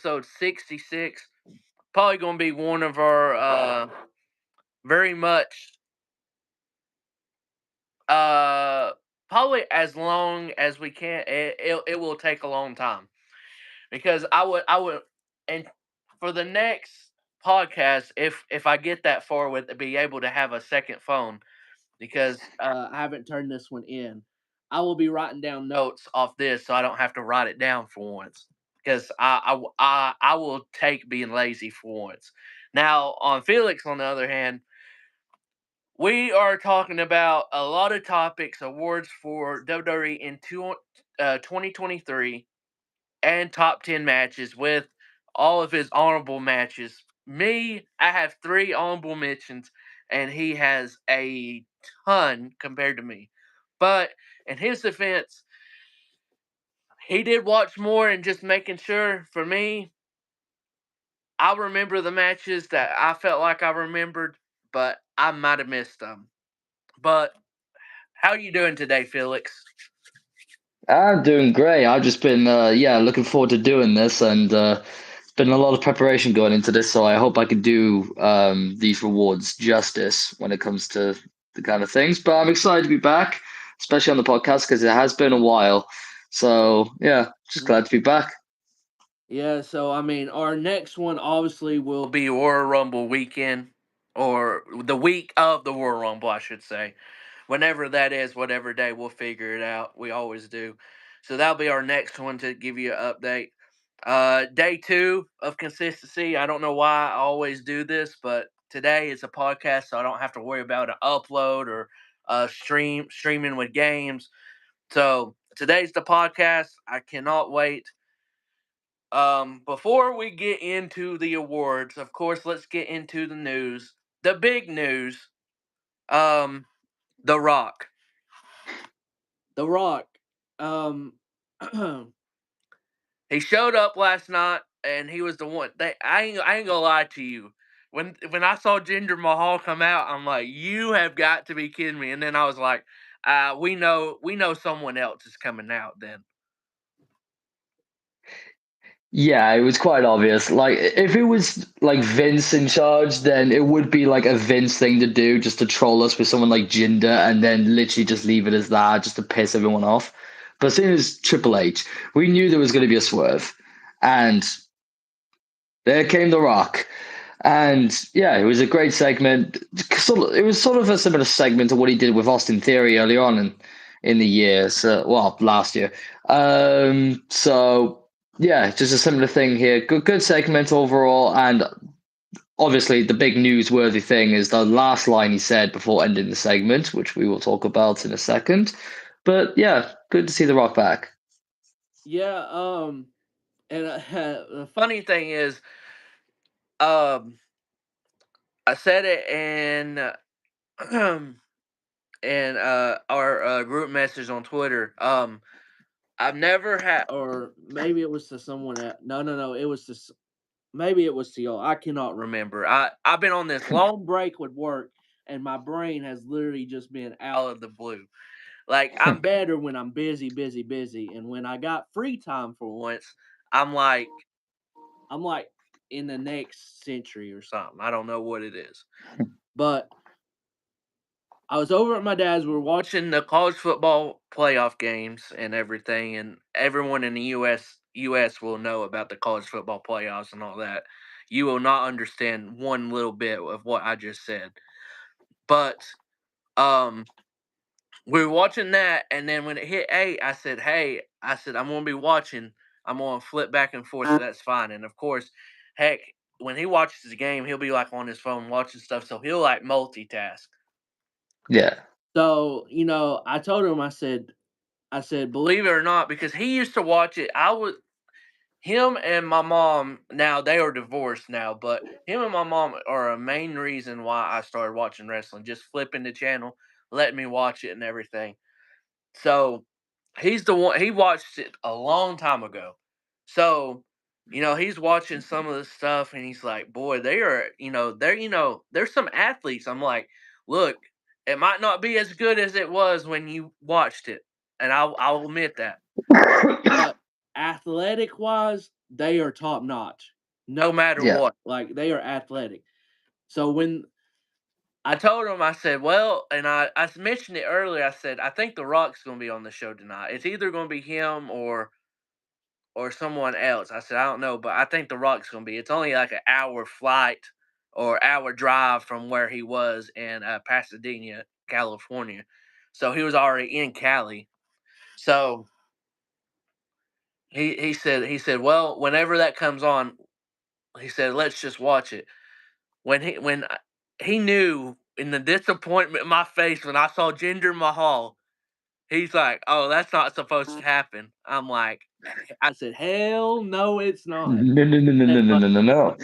episode 66. Probably going to be one of our very much probably as long as we can. It will take a long time because I would and for the next podcast, if I get that far with it, be able to have a second phone because I haven't turned this one in. I will be writing down notes off this so I don't have to write it down for once because I will take being lazy for once. Now on Felix, on the other hand, we are talking about a lot of topics, awards for WWE in 2023, and top 10 matches with all of his honorable matches. Me, I have 3 honorable mentions, and he has a ton compared to me. But in his defense, he did watch more and just making sure for me, I remember the matches that I felt like I remembered, but I might have missed them. But how you doing today, Felix? I'm doing great. I've just been, looking forward to doing this, and it's been a lot of preparation going into this. So I hope I can do these rewards justice when it comes to the kind of things. But I'm excited to be back, especially on the podcast because it has been a while. So yeah, just glad to be back. Yeah, so I mean, our next one obviously will be Royal Rumble weekend, or the week of the Royal Rumble, I should say. Whenever that is, whatever day, we'll figure it out. We always do. So that'll be our next one to give you an update. Day 2 of consistency. I don't know why I always do this, but today is a podcast, so I don't have to worry about an upload or streaming with games. So today's the podcast. I cannot wait. Before we get into the awards, of course, let's get into the news. The big news. Um, The Rock. The Rock. Um, he showed up last night, and he was the one. I ain't gonna lie to you. When I saw Jinder Mahal come out, I'm like, you have got to be kidding me. And then I was like, we know someone else is coming out. Then Yeah, it was quite obvious. Like, if it was like Vince in charge, then it would be like a Vince thing to do, just to troll us with someone like Jinder, and then literally just leave it as that, just to piss everyone off. But as soon as Triple H, we knew there was going to be a swerve, and there came The Rock. And yeah, it was a great segment. It was sort of a similar segment to what he did with Austin Theory early on in the year. So, well, last year. So yeah, just a similar thing here. Good segment overall. And obviously, the big newsworthy thing is the last line he said before ending the segment, which we will talk about in a second. But yeah, good to see The Rock back. yeah. And the funny thing is, um, I said it in our group message on Twitter. I've never had, or maybe it was to someone else. No. It was to maybe it was to y'all. I cannot remember. I've been on this long break with work, and my brain has literally just been out of the blue. Like I'm better when I'm busy, busy, busy, and when I got free time for once, I'm like I'm like in the next century or something. I don't know what it is, but I was over at my dad's. We were watching the college football playoff games and everything, and everyone in the U.S. will know about the college football playoffs and all that. You will not understand one little bit of what I just said, but um, we were watching that, and then when it hit 8, I said, "Hey," I said, "I'm gonna be watching. I'm gonna flip back and forth, so that's fine." And of course, heck, when he watches the game, he'll be like on his phone watching stuff, so he'll like multitask. Yeah. So, I told him, I said, believe it or not, because he used to watch it. Him and my mom, now they are divorced now, but him and my mom are a main reason why I started watching wrestling. Just flipping the channel, letting me watch it and everything. So he's the one, he watched it a long time ago. So, he's watching some of the stuff and he's like, boy, they are, there's some athletes. I'm like, look, it might not be as good as it was when you watched it. And I'll admit that. But athletic wise, they are top notch, no matter Yeah. what. Like they are athletic. So when I told him, I said, well, and I mentioned it earlier. I said, I think The Rock's going to be on the show tonight. It's either going to be him or someone else. I said, I don't know, but I think The Rock's going to be. It's only like an hour flight or hour drive from where he was in Pasadena, California. So he was already in Cali. So he said, well, whenever that comes on, he said, let's just watch it. He knew in the disappointment in my face when I saw Jinder Mahal, he's like, "Oh, that's not supposed to happen." I'm like, I said, "Hell no, it's not." No, no, no, no, And, no, no, but no, no, no.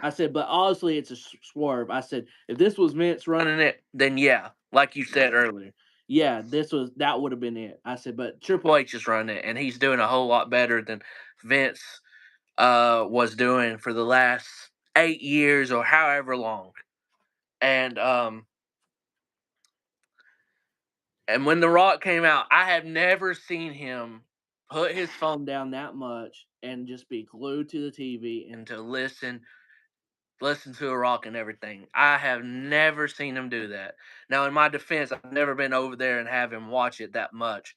I said, "But honestly, it's a swerve." I said, "If this was Vince running it, then yeah, like you said earlier, yeah, that would have been it." I said, "But Triple H is running it, and he's doing a whole lot better than Vince was doing for the last 8 years or however long." And And when The Rock came out, I have never seen him put his phone down that much and just be glued to the TV and to listen to The Rock and everything. I have never seen him do that. Now, in my defense, I've never been over there and have him watch it that much,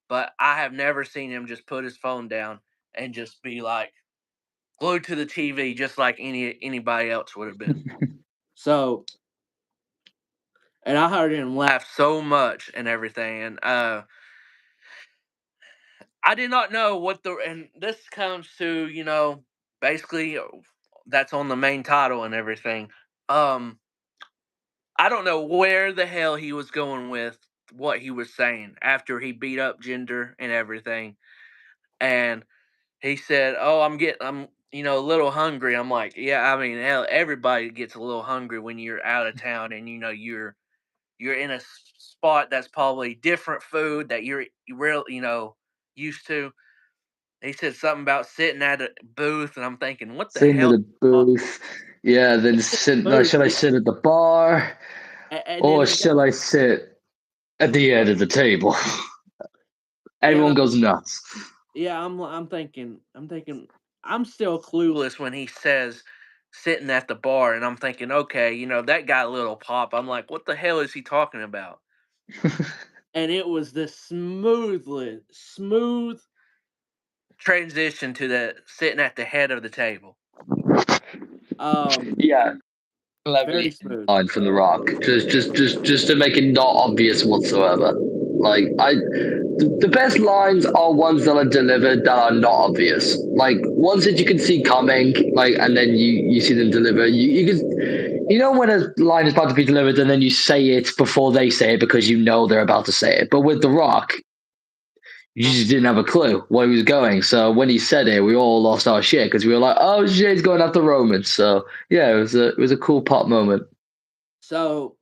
but I have never seen him just put his phone down and just be like glued to the TV, just like anybody else would have been. So, and I heard him laugh so much and everything, and I did not know and this comes to, basically that's on the main title and everything. Um, I don't know where the hell he was going with what he was saying after he beat up Gender and everything. And he said, "Oh, I'm a little hungry." I'm like, "Yeah, I mean, hell, everybody gets a little hungry when you're out of town and you're in a spot that's probably different food that you really, used to." He said something about sitting at a booth, and I'm thinking, what the Sitting at hell? a booth. Yeah, then sit. Like, Booth, should I sit at the bar and then or he shall I sit at the end of the table? yeah, Everyone goes nuts. yeah. I'm thinking, I'm still clueless when he says sitting at the bar, and I'm thinking, okay, that got a little pop. I'm like, what the hell is he talking about? And it was the smooth transition to the sitting at the head of the table. Um, Yeah, very cleverly smooth. line from The Rock, just to make it not obvious whatsoever. Like the best lines are ones that are delivered that are not obvious. Like ones that you can see coming, like and then you see them deliver. You can when a line is about to be delivered and then you say it before they say it because you know they're about to say it. But with The Rock, you just didn't have a clue where he was going. So when he said it, we all lost our shit because we were like, "Oh shit, he's going after Roman." So yeah, it was a cool pop moment. So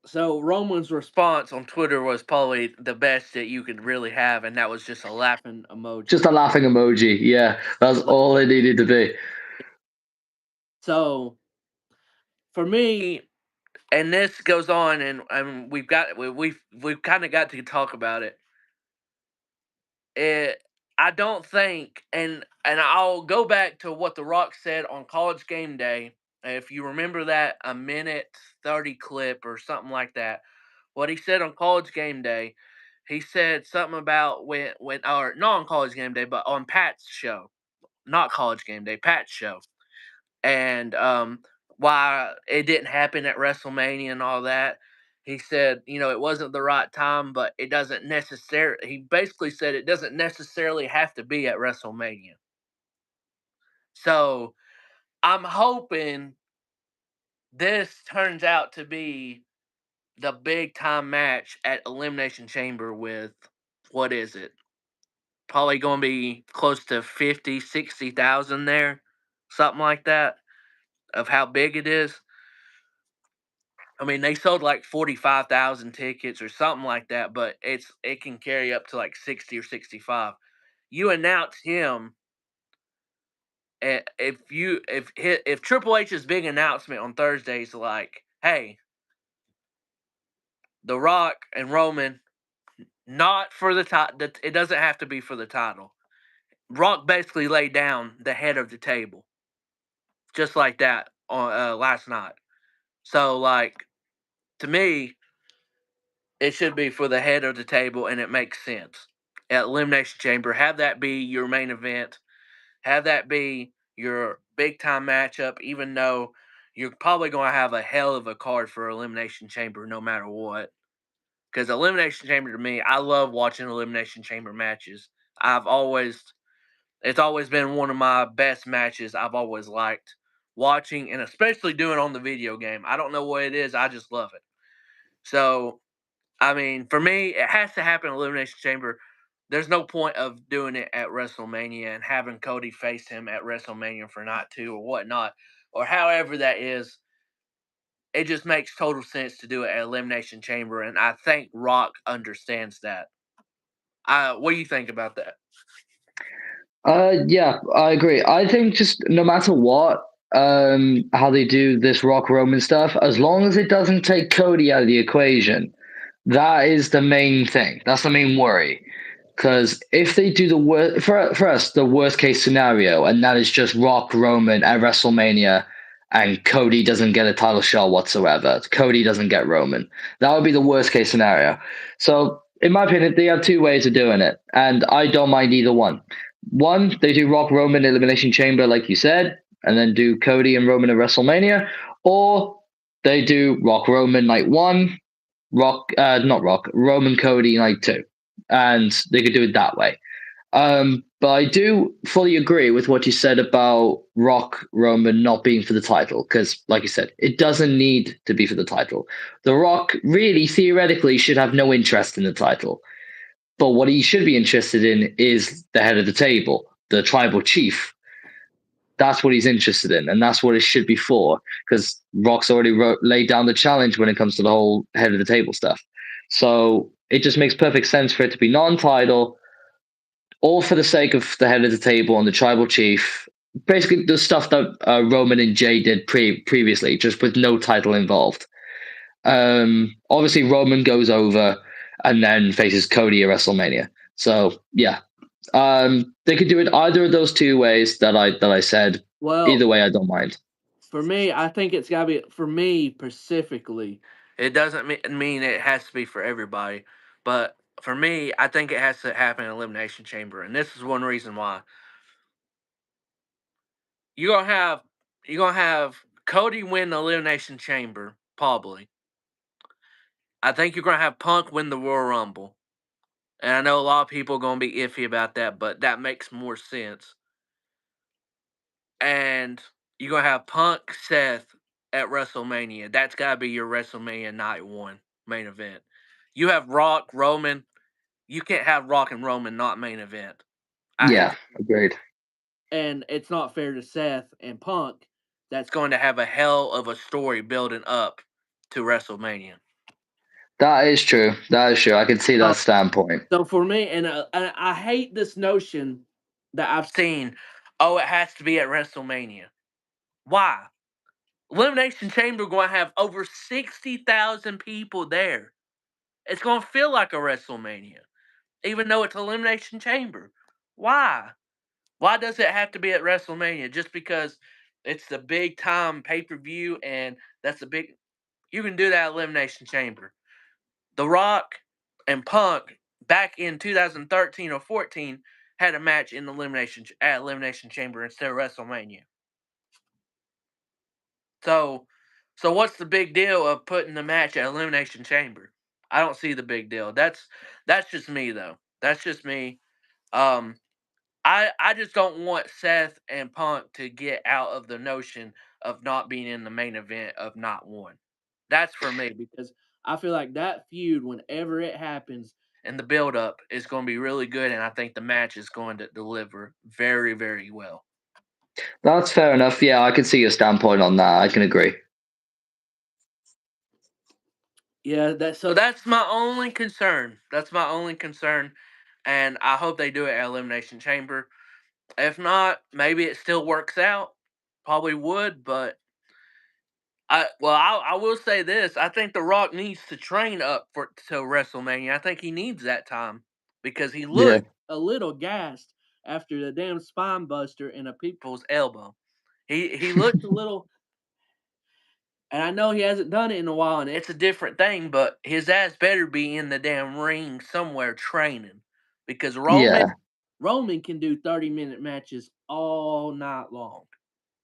So Roman's response on Twitter was probably the best that you could really have, and that was just a laughing emoji. Just a laughing emoji. Yeah, that's Like, all it needed to be. so for me, and this goes on, and we've kind of got to talk about it. It I don't think, and I'll go back to what The Rock said on College Game Day. If you remember that a minute 30 clip or something like that, what he said on College Game Day, he said something about when or not on College Game Day, but on Pat's show, not College Game Day, Pat's show, and why it didn't happen at WrestleMania and all that. He said, it wasn't the right time, but it doesn't necessarily. He basically said it doesn't necessarily have to be at WrestleMania. So I'm hoping this turns out to be the big time match at Elimination Chamber with what is it? Probably going to be close to 50, 60,000 there, something like that, of how big it is. I mean, they sold like 45,000 tickets or something like that, but it can carry up to like 60 or 65. You announce him if Triple H's big announcement on Thursday is like, "Hey, The Rock and Roman, not for the title. It doesn't have to be for the title, Rock basically laid down the head of the table just like that on last night. So like to me, it should be for the head of the table, and it makes sense. At Elimination Chamber, have that be your main event. Have that be your big time matchup, even though you're probably going to have a hell of a card for Elimination Chamber no matter what. Because Elimination Chamber to me, I love watching Elimination Chamber matches. I've always, it's always been one of my best matches I've always liked watching, and especially doing on the video game. I don't know what it is, I just love it. So I mean, for me, it has to happen in Elimination Chamber. There's no point of doing it at WrestleMania and having Cody face him at WrestleMania for night two or whatnot, or however that is. It just makes total sense to do it at Elimination Chamber, and I think Rock understands that. What do you think about that? Yeah, I agree. I think just no matter what, how they do this Rock Roman stuff, as long as it doesn't take Cody out of the equation, that is the main thing. That's the main worry. Because if they do the worst for us, the worst case scenario, and that is just Rock Roman at WrestleMania, and Cody doesn't get a title shot whatsoever. Cody doesn't get Roman. That would be the worst case scenario. So, in my opinion, they have two ways of doing it, and I don't mind either one. One, they do Rock Roman Elimination Chamber, like you said, and then do Cody and Roman at WrestleMania, or they do Rock Roman night one, not Rock, Roman Cody night two, and they could do it that way. But I do fully agree with what you said about Rock Roman not being for the title, because, like you said, it doesn't need to be for the title. The Rock really, theoretically, should have no interest in the title. But what he should be interested in is the head of the table, the tribal chief. That's what he's interested in, and that's what it should be for. Because Rock's already laid down the challenge when it comes to the whole head of the table stuff. So it just makes perfect sense for it to be non-title, all for the sake of the head of the table and the tribal chief. Basically, the stuff that Roman and Jay did previously, just with no title involved. Obviously, Roman goes over and then faces Cody at WrestleMania. So yeah, they could do it either of those two ways that I said. Either Well, way, I don't mind. for me, I think it's got to be for me specifically. It doesn't mean it has to be for everybody, but for me, I think it has to happen in Elimination Chamber, and this is one reason why. You're gonna have you're gonna have Cody win the Elimination Chamber, probably. I think you're gonna have Punk win the Royal Rumble, and I know a lot of people are gonna be iffy about that, but that makes more sense. And you're gonna have Punk Seth at WrestleMania. That's gotta be your WrestleMania night one main event. You have Rock, Roman. You can't have Rock and Roman not main event. I hate Yeah, to, agreed. and it's not fair to Seth and Punk. That's going to have a hell of a story building up to WrestleMania. That is true. That is true. I can see So, that standpoint. so for me, and I hate this notion that I've seen. Oh, it has to be at WrestleMania. Why? Elimination Chamber going to have over 60,000 people there. It's going to feel like a WrestleMania, even though it's Elimination Chamber. Why? Why does it have to be at WrestleMania? Just because it's the big time pay per view and that's the big. You can do that at Elimination Chamber. The Rock and Punk back in 2013 or 14 had a match in the Elimination Chamber instead of WrestleMania. So, so what's the big deal of putting the match at Elimination Chamber? I don't see the big deal. That's just me though. That's just me. Um, I just don't want Seth and Punk to get out of the notion of not being in the main event of not one. That's for me because I feel like that feud, whenever it happens, and the build up is going to be really good, and I think the match is going to deliver very, very well. That's fair enough. Yeah, I can see your standpoint on that. I can agree. Yeah, that's my only concern. That's my only concern, and I hope they do it at Elimination Chamber. If not, maybe it still works out. Probably would, but I will say this: I think The Rock needs to train up for to WrestleMania. I think he needs that time because he Yeah. looked a little gassed after the damn spine buster in a people's elbow. He looked a little, and I know he hasn't done it in a while, and it's a different thing. But his ass better be in the damn ring somewhere training, because Yeah, Roman can do 30-minute matches all night long.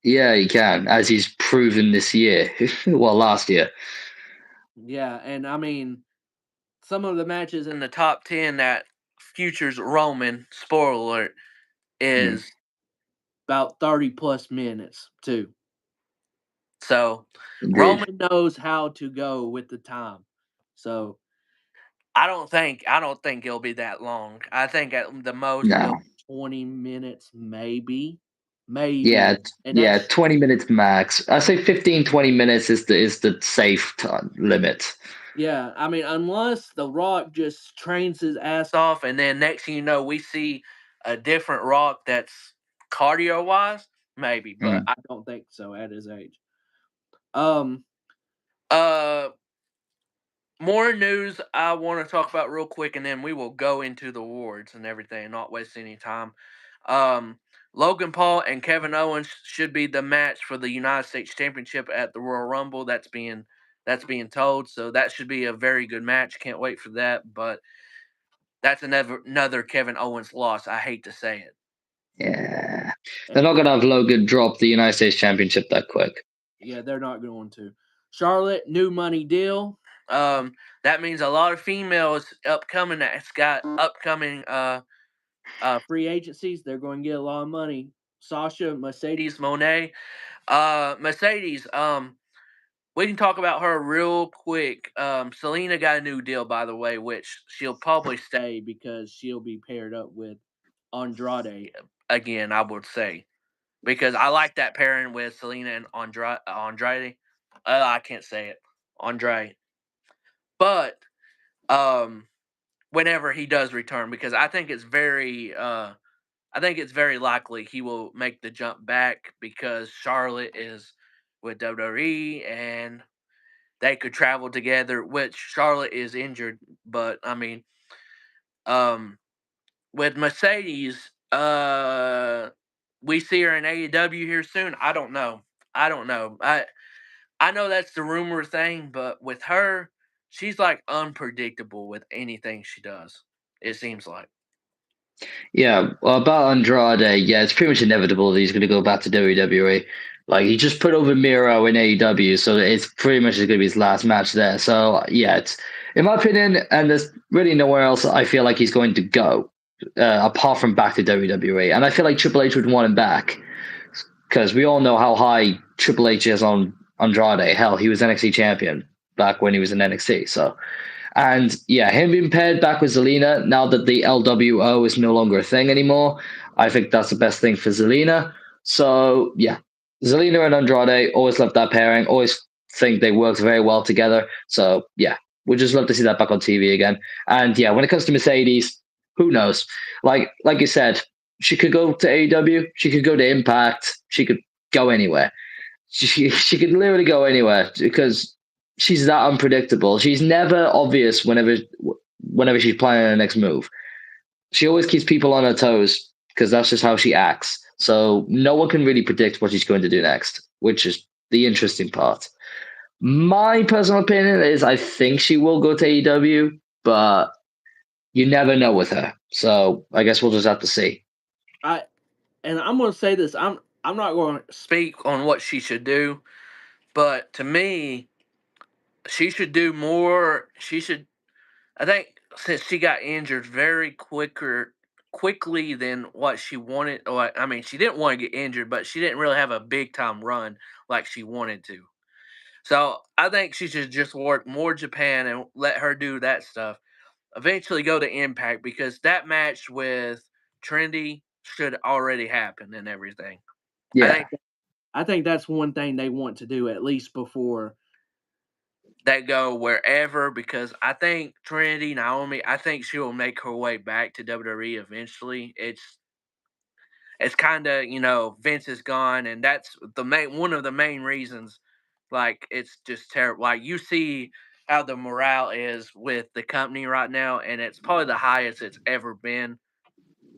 yeah, he can, as he's proven this year. Well, last year. Yeah, and I mean, some of the matches in the top 10 that futures Roman, spoiler alert, Mm, is about 30 plus minutes too. So indeed. Roman knows how to go with the time. So I don't think it'll be that long. I think at the most it'll No. be 20 minutes, maybe. Yeah, Maybe. And yeah, that's 20 minutes max. I say 15, 20 minutes is the safe time limit. yeah, I mean, unless The Rock just trains his ass off, and then next thing you know, we see a different Rock that's cardio wise, maybe, but Mm, I don't think so at his age. Um, uh, more news I want to talk about real quick, and then we will go into the awards and everything, and not waste any time. Um, Logan Paul and Kevin Owens should be the match for the United States Championship at the Royal Rumble. That's being told, so that should be a very good match. Can't wait for that. But that's another Kevin Owens loss. I hate to say it. yeah. Eh, They're not going to have Logan drop the United States Championship that quick. Yeah, they're not going to. Charlotte, new money deal. That means a lot of females upcoming that's got upcoming free agencies. They're going to get a lot of money. Sasha, Mercedes, Monet. Mercedes. We can talk about her real quick. Selena got a new deal, by the way, which she'll probably stay because she'll be paired up with Andrade again. I would say because I like that pairing with Selena and Andrade. I can't say it, Andrade. But um, whenever he does return, because I think it's very likely he will make the jump back because Charlotte is with WWE and they could travel together. Which Charlotte is injured, but I mean, um, with Mercedes, we see her in AEW here soon. I don't know. I don't know. I know that's the rumor thing, but with her, she's like unpredictable with anything she does. It seems like. Yeah, well, about Andrade, yeah, it's pretty much inevitable that he's going to go back to WWE. Like, he just put over Miro in AEW, so it's pretty much going to be his last match there. So, yeah, it's, in my opinion, and there's really nowhere else I feel like he's going to go apart from back to WWE. And I feel like Triple H would want him back because we all know how high Triple H is on Andrade. Hell, he was NXT champion back when he was in NXT. So, and yeah, him being paired back with Zelina now that the LWO is no longer a thing anymore, I think that's the best thing for Zelina. So yeah, Zelina and Andrade always loved that pairing. Always think they worked very well together. So yeah, we'd just love to see that back on TV again. And yeah, when it comes to Mercedes, who knows? Like you said, she could go to AEW, she could go to Impact, she could go anywhere. She could literally go anywhere because she's that unpredictable. She's never obvious whenever she's planning her next move. She always keeps people on her toes because that's just how she acts. So no one can really predict what she's going to do next, which is the interesting part. My personal opinion is I think she will go to AEW, but you never know with her. So I guess we'll just have to see. I and I'm going to say this. I'm not going to speak on what she should do, but to me, she should do more. She should. I think since she got injured quickly than what she wanted. Or I mean, she didn't want to get injured, but she didn't really have a big time run like she wanted to. So I think she should just work more Japan and let her do that stuff. Eventually go to Impact because that match with Trendy should already happen and everything. I Yeah. think I think that's one thing they want to do at least before they go wherever because I think Trinity Naomi, I think she will make her way back to WWE eventually. It's kind of Vince is gone, and that's the main one of the main reasons. Like it's just terrible. Like you see how the morale is with the company right now, and it's probably the highest it's ever been.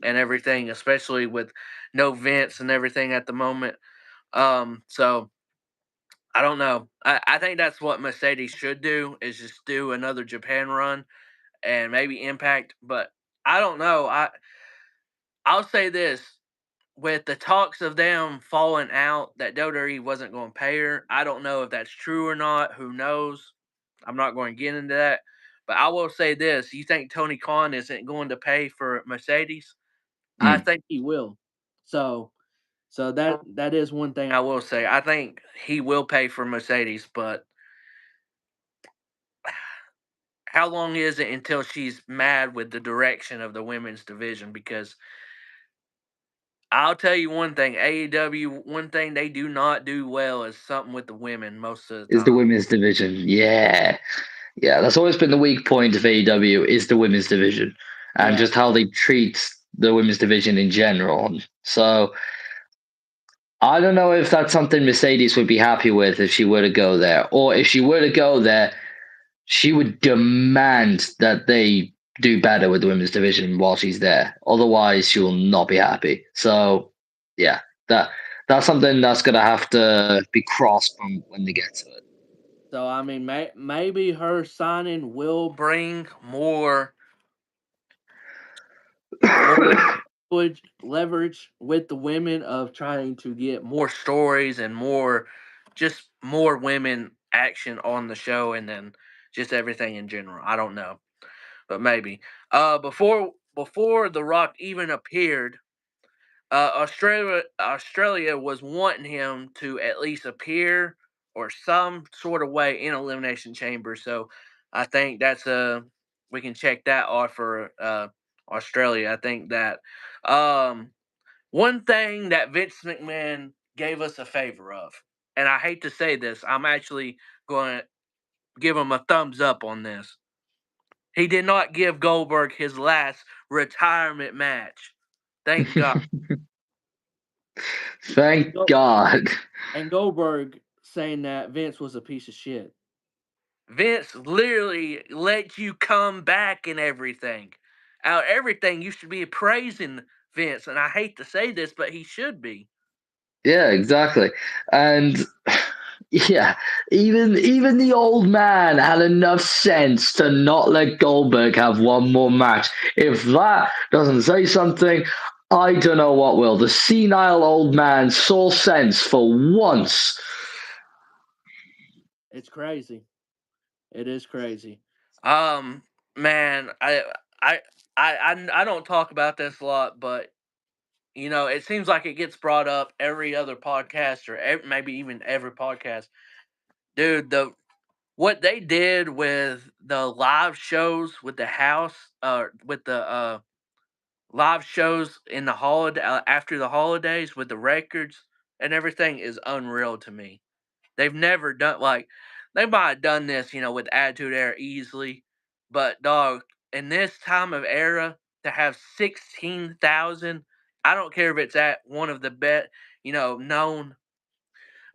and everything, especially with no Vince and everything at the moment. So I don't know. I think that's what Mercedes should do is just do another Japan run and maybe Impact. But I don't know. I'll say this: with the talks of them falling out, that WWE wasn't going to pay her. I don't know if that's true or not. Who knows? I'm not going to get into that. But I will say this: you think Tony Khan isn't going to pay for Mercedes? I Mm. think he will. So that is one thing I will say. I think he will pay for Mercedes, but how long is it until she's mad with the direction of the women's division? Because I'll tell you one thing, AEW, one thing they do not do well is something with the women most of the Is the time. women's division? Yeah, yeah. That's always been the weak point of AEW is the women's division and Yeah. just how they treat the women's division in general. So I don't know if that's something Mercedes would be happy with if she were to go there, or if she were to go there, she would demand that they do better with the women's division while she's there. Otherwise, she will not be happy. So, yeah, that that's something that's gonna have to be crossed from when they get to it. So I mean, maybe her signing will bring more leverage with the women of trying to get more stories and more women action on the show, and then just everything in general. I don't know, but maybe. Before The Rock even appeared, Australia was wanting him to at least appear or some sort of way in Elimination Chamber. So I think that's we can check that off for Australia. I think that um, one thing that Vince McMahon gave us a favor of, and I hate to say this, I'm actually going to give him a thumbs up on this. He did not give Goldberg his last retirement match. Thank God. And Thank Go- God. and Goldberg saying that Vince was a piece of shit. Vince literally let you come back and everything. Out everything, you should be praising Vince, and I hate to say this, but he should be. Yeah, exactly. And yeah, even the old man had enough sense to not let Goldberg have one more match. If that doesn't say something, I don't know what will. The senile old man saw sense for once. It's crazy. It is crazy. Um, man, I, I don't talk about this a lot, but it seems like it gets brought up every other podcast or maybe even every podcast. Dude, what they did with the live shows with the house, with the live shows in the holiday after the holidays with the records and everything is unreal to me. They've never done like they might have done this, with Attitude Era easily, but dog, in this time of era to have 16,000, I don't care if it's at one of the known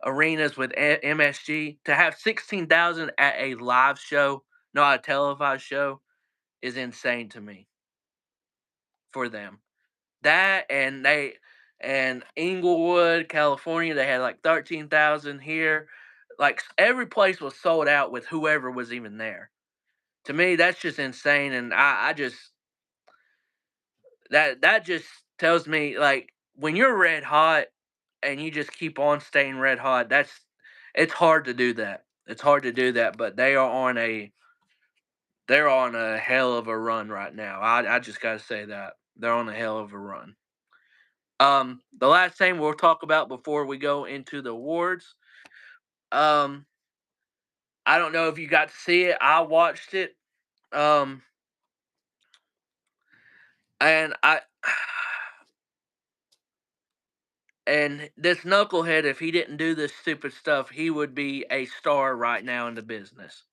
arenas with MSG, to have 16,000 at a live show, not a televised show, is insane to me for them. That and Inglewood, California, they had like 13,000 here. Like every place was sold out with whoever was even there. To me, that's just insane, and I just that just tells me like when you're red hot and you just keep on staying red hot, it's hard to do that. It's hard to do that, but they're on a hell of a run right now. I just gotta say that they're on a hell of a run. The last thing we'll talk about before we go into the awards. Um, I don't know if you got to see it. I watched it. Um, and I and this knucklehead, if he didn't do this stupid stuff, he would be a star right now in the business.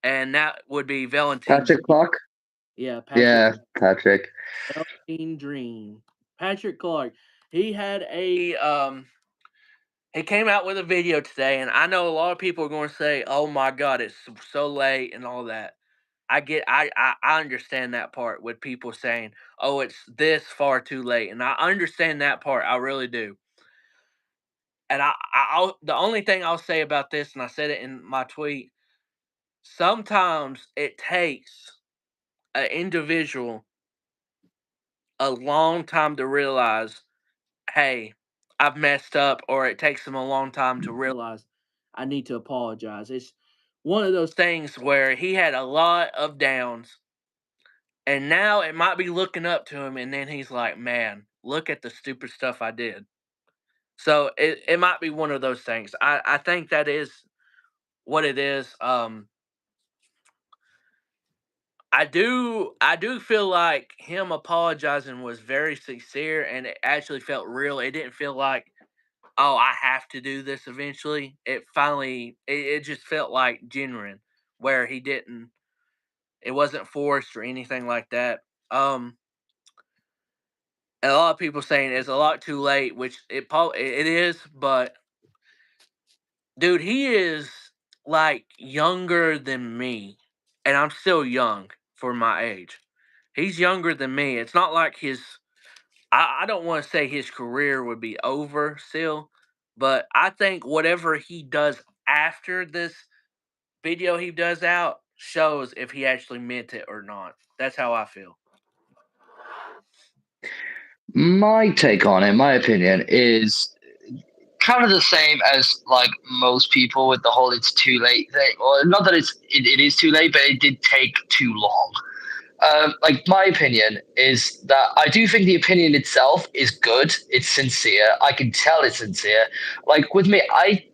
And that would be Valentine Patrick Dream. Clark? Yeah, Yeah, Patrick. Valentine Dream. Patrick Clark. He had he came out with a video today, and I know a lot of people are going to say, "Oh my God, it's so late" and all that. I understand that part with people saying, "Oh, it's this far too late," and I understand that part. I really do. And I'll the only thing I'll say about this, and I said it in my tweet. Sometimes it takes an individual a long time to realize, "Hey, I've messed up," or it takes them a long time to realize, "I need to apologize." It's one of those things where he had a lot of downs, and now it might be looking up to him, and then he's like, "Man, look at the stupid stuff I did." So it might be one of those things. I think that is what it is. I do feel like him apologizing was very sincere, and it actually felt real. It didn't feel like, oh, I have to do this eventually. It just felt like genuine, where he didn't it wasn't forced or anything like that. And a lot of people saying it's a lot too late, which it is, but dude, he is like younger than me, and I'm still young for my age. He's younger than me. It's not like I don't want to say his career would be over still, but I think whatever he does after this video he does out shows if he actually meant it or not. That's how I feel. My take on it, my opinion, is kind of the same as like most people with the whole "it's too late" thing. Well, not that it is too late, but it did take too long. Like my opinion is that I do think the opinion itself is good. It's sincere. I can tell it's sincere. Like with me, I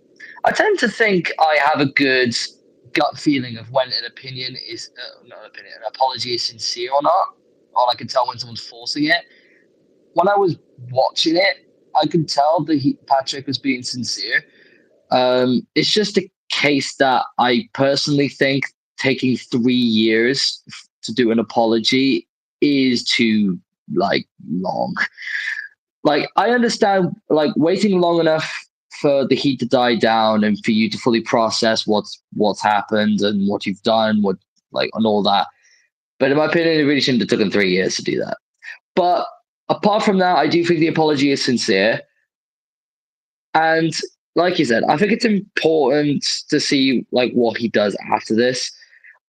tend to think I have a good gut feeling of when an opinion is not an opinion, an apology is sincere or not, or I can tell when someone's forcing it. When I was watching it, I could tell that Patrick was being sincere. It's just a case that I personally think taking 3 years to do an apology is too like long. Like I understand like waiting long enough for the heat to die down and for you to fully process what's happened and what you've done, what like and all that. But in my opinion, it really shouldn't have taken 3 years to do that. But apart from that, I do think the apology is sincere. And like you said, I think it's important to see like what he does after this,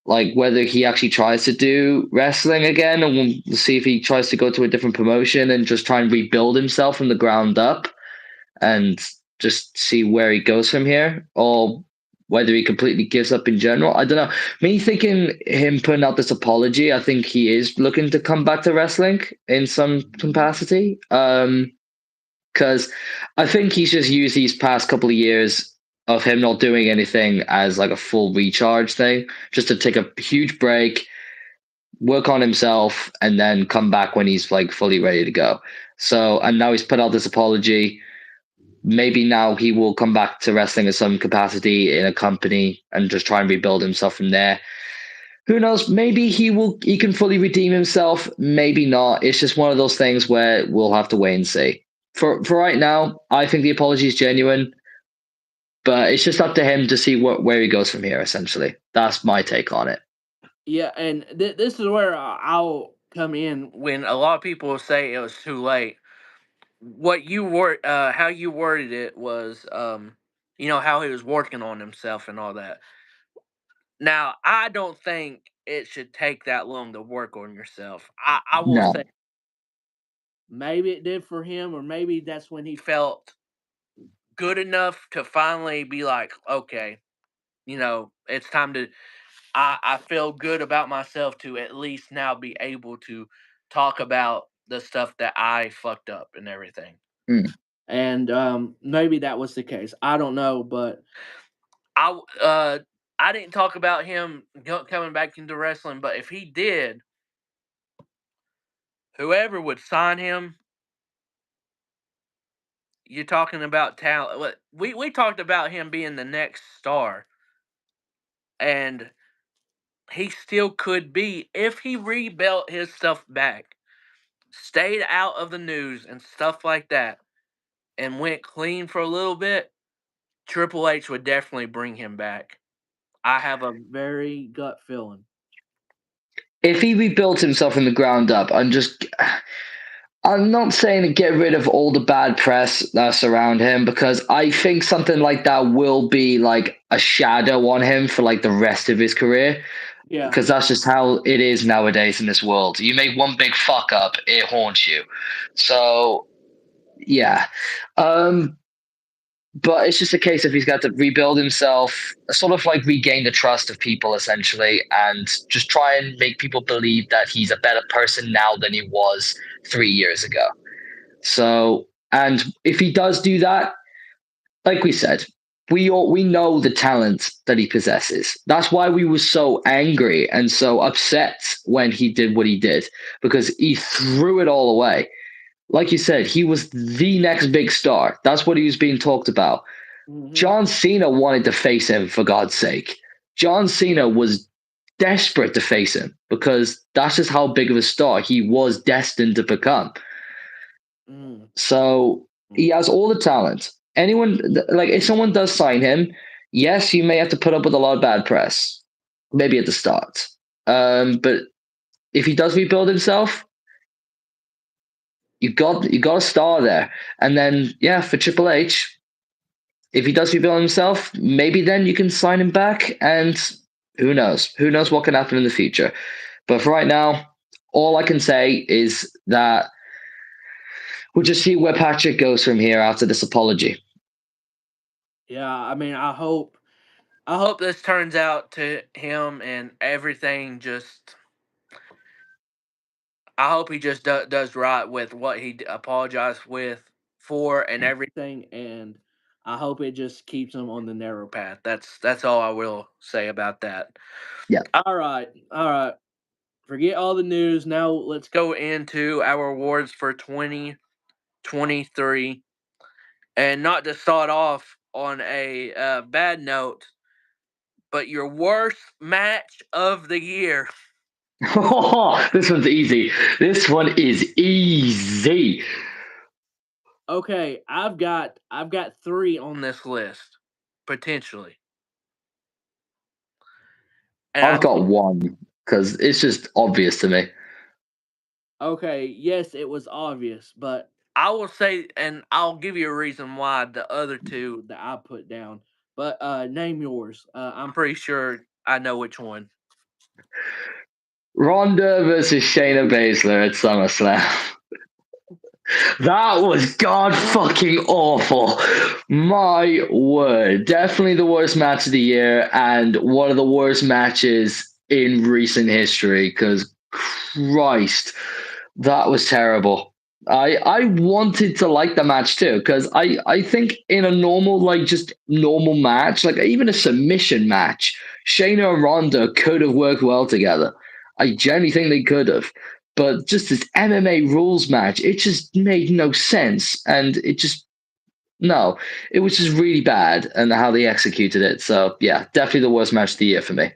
like whether he actually tries to do wrestling again, and we'll see if he tries to go to a different promotion and just try and rebuild himself from the ground up, and just see where he goes from here, or whether he completely gives up in general. I don't know. Me thinking him putting out this apology, I think he is looking to come back to wrestling in some capacity. Because I think he's just used these past couple of years of him not doing anything as like a full recharge thing, just to take a huge break, work on himself, and then come back when he's like fully ready to go. So, and now he's put out this apology. Maybe now he will come back to wrestling in some capacity in a company and just try and rebuild himself from there. Who knows? Maybe he can fully redeem himself. Maybe not. It's just one of those things where we'll have to wait and see. For right now, I think the apology is genuine, but it's just up to him to see where he goes from here. Essentially, that's my take on it. Yeah, and this is where I'll come in when a lot of people say it was too late. How you worded it was, how he was working on himself and all that. Now, I don't think it should take that long to work on yourself. I will No. say maybe it did for him, or maybe that's when he felt good enough to finally be like, okay, it's time to. I feel good about myself to at least now be able to talk about the stuff that I fucked up and everything. Mm. And maybe that was the case. I don't know, but I w- uh I didn't talk about him coming back into wrestling, but if he did, whoever would sign him, you're talking about talent. We talked about him being the next star, and he still could be if he rebuilt his stuff back, stayed out of the news and stuff like that, and went clean for a little bit. Triple H would definitely bring him back. I have a very gut feeling. if he rebuilt himself from the ground up and just I'm not saying to get rid of all the bad press that's around him because I think something like that will be like a shadow on him for like the rest of his career Yeah. because that's just how it is nowadays in this world. You make one big fuck up, it haunts you. So yeah. Um but it's just a case of he's got to rebuild himself, sort of like regain the trust of people essentially, and just try and make people believe that he's a better person now than he was 3 years ago. So, and if he does do that, like we said, we know the talent that he possesses. That's why we were so angry and so upset when he did what he did because he threw it all away. Like you said, he was the next big star. That's what he was being talked about. Hmm. John Cena wanted to face him for God's sake. John Cena was desperate to face him because that's just how big of a star he was destined to become. Mm. So he has all the talent. Anyone like if someone does sign him, yes, you may have to put up with a lot of bad press, maybe at the start. But if he does rebuild himself, you got a star there. And then yeah, for Triple H, if he does rebuild himself, maybe then you can sign him back. And who knows? Who knows what can happen in the future? But for right now, all I can say is that we'll just see where Patrick goes from here after this apology. Yeah. I mean, I hope this turns out to him and everything just. I hope he just does right with what he apologized with for and everything, and I hope it just keeps him on the narrow path. That's all I will say about that. Yeah. All right. Forget all the news. Now let's go into our awards for 2023, and not to start off on a bad note, but your worst match of the year. Oh, this one's easy. This one is easy. Okay, I've got 3 on this list potentially. And I've got one because it's just obvious to me. okay, yes, it was obvious, but I will say, and I'll give you a reason why the other 2 that I put down. But name yours. I'm pretty sure I know which one. Ronda versus Shayna Baszler at SummerSlam. That was god fucking awful. My word. Definitely the worst match of the year and one of the worst matches in recent history because Christ, that was terrible. I wanted to like the match too because I think in a normal like just normal match like even a submission match Shayna and Ronda could have worked well together. I genuinely think they could have, but just this MMA rules match it just made no sense and it just no it was just really bad and how they executed it. So yeah, definitely the worst match of the year for me.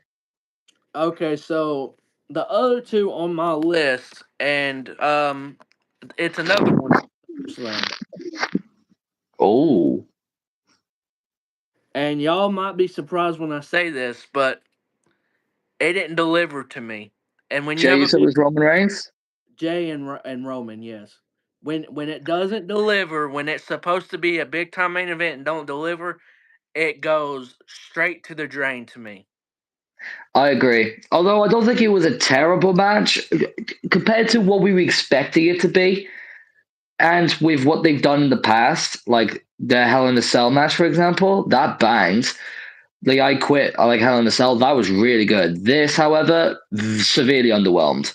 Okay, so the other 2 on my list, and it's another one from SummerSlam. Oh, And y'all might be surprised when I say this, but it didn't deliver to me. And when you Jay, have you a said it big was Roman Reigns. Jay and Roman, yes. When it doesn't deliver, when it's supposed to be a big time main event and don't deliver, it goes straight to the drain to me. I agree. Although I don't think it was a terrible match compared to what we were expecting it to be, and with what they've done in the past, like the Hell in a Cell match, for example, that banged. The I Quit, I like Hell in a Cell, that was really good. This, however, severely underwhelmed.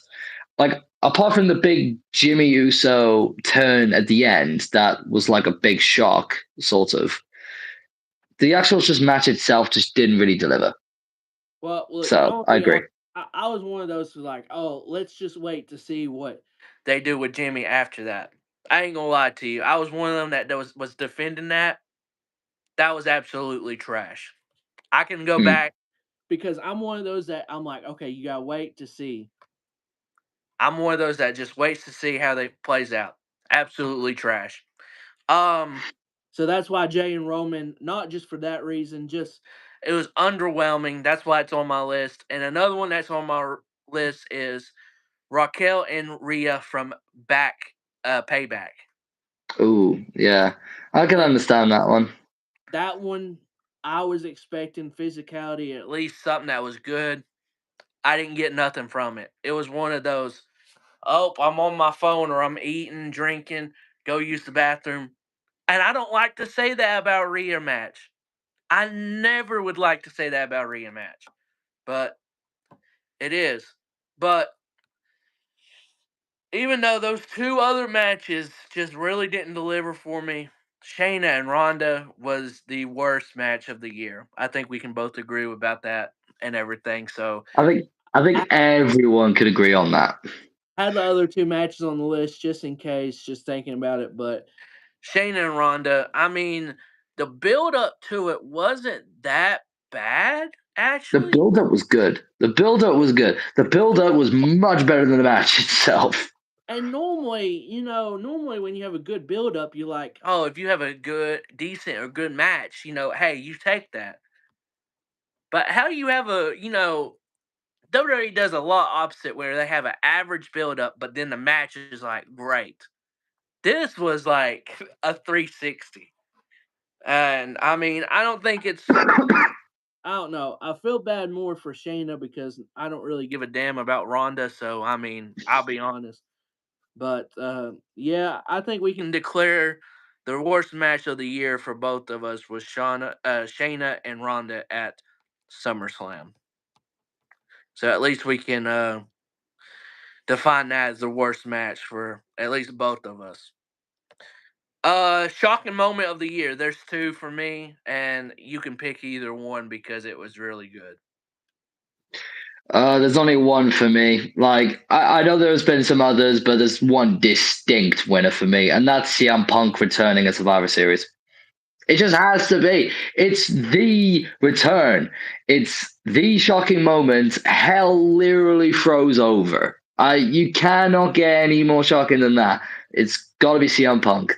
Like, apart from the big Jimmy Uso turn at the end, that was like a big shock, sort of. The actual just match itself just didn't really deliver. Well, look, So don't I be agree. on. I was one of those who's like, oh, let's just wait to see what they do with Jimmy after that. I ain't gonna lie to you. I was one of them that was defending that. That was absolutely trash. I can go Mm. back because I'm one of those that I'm like, okay, you gotta wait to see. I'm one of those that just waits to see how they plays out. Absolutely trash. Um, so that's why Jay and Roman, not just for that reason, just it was underwhelming. That's why it's on my list. And another one that's on my list is Raquel and Rhea from back Payback. Ooh, yeah, I can That understand that one. that one I was expecting physicality, at least something that was good. I didn't get nothing from it. It was one of those, oh, I'm on my phone or I'm eating, drinking, go use the bathroom. And I don't like to say that about a Rhea match. I never would like to say that about a Rhea match, but it is. But even though those two other matches just really didn't deliver for me, Shayna and Ronda was the worst match of the year. I think we can both agree about that and everything. So I think I I think everyone could agree on that. had the other two matches on the list just in case, just thinking about it. But Shayna and Ronda, I mean, the build up to it wasn't that bad, The actually. build up was good. The build up was good. The build up was much better than the match itself. And normally, normally when you have a good build up, you like, oh, if you have a good, decent, or good match, hey, you take that. But how you have WWE does a lot opposite where they have an average build up, but then the match is like great. This was like a 360. And I mean, I don't know. I feel bad more for Shayna because I don't really give a damn about Ronda. So, I mean, I'll be honest. But yeah, I think we can declare the worst match of the year for both of us was Shayna and Ronda at SummerSlam. So at least we can define that as the worst match for at least both of us. Shocking moment of the year. There's two for me, and you can pick either one because it was really good. There's only one for me. Like I know there's been some others, but there's one distinct winner for me, and that's CM Punk returning at Survivor Series. It just has to be. It's the return. It's the shocking moment. Hell literally froze over. You cannot get any more shocking than that. It's got to be CM Punk.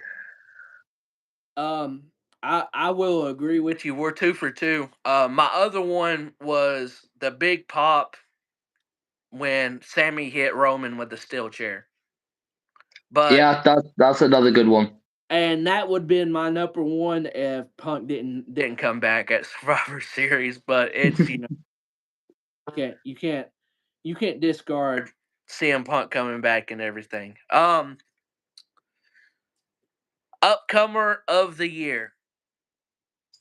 I will agree with you. We're two for two. My other one was the big pop when Sammy hit Roman with the steel chair. But Yeah, that's another good one. and that would have been my number one if Punk didn't come back at Survivor Series. But it's you can't you can't discard CM Punk coming back and everything. Upcomer of the year.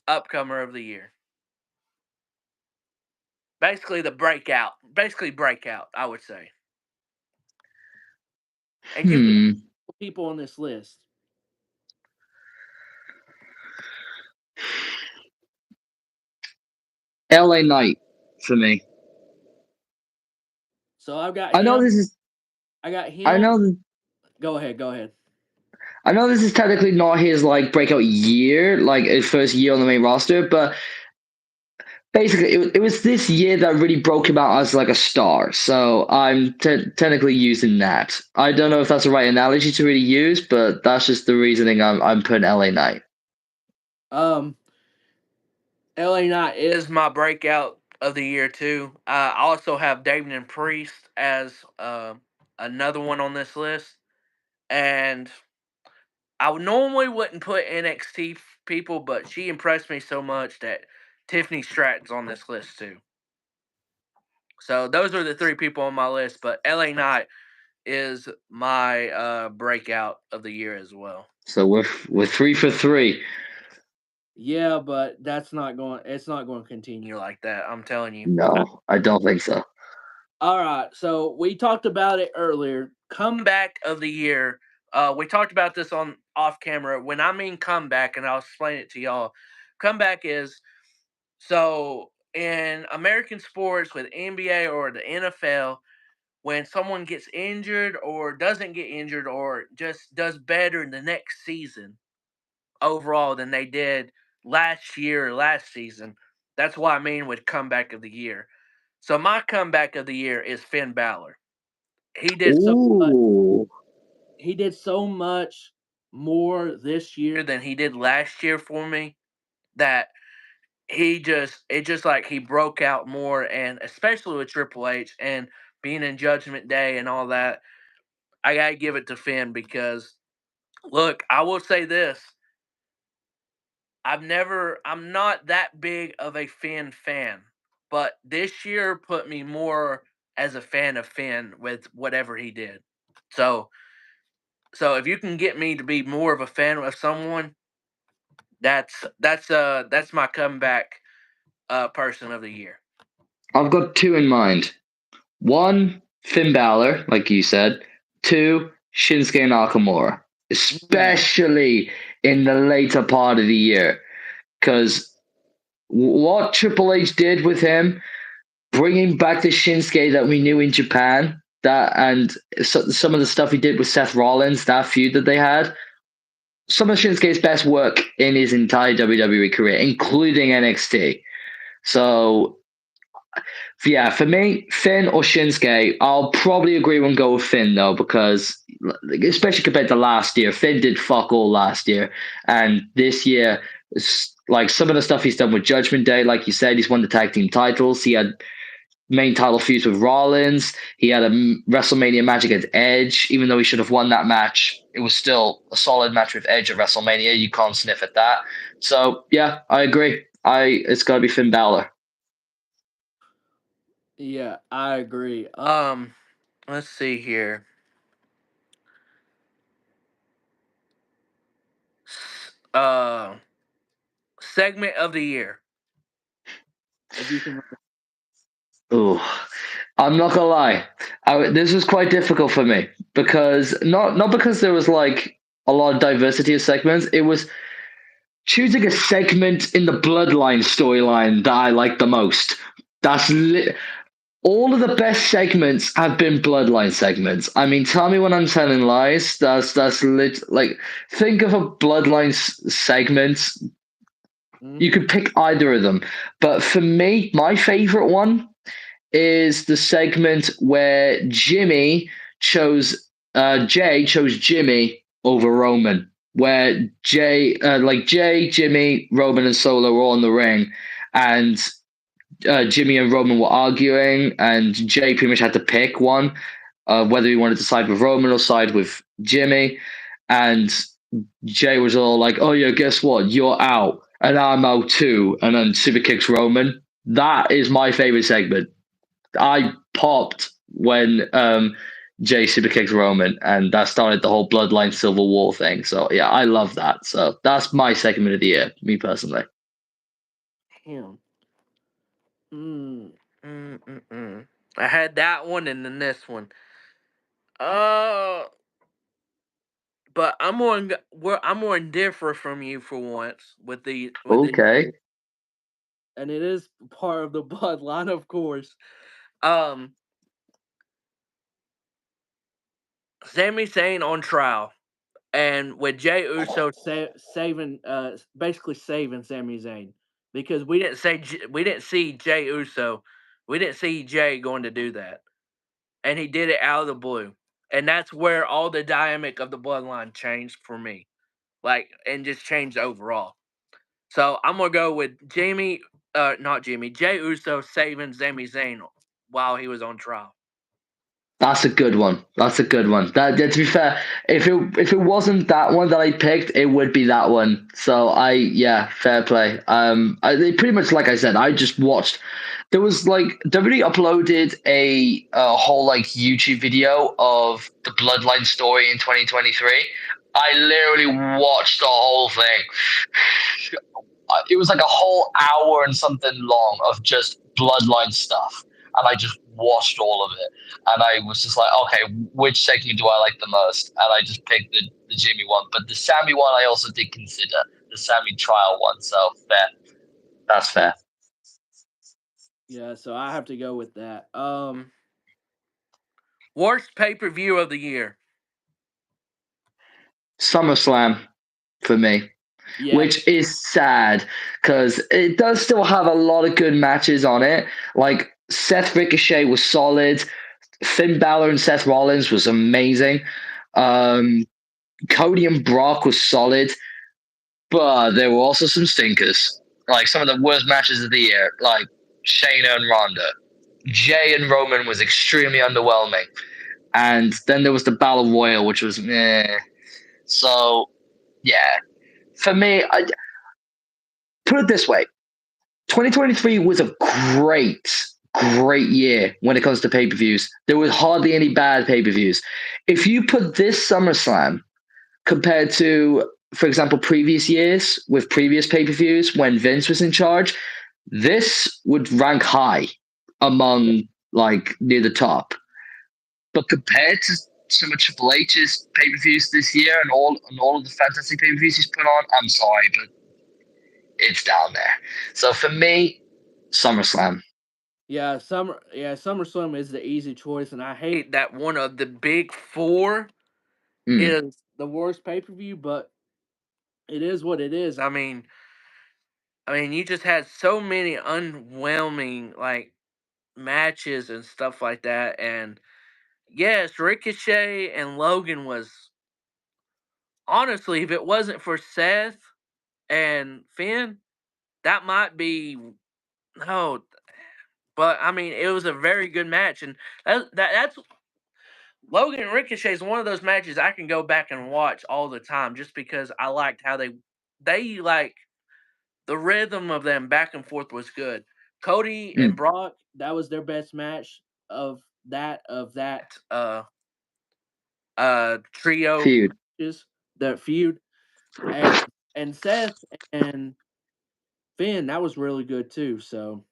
Upcomer of the year. Basically the breakout. Basically breakout, I would say. And you can Hmm. people on this list. LA Knight for me. So I've got I know him. this is. I got I him. know. Go ahead. Go ahead. I know this is technically not his like breakout year, like his first year on the main roster, but basically it was this year that really broke him out as like a star. So I'm technically using that. I don't know if that's the right analogy to really use, but that's just the reasoning I'm putting LA Knight. Um, LA Knight is my breakout of the year too. I also have David and Priest as another one on this list, and I normally wouldn't put NXT people, but she impressed me so much that Tiffany Stratton's on this list too. So those are the three people on my list, but LA Knight is my breakout of the year as well. So we're 3 for 3. Yeah, but that's not going. It's not going to continue like that. I'm telling you. No, I don't think so. All right, so we talked about it earlier. Comeback of the year. We talked about this on off camera. When I mean comeback, and I'll explain it to y'all. Comeback is so in American sports with NBA or the NFL, when someone gets injured or doesn't get injured or just does better the next season overall than they did last year or last season. That's what I mean with comeback of the year. So my comeback of the year is Finn Balor. He did so much. Ooh. He did so much more this year than he did last year for me that it just like he broke out more, and especially with Triple H and being in Judgment Day and all that, I gotta give it to Finn because look, I will say this. I'm not that big of a Finn fan, but this year put me more as a fan of Finn with whatever he did. So, so if you can get me to be more of a fan of someone, that's my comeback person of the year. I've got two in mind. One, Finn Balor, like you said. Two, Shinsuke Nakamura, Mm, especially in the later part of the year. Because what Triple H did with him, bringing back the Shinsuke that we knew in Japan, that and some of the stuff he did with Seth Rollins, that feud that they had, some of Shinsuke's best work in his entire WWE career, including NXT. So yeah, for me, Finn or Shinsuke, I'll probably agree and go with Finn though, because especially compared to last year, Finn did fuck all last year, and this year, like some of the stuff he's done with Judgment Day, like you said, he's won the tag team titles. He had main title feuds with Rollins. He had a WrestleMania match against Edge, even though he should have won that match. It was still a solid match with Edge at WrestleMania. You can't sniff at that. So yeah, I agree. It's got to be Finn Balor. yeah, I agree. Let's see here. Uh, segment of the year. If you can. Ooh, I'm not gonna lie. This was quite difficult for me because not because there was like a lot of diversity of segments. It was choosing a segment in the Bloodline storyline that I like the most. That's all of the best segments have been Bloodline segments. I mean, tell me when I'm telling lies. That's like think of a Bloodline segment. You Hmm. could pick either of them, but for me, my favorite one is the segment where Jay chose Jimmy over Roman, where Jay, Jimmy, Roman, and Solo were all in the ring, and Jimmy and Roman were arguing, and Jay pretty much had to pick one, whether he wanted to side with Roman or side with Jimmy, and Jay was all like, "Oh yeah, guess what? You're out, and I'm out too," and then super kicks Roman. That is my favorite segment. I popped when Jay super kicked Roman, and that started the whole Bloodline Civil War thing. So yeah, I love that. So that's my segment of the year, me personally. Damn. Mm, I had that one and then this one. Uh, but I'm more indifferent from you for once with the Okay. and it is part of the bloodline, of course. Um, Sami Zayn on trial, and with Jay Uso saving, basically saving Sami Zayn because we didn't see Jay Uso, we didn't see Jay going to do that, and he did it out of the blue, and that's where all the dynamic of the bloodline changed for me, like, and just changed overall. So I'm gonna go with not Jimmy, Jay Uso saving Sami Zayn while he was on trial. That's a good one. That's a good one. To be fair, if it wasn't that one that I picked, it would be that one. So yeah, fair play. They pretty much like I said, I just watched. There was like WWE uploaded a whole like YouTube video of the Bloodline story in 2023. I literally watched the whole thing. It was like a whole hour and something long of just Bloodline stuff, and I just watched all of it. And I was just like, okay, which segment do I like the most? And I just picked the Jimmy one. But the Sammy one I also did consider, the Sammy trial one. So fair. That's fair. Yeah, so I have to go with that. Worst pay per view of the year. SummerSlam for me, Yeah, which is sad because it does still have a lot of good matches on it. Like Seth Ricochet was solid. Finn Balor and Seth Rollins was amazing. Um, Cody and Brock was solid. But there were also some stinkers, like some of the worst matches of the year, like Shayna and Ronda. Jay and Roman was extremely underwhelming. And then there was the Battle Royal, which was meh. So, yeah. For me, I put it this way 2023 was a great year when it comes to pay per views. There was hardly any bad pay per views. If you put this SummerSlam compared to, for example, previous years with previous pay per views when Vince was in charge, this would rank high among like near the top. But compared to some of Triple H's pay per views this year and all of the fantastic pay per views he's put on, I'm sorry, but it's down there. So for me, SummerSlam. SummerSlam is the easy choice, and I hate that one of the big four Mm, is the worst pay per view, but it is what it is. I mean, you just had so many underwhelming like matches and stuff like that, and yes, Ricochet and Logan was honestly, if it wasn't for Seth and Finn, that might be no. But I mean, it was a very good match, and that's Logan and Ricochet is one of those matches I can go back and watch all the time, just because I liked how they like the rhythm of them back and forth was good. Cody and mm, Brock, that was their best match of that trio feud. matches, the feud, and Seth and Finn, that was really good too. So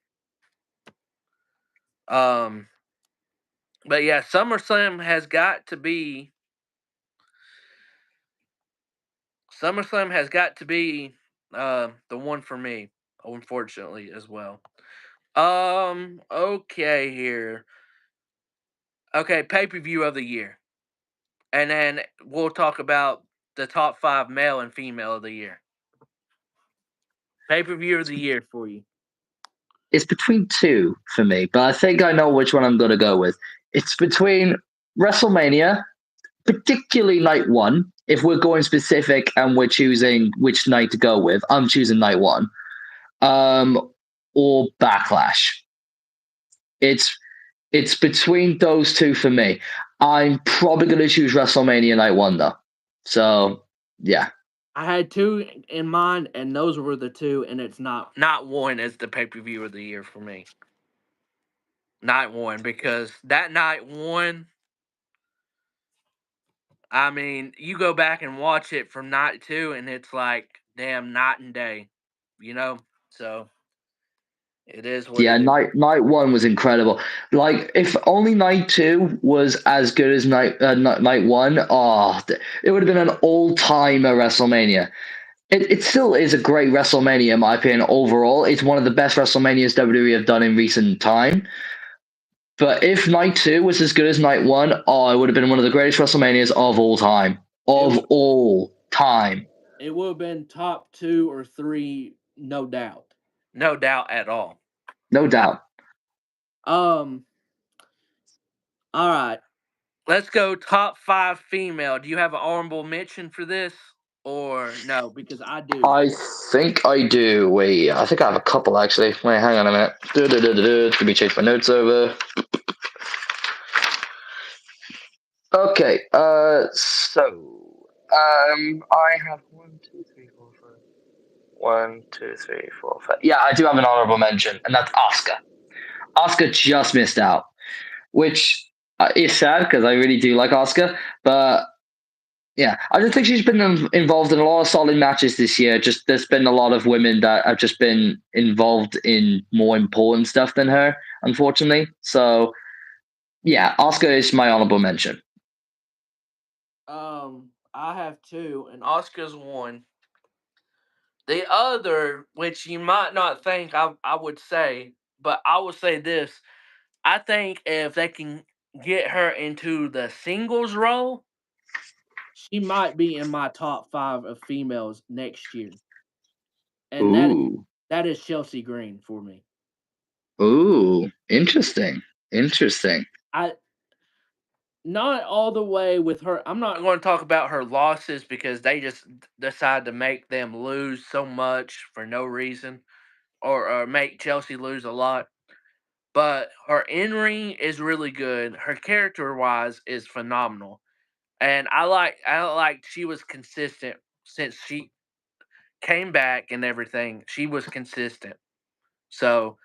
um but yeah, SummerSlam has got to be the one for me, unfortunately, as well. Okay, here. Okay, pay-per-view of the year. And then we'll talk about the top 5 male and female of the year. Pay-per-view of the year for you. It's between two for me, but I think I know which one I'm going to go with. It's between WrestleMania, particularly night one. If we're going specific and we're choosing which night to go with, I'm choosing night one. Um, or Backlash. It's it's between those two for me. I'm probably going to choose WrestleMania night one though. So yeah, I had 2 in mind, and those were the 2, and it's not one as the pay-per-view of the year for me. Night 1, because that night 1, I mean, you go back and watch it from night 2, and it's like, damn, night and day, you know? So, it is what yeah. it is. Night one was incredible. Like if only night two was as good as night one, oh, it would have been an all timer WrestleMania. It still is a great WrestleMania in my opinion. Overall, it's one of the best WrestleManias WWE have done in recent time. But if night two was as good as night one, oh, it would have been one of the greatest WrestleManias of all time. It Of would all time. it would have been top 2 or 3, no doubt. No doubt at all. No doubt. Um, all right. Let's go top 5 female. Do you have an honorable mention for this? Or no, because I do. I think I do. Wait, I think I have a couple actually. Wait, hang on a minute. Let me change my notes over. Okay, I have one, two, three, four, five. One, two, three, four, five. Yeah, I do have an honorable mention, and that's Oscar. Oscar just missed out, which is sad because I really do like Oscar. But yeah, I just think she's been involved in a lot of solid matches this year. Just there's been a lot of women that have just been involved in more important stuff than her, unfortunately. So yeah, Oscar is my honorable mention. I have 2, and Oscar's 1. The other, which you might not think I would say, but I will say this. I think if they can get her into the singles role, she might be in my top 5 of females next year. And Ooh, that is Chelsea Green for me. ooh, interesting, interesting. I Not all the way with her. I'm not going to talk about her losses because they just decide to make them lose so much for no reason, or make Chelsea lose a lot. but her in ring is really good. Her character wise is phenomenal, and I like she was consistent since she came back and everything. She was consistent, so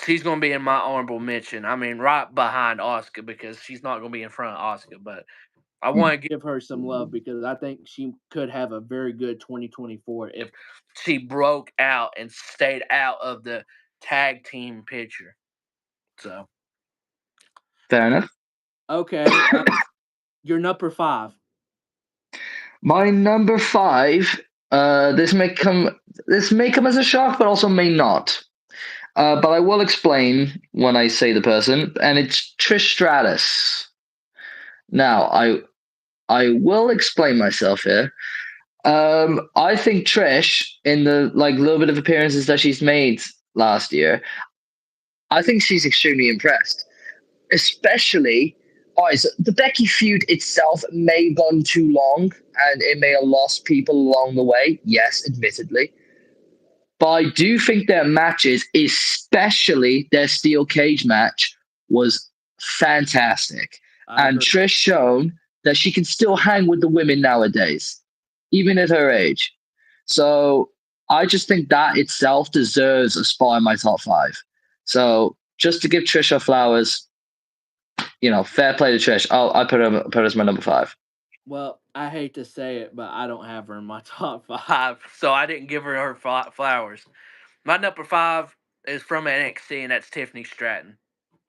she's going to be in my honorable mention. I mean, right behind Oscar because she's not going to be in front of Oscar, but I want to give her some love because I think she could have a very good 2024 if she broke out and stayed out of the tag team picture. So, Fair enough. okay, you're number 5. My number five. This may come as a shock, but also may not. But I will explain when I say the person, and it's Trish Stratus. Now, I will explain myself here. I think Trish, in the like little bit of appearances that she's made last year, I think she's extremely impressed. Especially, all right, so the Becky feud itself may have gone too long, and it may have lost people along the way. Yes, admittedly, but I do think their matches, especially their steel cage match, was fantastic. I And agree. Trish shown that she can still hang with the women nowadays, even at her age. So I just think that itself deserves a spot in my top five. So just to give Trish her flowers, fair play to Trish. I put her as my number five. Well, I hate to say it, but I don't have her in my top 5, so I didn't give her flowers. My number 5 is from NXT, and that's Tiffany Stratton.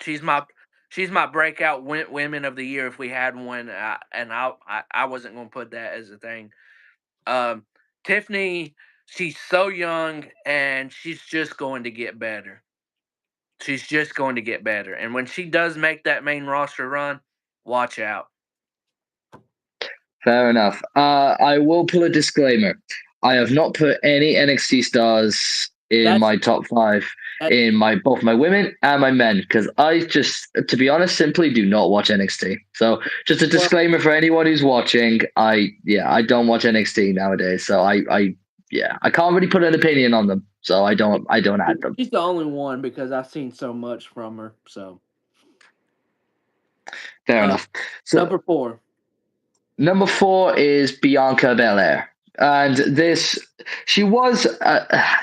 She's my she's my breakout women of the year if we had one, and I wasn't going to put that as a thing. Um, Tiffany, she's so young, and she's just going to get better. She's just going to get better, and when she does make that main roster run, watch out. Fair enough. I will pull a disclaimer. I have not put any NXT stars in That's my top five that. in my both my women and my men because I just, to be honest, simply do not watch NXT. So just a Well, disclaimer for anyone who's watching. I don't watch NXT nowadays. So I can't really put an opinion on them. So I don't add them. she's the only one because I've seen so much from her. So, Fair uh, enough. So number 4. number four is Bianca Belair. And this, she was,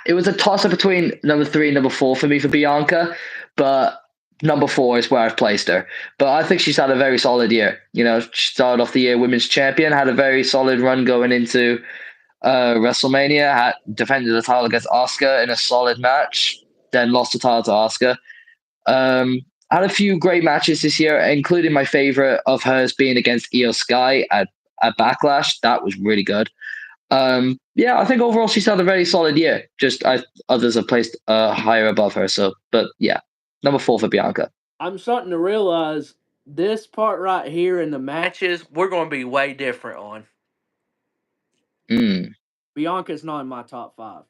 it was a toss up between number three and number four for me for Bianca, but number four is where I've placed her. But I think she's had a very solid year. She started off the year women's champion, had a very solid run going into WrestleMania, had defended the title against Asuka in a solid match, then lost the title to Asuka. Had a few great matches this year, including my favorite of hers being against Io Sky at Backlash. That was really good. Yeah, I think overall she's had a very solid year. Just others have placed higher above her. So, but yeah, number four for Bianca. I'm starting to realize this part right here in the matches we're going to be way different on. Mm. Bianca's not in my top 5.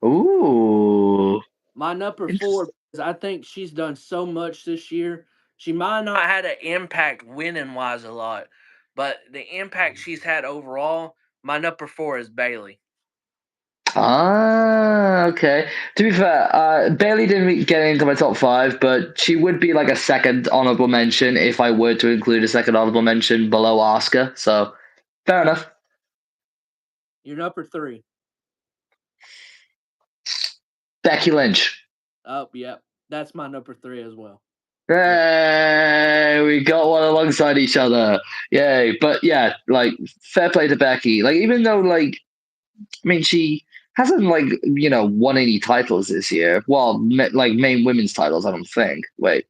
Ooh, My number 4 interesting. is I think she's done so much this year. She might not had an impact winning wise a lot, but the impact she's had overall, my number 4 is Bailey. Okay. To be fair, Bailey didn't get into my top five, but she would be like a second honorable mention if I were to include a second honorable mention below Oscar. So fair enough. Your number 3. Becky Lynch. Oh, yep. That's my number 3 as well. Yep. Hey, we got one alongside each other. Yay. But yeah, like fair play to Becky. Like, even though, like, I mean, she hasn't, like, won any titles this year. Well, like main women's titles, I don't think. Wait,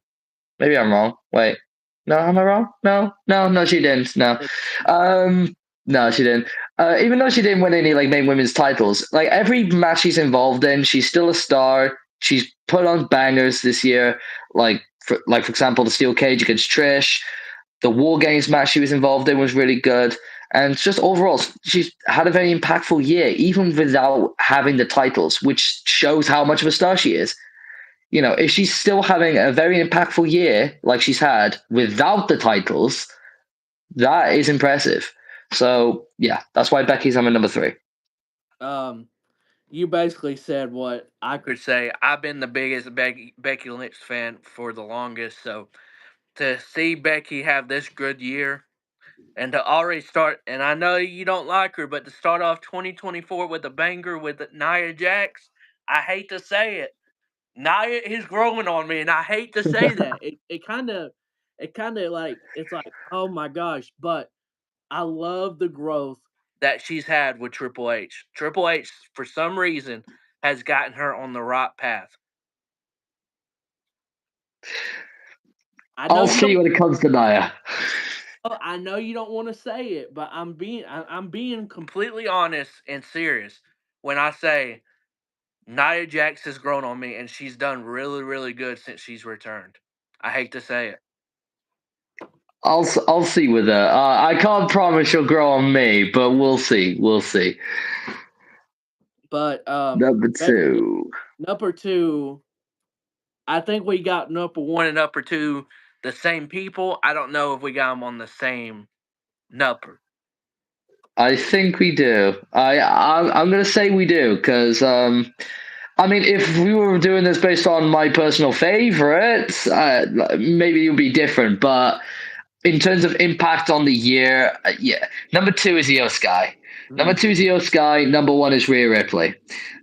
maybe I'm wrong. Wait, no, am I wrong? No, she didn't. No, um, no, she didn't. Even though she didn't win any like main women's titles, like every match she's involved in, she's still a star. She's put on bangers this year, for example, the steel cage against Trish. The War Games match she was involved in was really good, and just overall, she's had a very impactful year, even without having the titles, which shows how much of a star she is. If she's still having a very impactful year like she's had without the titles, that is impressive. So yeah, that's why Becky's on my number three. Um, you basically said what I could say. I've been the biggest Becky Lynch fan for the longest, so to see Becky have this good year and to already start, and I know you don't like her, but to start off 2024 with a banger with Nia Jax, I hate to say it. Nia is growing on me, and I hate to say that. It kind of like it's like, oh my gosh, but I love the growth that she's had with Triple H. Triple H, for some reason, has gotten her on the right path. I know I'll you see don't. when it comes to Naya. I know you don't want to say it, but I'm being completely honest and serious when I say Nia Jax has grown on me, and she's done really, really good since she's returned. I hate to say it, I'll see with her. I can't promise she'll grow on me, but we'll see. We'll see. but Number Becky, two. number two, I think we got number one and number two the same people. I don't know if we got them on the same number. I think we do. I'm gonna say we do because I mean, if we were doing this based on my personal favorites, maybe it would be different. But in terms of impact on the year, yeah, number two is Io Sky. Number Mm, two is Io Sky. Number one is Rhea Ripley.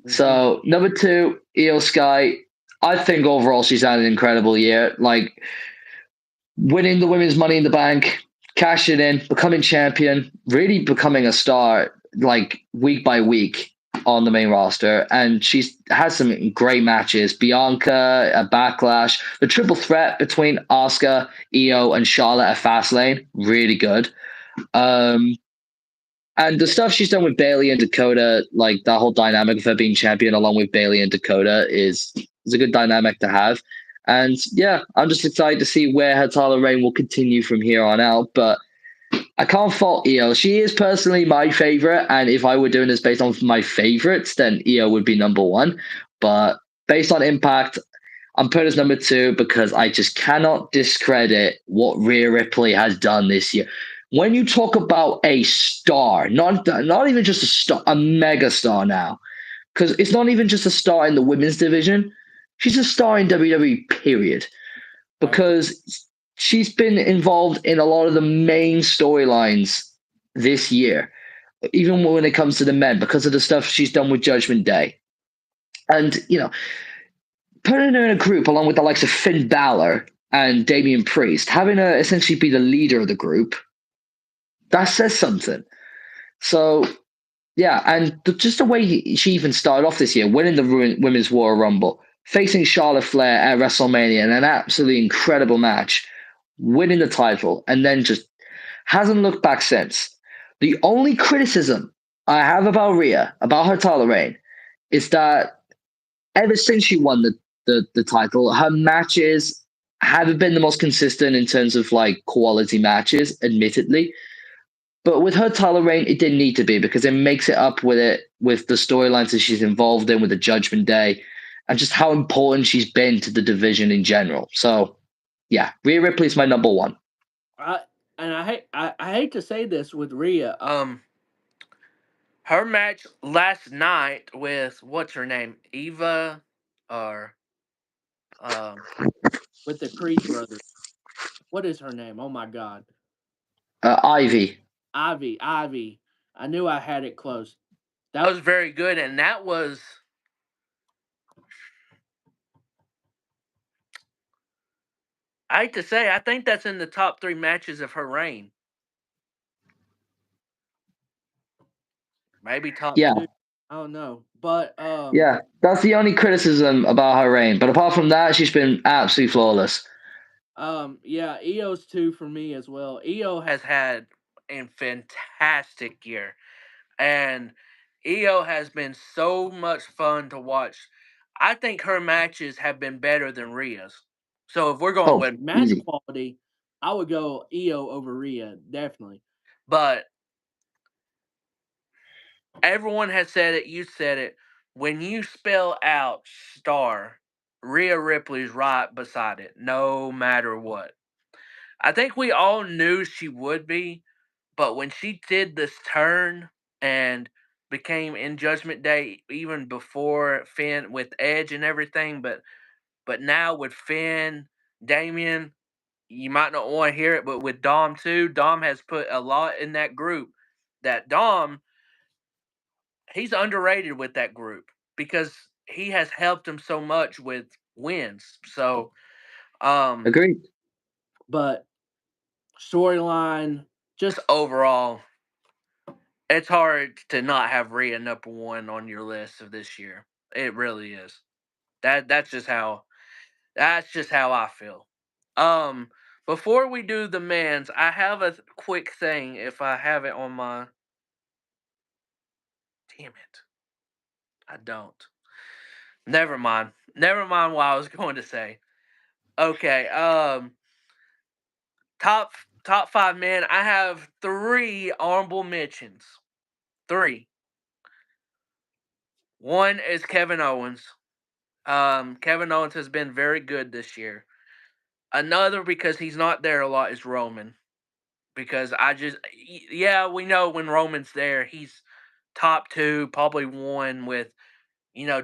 hmm So number two, Io Sky. I think overall she's had an incredible year. Like winning the women's Money in the Bank, cashing in, becoming champion, really becoming a star like week by week on the main roster. And she's had some great matches. Bianca, a Backlash, the triple threat between Asuka, Io, and Charlotte at Fastlane, really good. Um, and the stuff she's done with Bailey and Dakota, like that whole dynamic of her being champion along with Bailey and Dakota is a good dynamic to have. And yeah, I'm just excited to see where her title reign will continue from here on out. But I can't fault Io. She is personally my favorite, and if I were doing this based on my favorites, then Io would be number one. But based on impact, I'm putting as number two because I just cannot discredit what Rhea Ripley has done this year. When you talk about a star, not even just a star, a mega star now, because it's not even just a star in the women's division. She's a star in WWE, period. Absolutely. Because she's been involved in a lot of the main storylines this year, even when it comes to the men, because of the stuff she's done with Judgment Day. And, putting her in a group along with the likes of Finn Balor and Damian Priest, having her essentially be the leader of the group, that says something. So, yeah, and just the way she even started off this year, winning the Women's Royal Rumble, facing Charlotte Flair at WrestleMania in an absolutely incredible match, winning the title, and then just hasn't looked back since. The only criticism I have about Rhea, about her title reign, is that ever since she won the title, her matches haven't been the most consistent in terms of like quality matches, admittedly. But with her title reign, it didn't need to be because it makes it up with it with the storylines that she's involved in with the Judgment Day and just how important she's been to the division in general. So yeah, Rhea Ripley's my number one. I I hate to say this with Rhea. Her match last night with what's her name, Eva, or um, with the Creed brothers. What is her name? Oh my God, Ivy. Ivy. Ivy. I knew I had it close. That was very good, and that was. I hate to say, I think that's in the top three matches of her reign. Maybe top Yeah, two. I don't know, but yeah. That's the only criticism about her reign. But apart from that, she's been absolutely flawless. yeah, EO's two for me as well. EO has had a fantastic year, and EO has been so much fun to watch. I think her matches have been better than Rhea's. So if we're going Oh, with match easy. quality, I would go EO over Rhea, definitely. But everyone has said it, you said it. When you spell out star, Rhea Ripley's right beside it, no matter what. I think we all knew she would be, but when she did this turn and became in Judgment Day even before Finn with Edge and everything, but now with Finn, Damien, you might not want to hear it, but with Dom too, Dom has put a lot in that group. That Dom, he's underrated with that group because he has helped him so much with wins. So, um, Agreed. but storyline, just overall, it's hard to not have Rhea number one on your list of this year. It really is. That's just how I feel. Um, Before we do the men's, I have a quick thing. If I have it on my, damn it, I don't. Never mind. Never mind what I was going to say. Okay. Top five men. I have three honorable mentions. Three. One is Kevin Owens. Kevin Owens has been very good this year. Another because he's not there a lot is Roman. Because yeah, we know when Roman's there, he's top two, probably one with,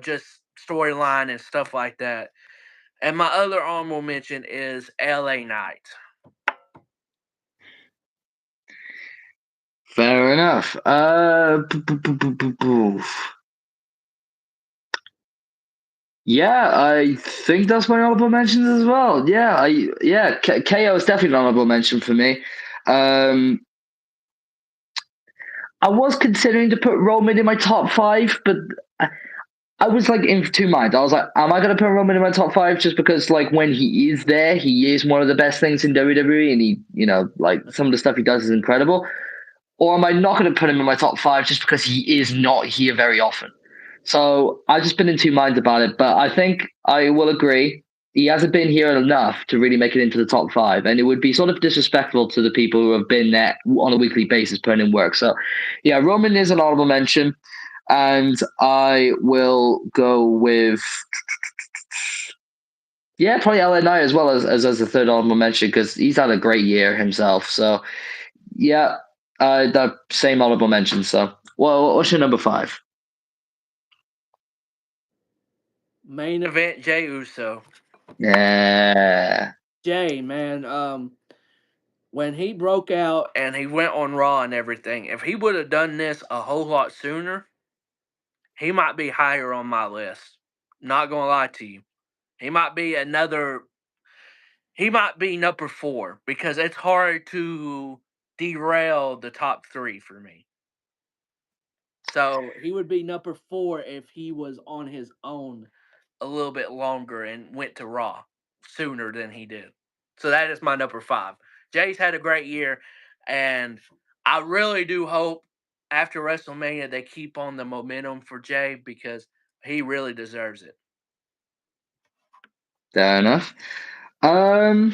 just storyline and stuff like that. And my other honorable mention is LA Knight. Fair enough. Yeah, I think that's my honorable mentions as well. KO is definitely an honorable mention for me. Um, I was considering to put Roman in my top five, but I, I was like in two minds. I was like, am I going to put Roman in my top five just because like when he is there, he is one of the best things in WWE, and he, like some of the stuff he does is incredible. Or am I not going to put him in my top five just because he is not here very often? So I've just been in two minds about it, but I think I will agree. He hasn't been here enough to really make it into the top five, and it would be sort of disrespectful to the people who have been there on a weekly basis putting in work. So, yeah, Roman is an honorable mention, and I will go with probably LA Knight as well as the third honorable mention because he's had a great year himself. So, yeah, the same honorable mention. So, well, what's your number five? Main event Jey Uso. Yeah. Jay, man, when he broke out and he went on Raw and everything, if he would have done this a whole lot sooner, he might be higher on my list. Not gonna lie to you. He might be another he might be number four because it's hard to derail the top three for me. So he would be number four if he was on his own a little bit longer and went to Raw sooner than he did. So that is my number five. Jay's had a great year, and I really do hope after WrestleMania they keep on the momentum for Jay because he really deserves it. Fair enough. Um,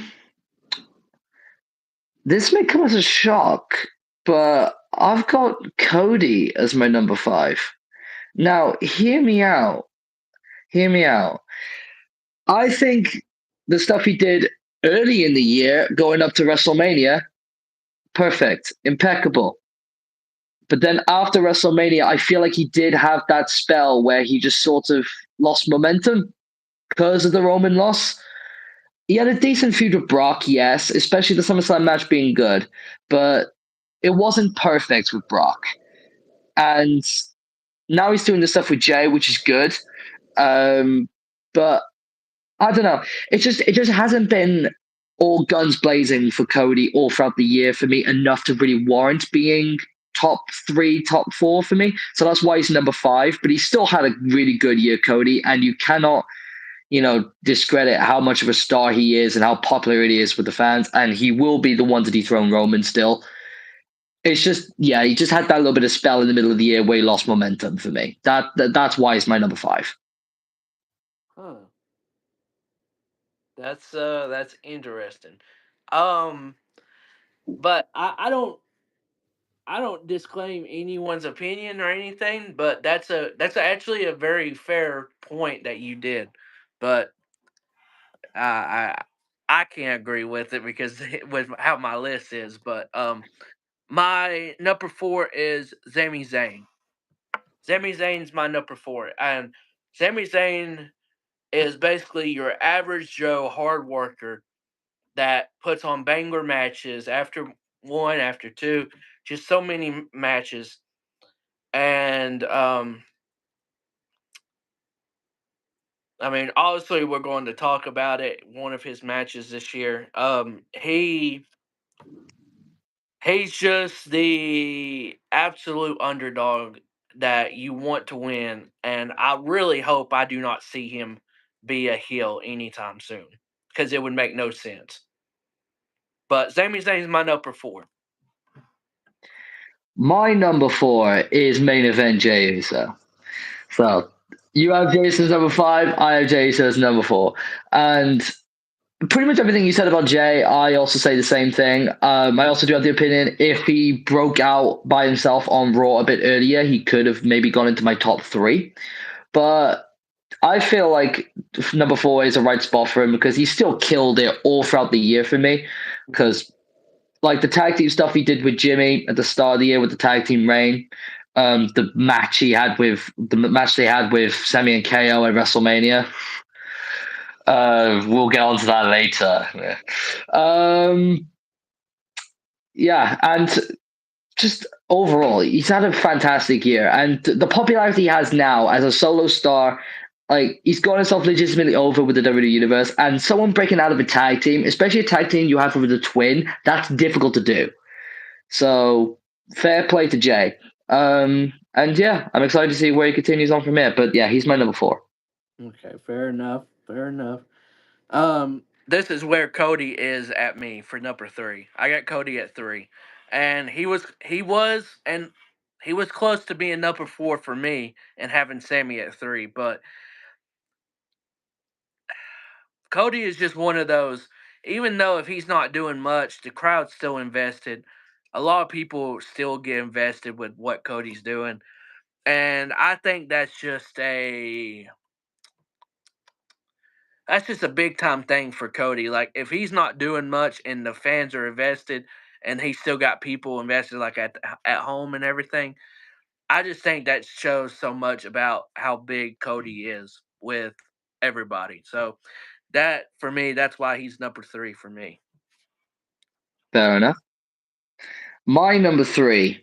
this may come as a shock, but I've got Cody as my number five. Now, hear me out. Hear me out. I think the stuff he did early in the year, going up to WrestleMania, perfect, impeccable. But then after WrestleMania, I feel like he did have that spell where he just sort of lost momentum because of the Roman loss. He had a decent feud with Brock, yes, especially the SummerSlam match being good, but it wasn't perfect with Brock. And now he's doing the stuff with Jay, which is good. But I don't know. It just hasn't been all guns blazing for Cody all throughout the year for me enough to really warrant being top three, top four for me. So that's why he's number five. But he still had a really good year, Cody, and you cannot discredit how much of a star he is and how popular he is with the fans. And he will be the one to dethrone Roman still. It's just, yeah, he just had that little bit of spell in the middle of the year where he lost momentum for me. That's why it's my number five. Huh. That's interesting. Um but I don't disclaim anyone's opinion or anything, but that's actually a very fair point that you did. But I can't agree with it because with how my list is. But my number four is Sami Zayn. Sami Zayn's my number 4, and Sami Zayn is basically your average Joe hard worker that puts on banger matches after one, after two, just so many matches. And I mean, obviously, we're going to talk about it. One of his matches this year. He's just the absolute underdog that you want to win, and I really hope I do not see him be a heel anytime soon because it would make no sense. But Sami Zayn's my number 4. My number 4 is main event Jey Uso. So you have Jason's number 5, I have Jason's number 4. And pretty much everything you said about Jay, I also say the same thing. I also do have the opinion if he broke out by himself on Raw a bit earlier, he could have maybe gone into my top 3. But I feel like number 4 is a right spot for him because he still killed it all throughout the year for me. Because like the tag team stuff he did with Jimmy at the start of the year with the tag team reign, the match they had with Sami and KO at WrestleMania. We'll get onto that later. Yeah, and just overall, he's had a fantastic year, and the popularity he has now as a solo star, like he's got himself legitimately over with the WWE universe, and someone breaking out of a tag team, especially a tag team you have with a twin, that's difficult to do. So fair play to Jay. And yeah, I'm excited to see where he continues on from here. But yeah, he's my number 4. Okay, fair enough. Fair enough. This is where Cody is at me for number 3. I got Cody at 3, and he was close to being number 4 for me and having Sammy at 3. But Cody is just one of those. Even though if he's not doing much, the crowd's still invested. A lot of people still get invested with what Cody's doing, and I think that's just a big time thing for Cody. Like if he's not doing much and the fans are invested and he's still got people invested like at home and everything, I just think that shows so much about how big Cody is with everybody. So that for me, that's why he's number 3 for me. Fair enough. My number 3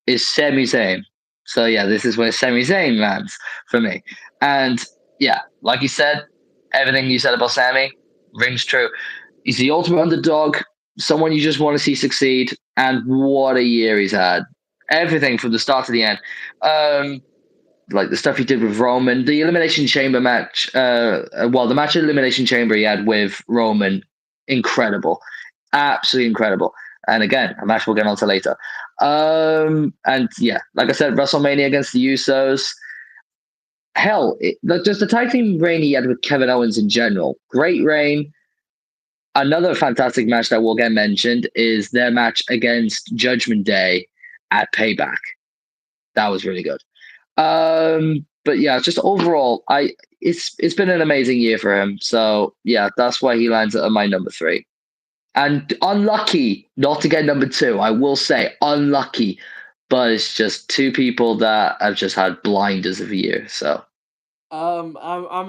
is Sami Zayn. So yeah, this is where Sami Zayn lands for me. And yeah, like you said, everything you said about Sami rings true. He's the ultimate underdog, someone you just want to see succeed, and what a year he's had. Everything from the start to the end. Like the stuff he did with Roman, the Elimination Chamber match. The match at Elimination Chamber he had with Roman, incredible, absolutely incredible. And again, a match we'll get on to later. And yeah, like I said, WrestleMania against the Usos. Hell, just the tag team reign he had with Kevin Owens in general. Great reign. Another fantastic match that will get mentioned is their match against Judgment Day at Payback. That was really good. But yeah, just overall, it's been an amazing year for him. So yeah, that's why he lands at my number 3. And unlucky not to get number 2. I will say unlucky, but it's just 2 people that have just had blinders of a year. So I'm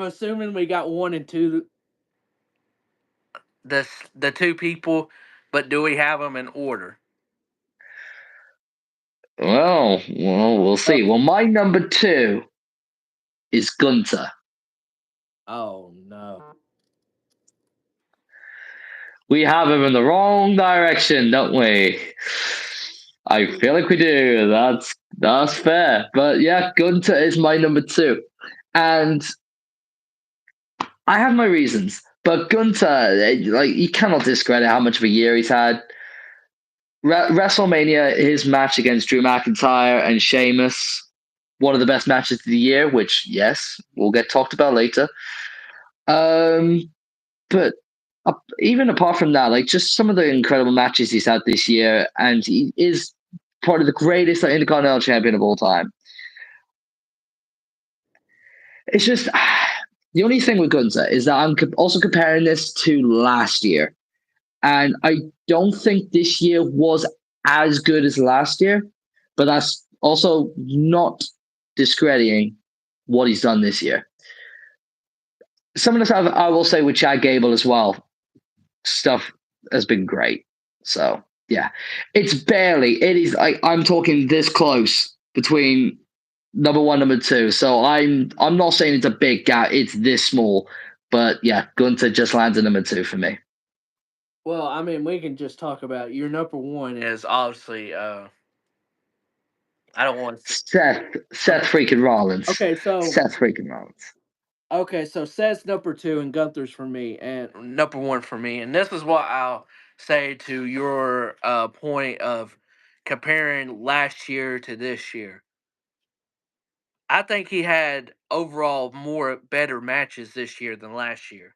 assuming we got 1 and 2. The 2 people, but do we have them in order? we'll see. Well, my number 2 is Gunter. Oh no. We have him in the wrong direction, don't we? I feel like we do. That's fair. But yeah, Gunter is my number 2. And I have my reasons. But Gunter, like you cannot discredit how much of a year he's had. WrestleMania, his match against Drew McIntyre and Sheamus, one of the best matches of the year, which yes, will get talked about later. But even apart from that, like just some of the incredible matches he's had this year, and he is part of the greatest Intercontinental Champion of all time. It's just the only thing with Gunther is that I'm also comparing this to last year, and I don't think this year was as good as last year, but that's also not discrediting what he's done this year. Some of the stuff I will say with Chad Gable as well, stuff has been great. So yeah, it's barely. It is like I'm talking this close between number one, number two. So I'm not saying it's a big gap. It's this small, but yeah, Gunter just lands at number two for me. Well, I mean, we can just talk about your number one is obviously. I don't want to. Seth Okay. freaking Rollins. Okay. So Seth freaking Rollins. okay. So Seth's number two and Gunther's for me, and number one for me. And this is what I'll say to your point of comparing last year to this year. I think he had overall more better matches this year than last year.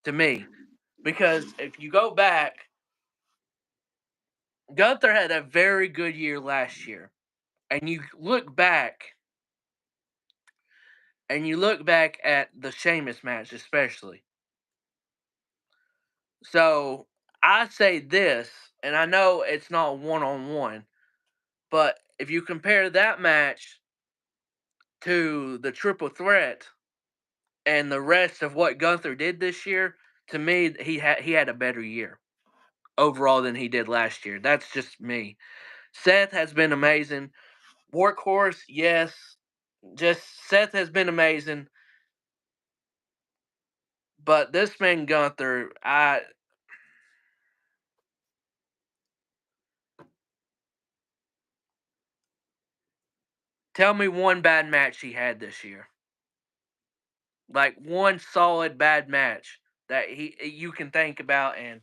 To me, because if you go back, Gunther had a very good year last year, and you look back at the Sheamus match especially. So I say this, and I know it's not 1-on-1, but if you compare that match to the triple threat and the rest of what Gunther did this year, to me he had a better year overall than he did last year. That's just me. Seth has been amazing. Workhorse, yes. Just Seth has been amazing. But this man Gunther, I tell me one bad match he had this year. Like one solid bad match that he you can think about and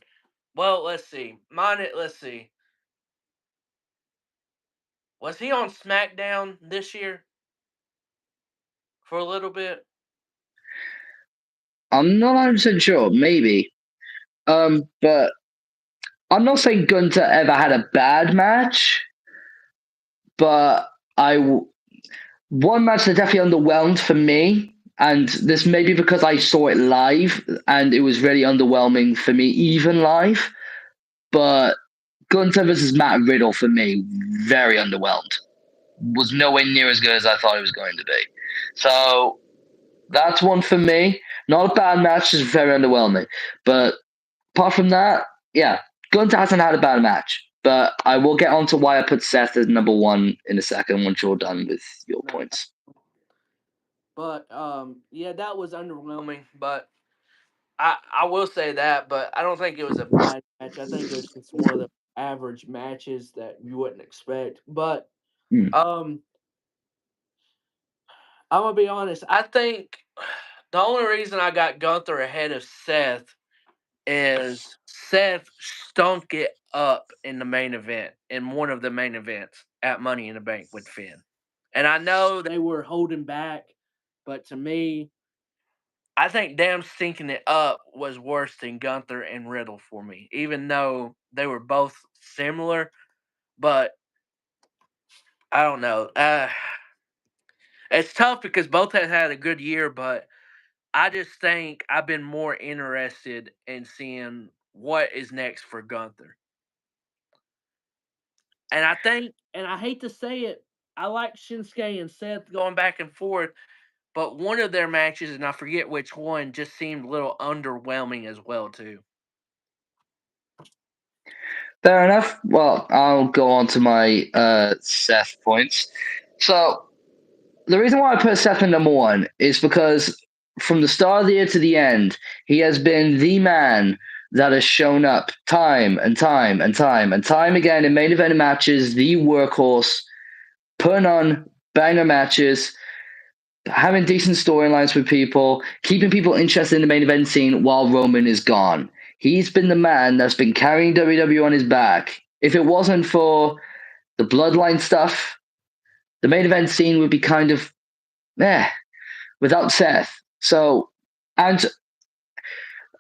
well, let's see. Let's see. Was he on SmackDown this year for a little bit? I'm not 100% sure. Maybe. But I'm not saying Gunter ever had a bad match, but one match that definitely underwhelmed for me, and this may be because I saw it live and it was really underwhelming for me, even live. But Gunter versus Matt Riddle for me, very underwhelmed. Was nowhere near as good as I thought it was going to be. So that's one for me. Not a bad match, just very underwhelming. But apart from that, yeah, Gunter hasn't had a bad match. But I will get on to why I put Seth as number one in a second once you're done with your No. points. But yeah, that was underwhelming. But I will say that, but I don't think it was a bad match. I think it was just one of the average matches that you wouldn't expect. But Hmm. um, I'm gonna be honest. I think the only reason I got Gunther ahead of Seth is Seth stunk it up in the main event, in one of the main events at Money in the Bank with Finn. And I know they were holding back, but to me, I think them stinking it up was worse than Gunther and Riddle for me, even though they were both similar. But I don't know. It's tough because both have had a good year, but I just think I've been more interested in seeing what is next for Gunther. And I think, and I hate to say it, I like Shinsuke and Seth going back and forth, but one of their matches, and I forget which one, just seemed a little underwhelming as well too. Fair enough. Well, I'll go on to my Seth points. So the reason why I put Seth in number one is because from the start of the year to the end, he has been the man that has shown up time and time and time and time again in main event matches, the workhorse, putting on banger matches, having decent storylines with people, keeping people interested in the main event scene while Roman is gone. He's been the man that's been carrying WWE on his back. If it wasn't for the bloodline stuff, the main event scene would be kind of without Seth. So, and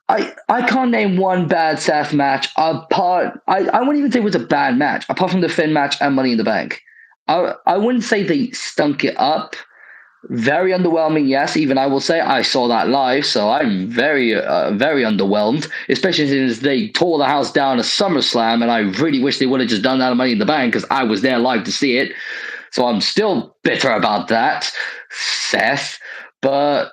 I can't name one bad Seth match apart. I wouldn't even say it was a bad match apart from the Finn match and Money in the Bank. I wouldn't say they stunk it up. Very underwhelming, yes. Even I will say I saw that live, so I'm very underwhelmed. Especially since they tore the house down at SummerSlam, and I really wish they would have just done that at Money in the Bank because I was there live to see it. So I'm still bitter about that, Seth. But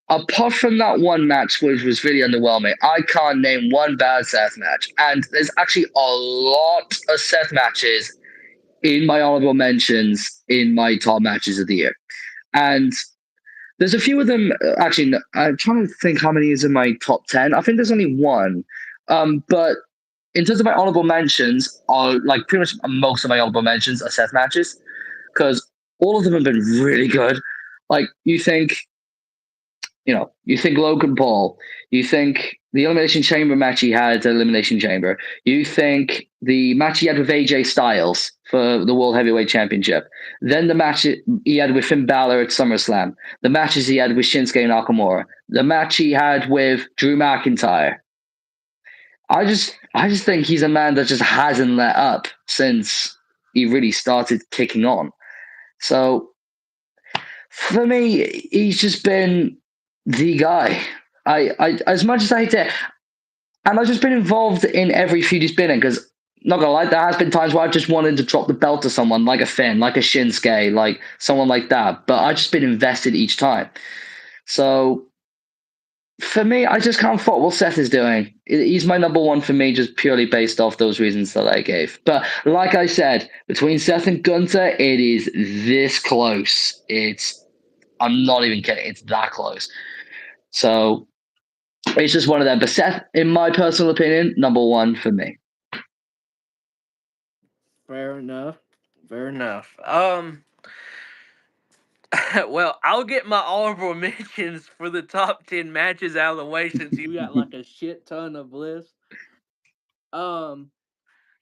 apart from that one match, which was really underwhelming, I can't name one bad Seth match. And there's actually a lot of Seth matches in my honorable mentions in my top matches of the year. And there's a few of them. Actually, I'm trying to think how many is in my top 10. I think there's only one. But in terms of my honorable mentions, are like pretty much most of my honorable mentions are Seth matches because all of them have been really good. Like you think Logan Paul, you think the Elimination Chamber match he had at Elimination Chamber, you think the match he had with AJ Styles for the World Heavyweight Championship, then the match he had with Finn Balor at SummerSlam, the matches he had with Shinsuke Nakamura, the match he had with Drew McIntyre. I just think he's a man that just hasn't let up since he really started kicking on. So for me, he's just been the guy. I as much as I hate it, and I've just been involved in every feud he's been in because not gonna lie, there has been times where I've just wanted to drop the belt to someone like a Finn, like a Shinsuke, like someone like that. But I've just been invested each time. So for me, I just can't fault what Seth is doing. He's my number one for me, just purely based off those reasons that I gave. But like I said, between Seth and Gunter, it is this close. I'm not even kidding. It's that close. So it's just one of them. But Seth, in my personal opinion, number one for me. Fair enough. Fair enough. Well, I'll get my honorable mentions for the top 10 matches out of the way since you got like a shit ton of lists. Um,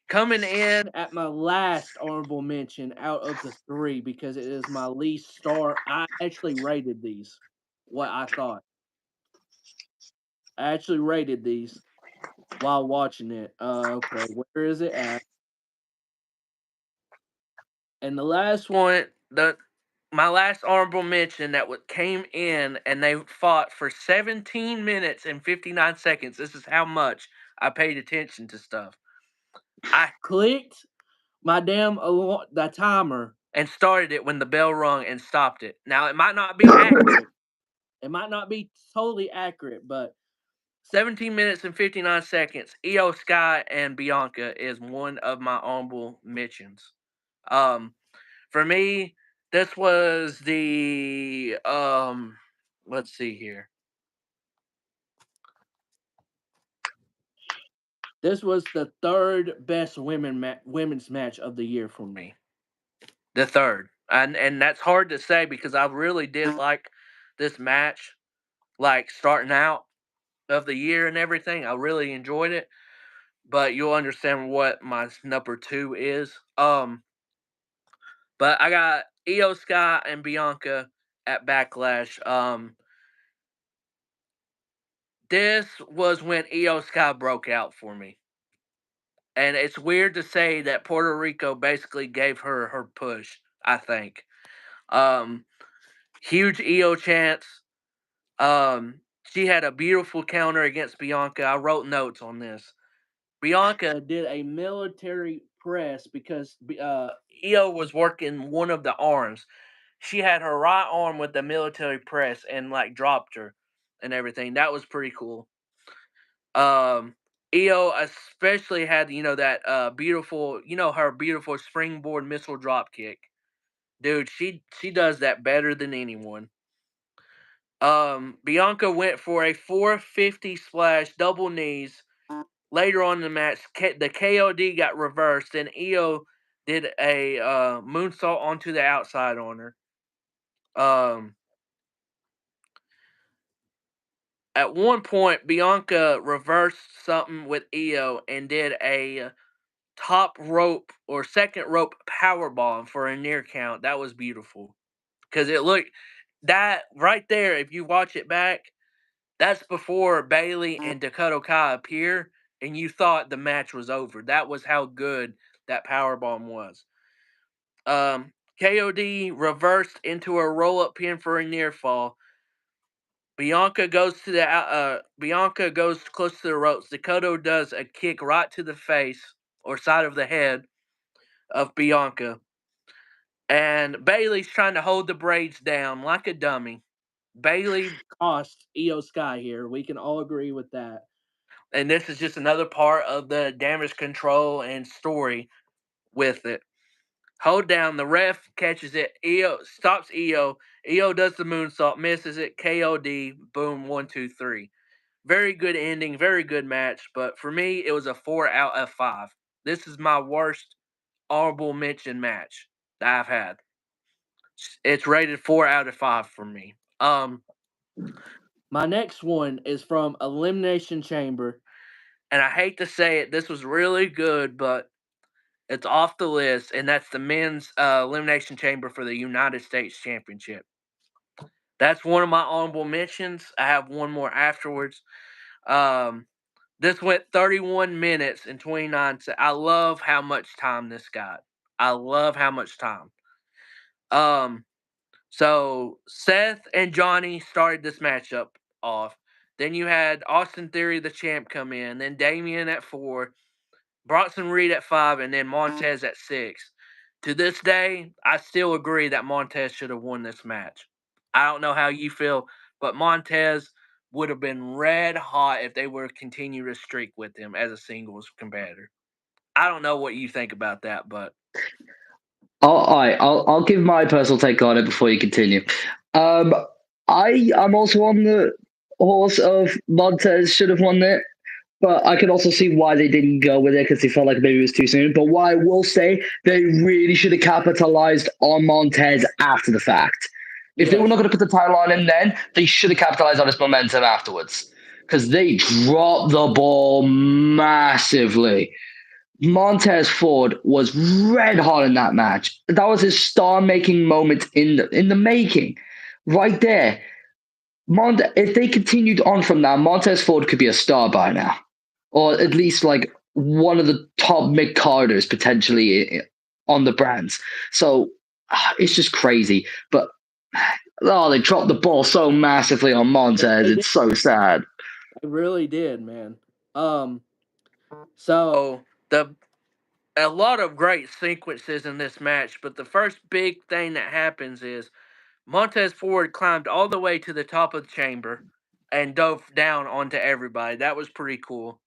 Coming in at my last honorable mention out of the three because it is my least star. I actually rated these. What I thought. I actually rated these while watching it. Okay, where is it at? And the last one, the my last honorable mention that came in and they fought for 17 minutes and 59 seconds. This is how much I paid attention to stuff. I clicked my the timer and started it when the bell rung and stopped it. Now it might not be accurate. It might not be totally accurate, but 17 minutes and 59 seconds. Io Sky and Bianca is one of my honorable mentions. Um, for me, this was the let's see here. This was the third best women's match of the year for me. The third. And that's hard to say because I really did like this match like starting out of the year and everything. I really enjoyed it. But you'll understand what my number 2 is. But I got Io Sky and Bianca at Backlash. This was when Io Sky broke out for me. And it's weird to say that Puerto Rico basically gave her her push, I think. Um, Huge Io chance. She had a beautiful counter against Bianca. I wrote notes on this. Bianca did a military press because Io was working one of the arms. She had her right arm with the military press and like dropped her and everything. That was pretty cool. Um, Io especially had that beautiful, her beautiful springboard missile drop kick. Dude, she does that better than anyone. Bianca went for a 450 splash double knees. Later on in the match, the KOD got reversed, and Io did a moonsault onto the outside on her. Um, at one point, Bianca reversed something with Io and did a top rope or second rope power bomb for a near count. That was beautiful because it looked that right there. If you watch it back, that's before Bailey and Dakota Kai appear, and you thought the match was over. That was how good that power bomb was. KOD reversed into a roll up pin for a near fall. Bianca goes close to the ropes. Dakota does a kick right to the face or side of the head of Bianca. And Bailey's trying to hold the braids down like a dummy. Bailey cost Io Sky here. We can all agree with that. And this is just another part of the damage control and story with it. Hold down. The ref catches it. Io stops Io. Io does the moonsault, misses it. KOD. Boom. 1, 2, 3. Very good ending. Very good match. But for me, it was a 4 out of 5. This is my worst honorable mention match that I've had. It's rated 4 out of 5 for me. My next one is from Elimination Chamber, and I hate to say it, this was really good, but it's off the list, and that's the men's Elimination Chamber for the United States Championship. That's one of my honorable mentions. I have one more afterwards. This went 31 minutes and 29 seconds. I love how much time this got. I love how much time. So Seth and Johnny started this matchup off. Then you had Austin Theory, the champ, come in. Then Damian at 4, Bronson Reed at 5, and then Montez at 6. To this day, I still agree that Montez should have won this match. I don't know how you feel, but Montez would have been red hot if they were to continue to streak with him as a singles competitor. I don't know what you think about that, but I'll give my personal take on it before you continue. I'm also on the horse of Montez should have won it, but I can also see why they didn't go with it because they felt like maybe it was too soon. But what I will say, they really should have capitalized on Montez after the fact. If they were not going to put the title on him then, they should have capitalized on his momentum afterwards because they dropped the ball massively. Montez Ford was red hot in that match. That was his star-making moment in the making, right there. If they continued on from that, Montez Ford could be a star by now, or at least like one of the top mid carders potentially on the brands. So it's just crazy. But they dropped the ball so massively on Montez. It's so sad. They really did, man. So a lot of great sequences in this match, but the first big thing that happens is Montez Ford climbed all the way to the top of the chamber and dove down onto everybody. That was pretty cool.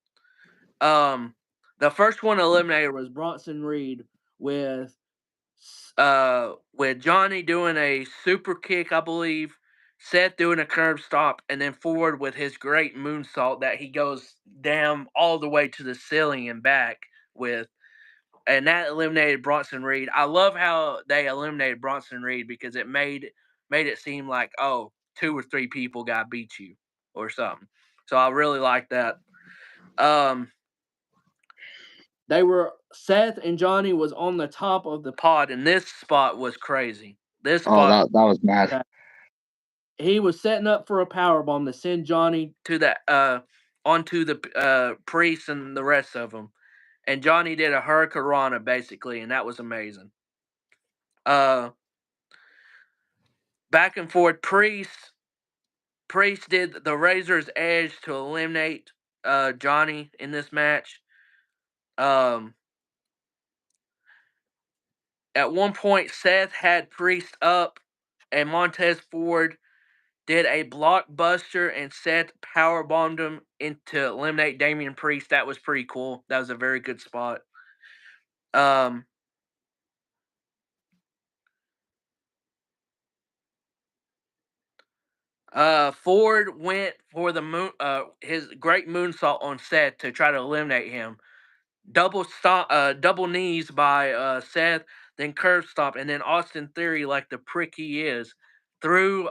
The first one eliminated was Bronson Reed with Johnny doing a super kick, I believe, Seth doing a curb stop, and then Ford with his great moonsault that he goes down all the way to the ceiling and back with. And that eliminated Bronson Reed. I love how they eliminated Bronson Reed because it made it seem like, oh, 2 or 3 people got to beat you or something. So I really like that. They were Seth and Johnny was on the top of the pod, and this spot was crazy. This spot, that was mad. He was setting up for a power bomb to send Johnny to the onto the priest and the rest of them, and Johnny did a hurricanrana basically, and that was amazing. Back and forth, Priest did the Razor's Edge to eliminate Johnny in this match. At one point, Seth had Priest up, and Montez Ford did a blockbuster, and Seth powerbombed him to eliminate Damian Priest. That was pretty cool. That was a very good spot. Ford went for the his great moonsault on Seth to try to eliminate him. Double knees by Seth, then curve stop, and then Austin Theory, like the prick he is, threw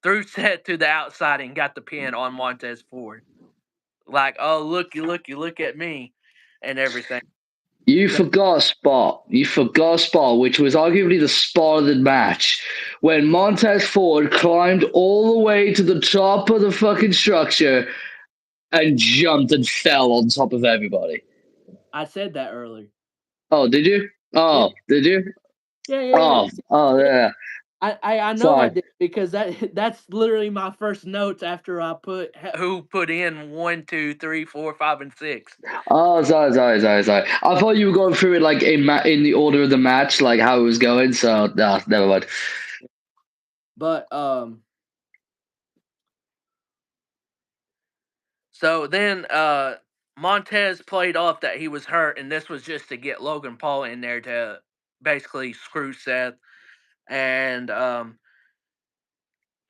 Seth to the outside and got the pin on Montez Ford. Like, oh look at me, and everything. You forgot a spot. You forgot a spot, which was arguably the spot of the match, when Montez Ford climbed all the way to the top of the fucking structure and jumped and fell on top of everybody. I said that earlier. Oh, did you? Oh, Yeah. did you? Yeah. Oh, yeah. I know I Sorry. did because that's literally my first notes after I put who put in 1, 2, 3, 4, 5, and 6. Oh, sorry. I thought you were going through it like in the order of the match, like how it was going. So, nah, never mind. But so then Montez played off that he was hurt, and this was just to get Logan Paul in there to basically screw Seth. And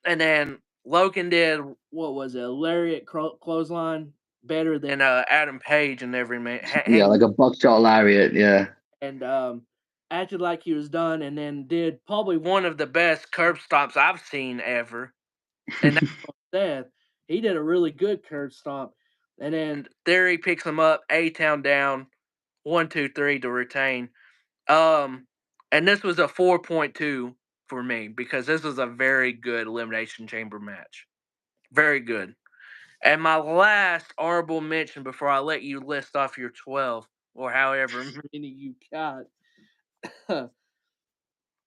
then Logan did, what was it, a lariat clothesline better than Adam Page and every man. Yeah, like a buckshot lariat. Yeah. And acted like he was done, and then did probably one of the best curb stomps I've seen ever. And that's on Seth. He did a really good curb stomp. And then Theory picks him up, A Town down, 1, 2, 3 to retain. Um, and this was a 4.2 for me because this was a very good Elimination Chamber match. Very good. And my last honorable mention before I let you list off your 12 or however many you got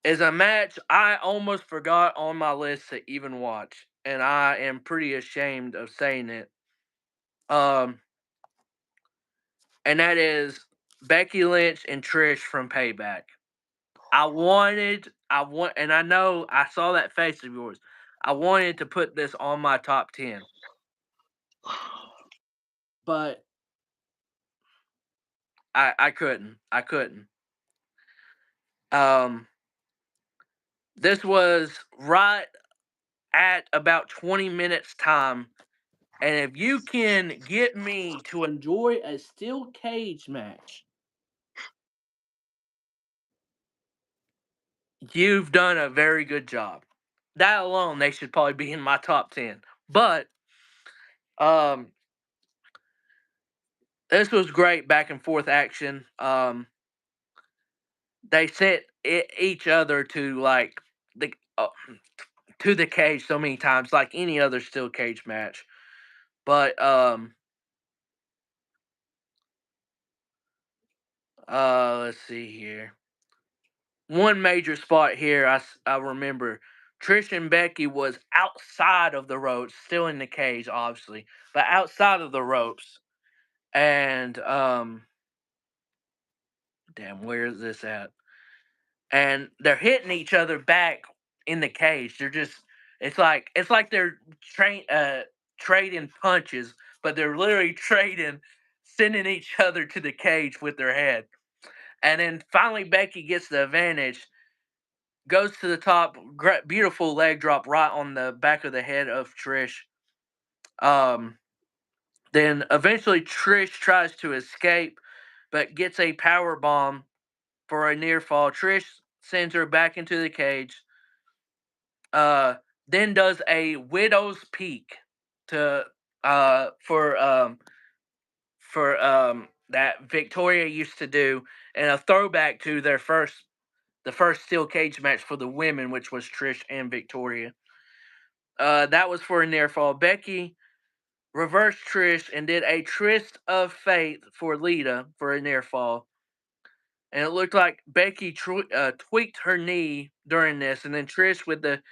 is a match I almost forgot on my list to even watch. And I am pretty ashamed of saying it. Um, and that is Becky Lynch and Trish from Payback. And I know I saw that face of yours. I wanted to put this on my top 10, but I couldn't. I couldn't. Um, this was right at about 20 minutes time, and if you can get me to enjoy a steel cage match, you've done a very good job. That alone, they should probably be in my top 10. But um, this was great back and forth action. They sent each other to like the to the cage so many times, like any other steel cage match. But let's see here. One major spot here I remember Trish and Becky was outside of the ropes, still in the cage, obviously, but outside of the ropes. And damn, where is this at? And they're hitting each other back in the cage. They're just it's like they're trading punches, but they're literally trading, sending each other to the cage with their head. And then finally Becky gets the advantage, goes to the top, beautiful leg drop right on the back of the head of Trish. Um, then eventually Trish tries to escape, but gets a power bomb for a near fall. Trish sends her back into the cage. Uh, then does a widow's peak to for that Victoria used to do, and a throwback to the first steel cage match for the women, which was Trish and Victoria. That was for a near fall. Becky reversed Trish and did a Tryst of Fate for Lita for a near fall. And it looked like Becky tweaked her knee during this, and then Trish with the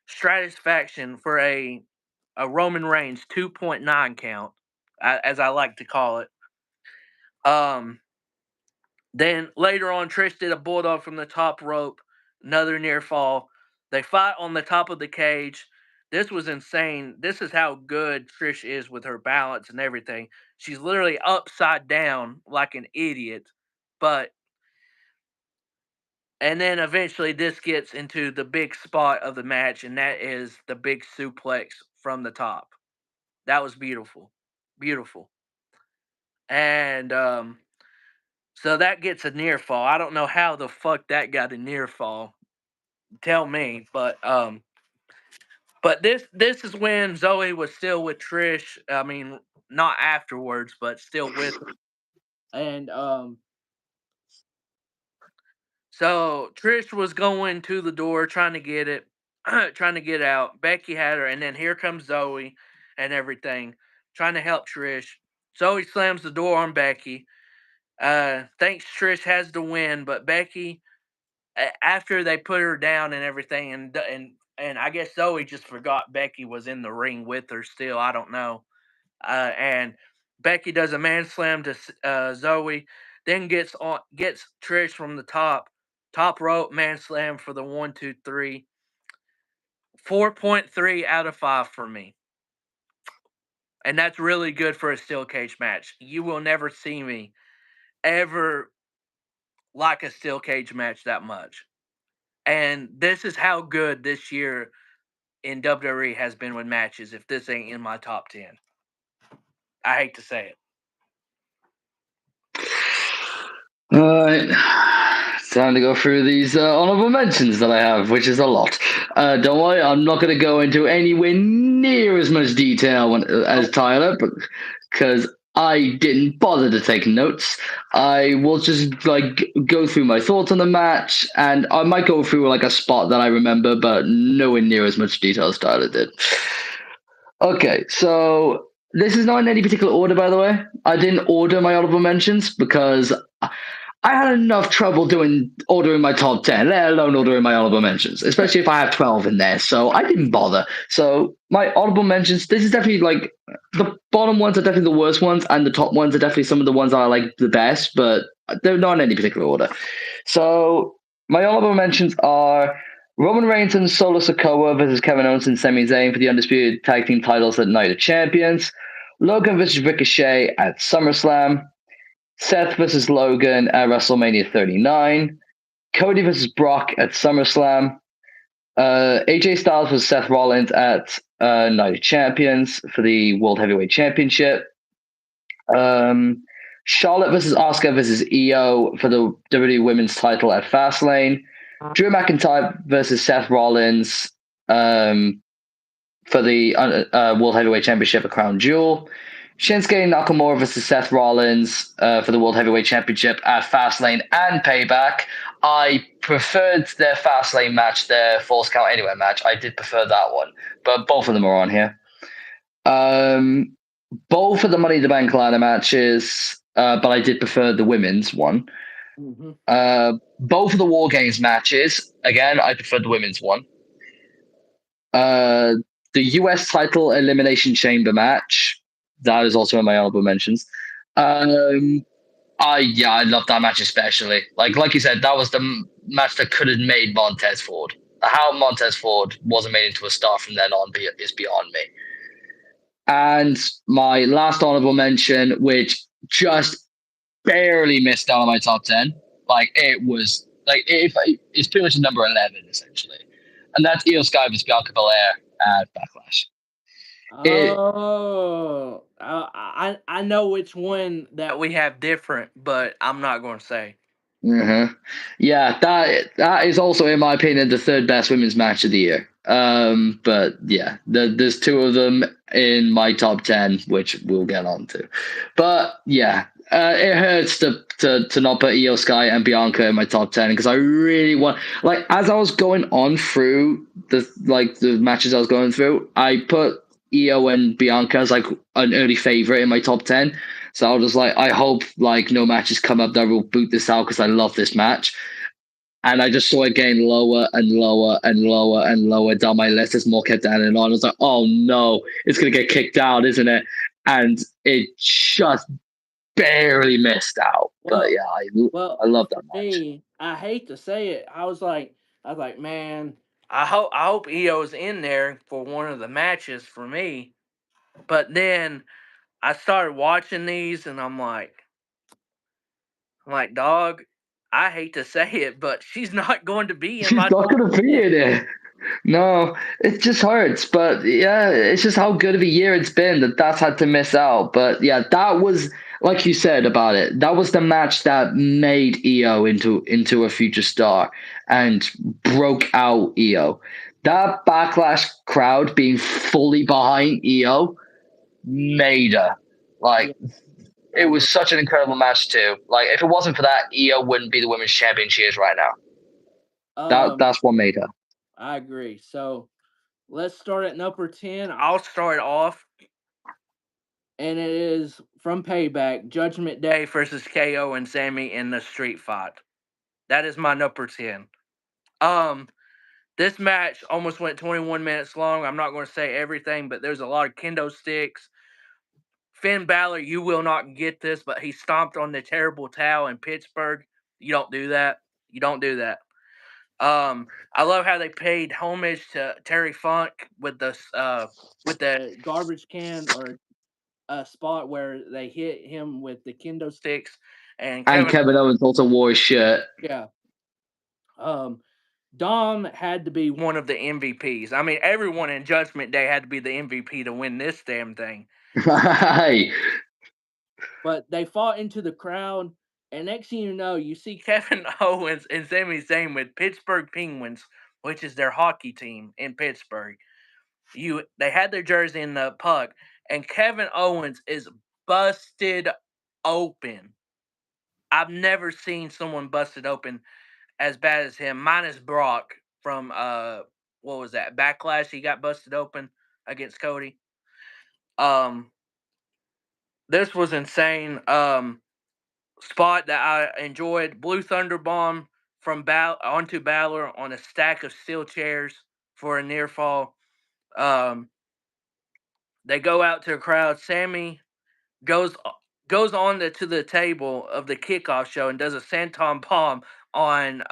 Stratisfaction for a Roman Reigns 2.9 count, as I like to call it. Um, then later on, Trish did a bulldog from the top rope, another near fall. They fight on the top of the cage. This was insane. This is how good Trish is with her balance and everything. She's literally upside down like an idiot. But and then eventually this gets into the big spot of the match, and that is the big suplex from the top. That was beautiful. Beautiful. And so that gets a near fall. I don't know how the fuck that got a near fall. Tell me, but this is when Zoe was still with Trish. I mean, not afterwards, but still with her. And so Trish was going to the door trying to get it, trying to get out. Becky had her, and then here comes Zoe and everything, trying to help Trish. Zoe slams the door on Becky. Thinks Trish has the win, but Becky after they put her down and everything, and I guess Zoe just forgot Becky was in the ring with her still. I don't know. And Becky does a man slam to Zoe, then gets Trish from the top rope man slam for the 1, 2, 3. 4.3 out of 5 for me, and that's really good for a steel cage match. You will never see me ever like a steel cage match that much. And this is how good this year in WWE has been with matches. If this ain't in my top 10, I hate to say it. All right, it's time to go through these honorable mentions that I have, which is a lot. Don't worry, I'm not going to go into anywhere near as much detail as Oh, Tyler, because I didn't bother to take notes. I will just go through my thoughts on the match, and I might go through like a spot that I remember, but nowhere near as much detail as Tyler did. Okay, so this is not in any particular order, by the way. I didn't order my honorable mentions because I had enough trouble doing ordering my top 10, let alone ordering my honorable mentions, especially if I have 12 in there. So I didn't bother. So my honorable mentions, this is definitely like the bottom ones are definitely the worst ones, and the top ones are definitely some of the ones that I like the best, but they're not in any particular order. So my honorable mentions are Roman Reigns and Solo Sikoa versus Kevin Owens and Sami Zayn for the undisputed tag team titles at Night of Champions. Logan versus Ricochet at SummerSlam. Seth versus Logan at WrestleMania 39. Cody versus Brock at SummerSlam. AJ Styles versus Seth Rollins at Night of Champions for the World Heavyweight Championship. Um, Charlotte versus Asuka versus Io for the WWE Women's title at Fastlane. Drew McIntyre versus Seth Rollins for the World Heavyweight Championship at Crown Jewel. Shinsuke Nakamura versus Seth Rollins for the World Heavyweight Championship at Fastlane and Payback. I preferred their Fastlane match, their Falls Count Anywhere match. I did prefer that one, but both of them are on here. Both of the Money in the Bank ladder matches, but I did prefer the women's one. mm-hmm. Both of the War Games matches, again, I preferred the women's one. The US title Elimination Chamber match, that is also in my honorable mentions. I love that match especially. Like you said, that was the match that could have made Montez Ford. How Montez Ford wasn't made into a star from then on is beyond me. And my last honorable mention, which just barely missed out on my top 10, like it was like it's pretty much a number 11 essentially, and that's Io Sky vs Bianca Belair at Backlash. It Oh, I know which one that we have different, but I'm not going to say. Uh-huh. Yeah, that is also, in my opinion, the third best women's match of the year. But yeah, there's two of them in my top 10, which we'll get on to. But yeah, it hurts to not put Io Sky and Bianca in my top 10 because I really want, like, as I was going on through the matches I was going through, I put Io and Bianca as like an early favorite in my top 10. So I was just like, I hope like no matches come up that will boot this out because I love this match. And I just saw it getting lower and lower and lower and lower down my list as more kept adding on. I was like, oh no, it's gonna get kicked out, isn't it? And it just barely missed out. But Well, yeah, I well, love that for match. me, I hate to say it. I was like, man, I hope EO's in there for one of the matches for me. But then I started watching these, and I'm like, dog, I hate to say it, but she's not going to be in She's my not top gonna be 10. in it. No, it just hurts. But yeah, it's just how good of a year it's been that's had to miss out. But yeah, that was like you said about it. That was the match that made EO into a future star and broke out EO. That backlash crowd being fully behind EO made her. Yeah, Like it I was agree. such an incredible match too. Like if it wasn't for that, EO wouldn't be the women's champion she is right now. Um, That's what made her. I agree. So let's start at number 10. I'll start off, and it is from Payback Judgment Day versus KO and Sammy in the street fight. That is my number 10. Um, this match almost went 21 minutes long. I'm not going to say everything, but there's a lot of kendo sticks. Finn Balor, you will not get this, but he stomped on the terrible towel in Pittsburgh. You don't do that. You don't do that. I love how they paid homage to Terry Funk with the garbage can or a spot where they hit him with the kendo sticks, and And Kevin, Kevin Owens also wore his shirt. yeah, um, Dom had to be one of the MVPs. I mean, everyone in Judgment Day had to be the MVP to win this damn thing. Hey. But they fought into the crowd, and next thing you know, you see Kevin Owens and Sami Zayn with Pittsburgh Penguins, which is their hockey team in Pittsburgh. They had their jersey in the puck, and Kevin Owens is busted open. I've never seen someone busted open as bad as him, minus Brock from what was that? Backlash. He got busted open against Cody. Um this was insane. Spot that I enjoyed. Blue Thunder Bomb from onto Balor on a stack of steel chairs for a near fall. Um they go out to a crowd. Sammy goes goes on to the table of the kickoff show and does a senton bomb on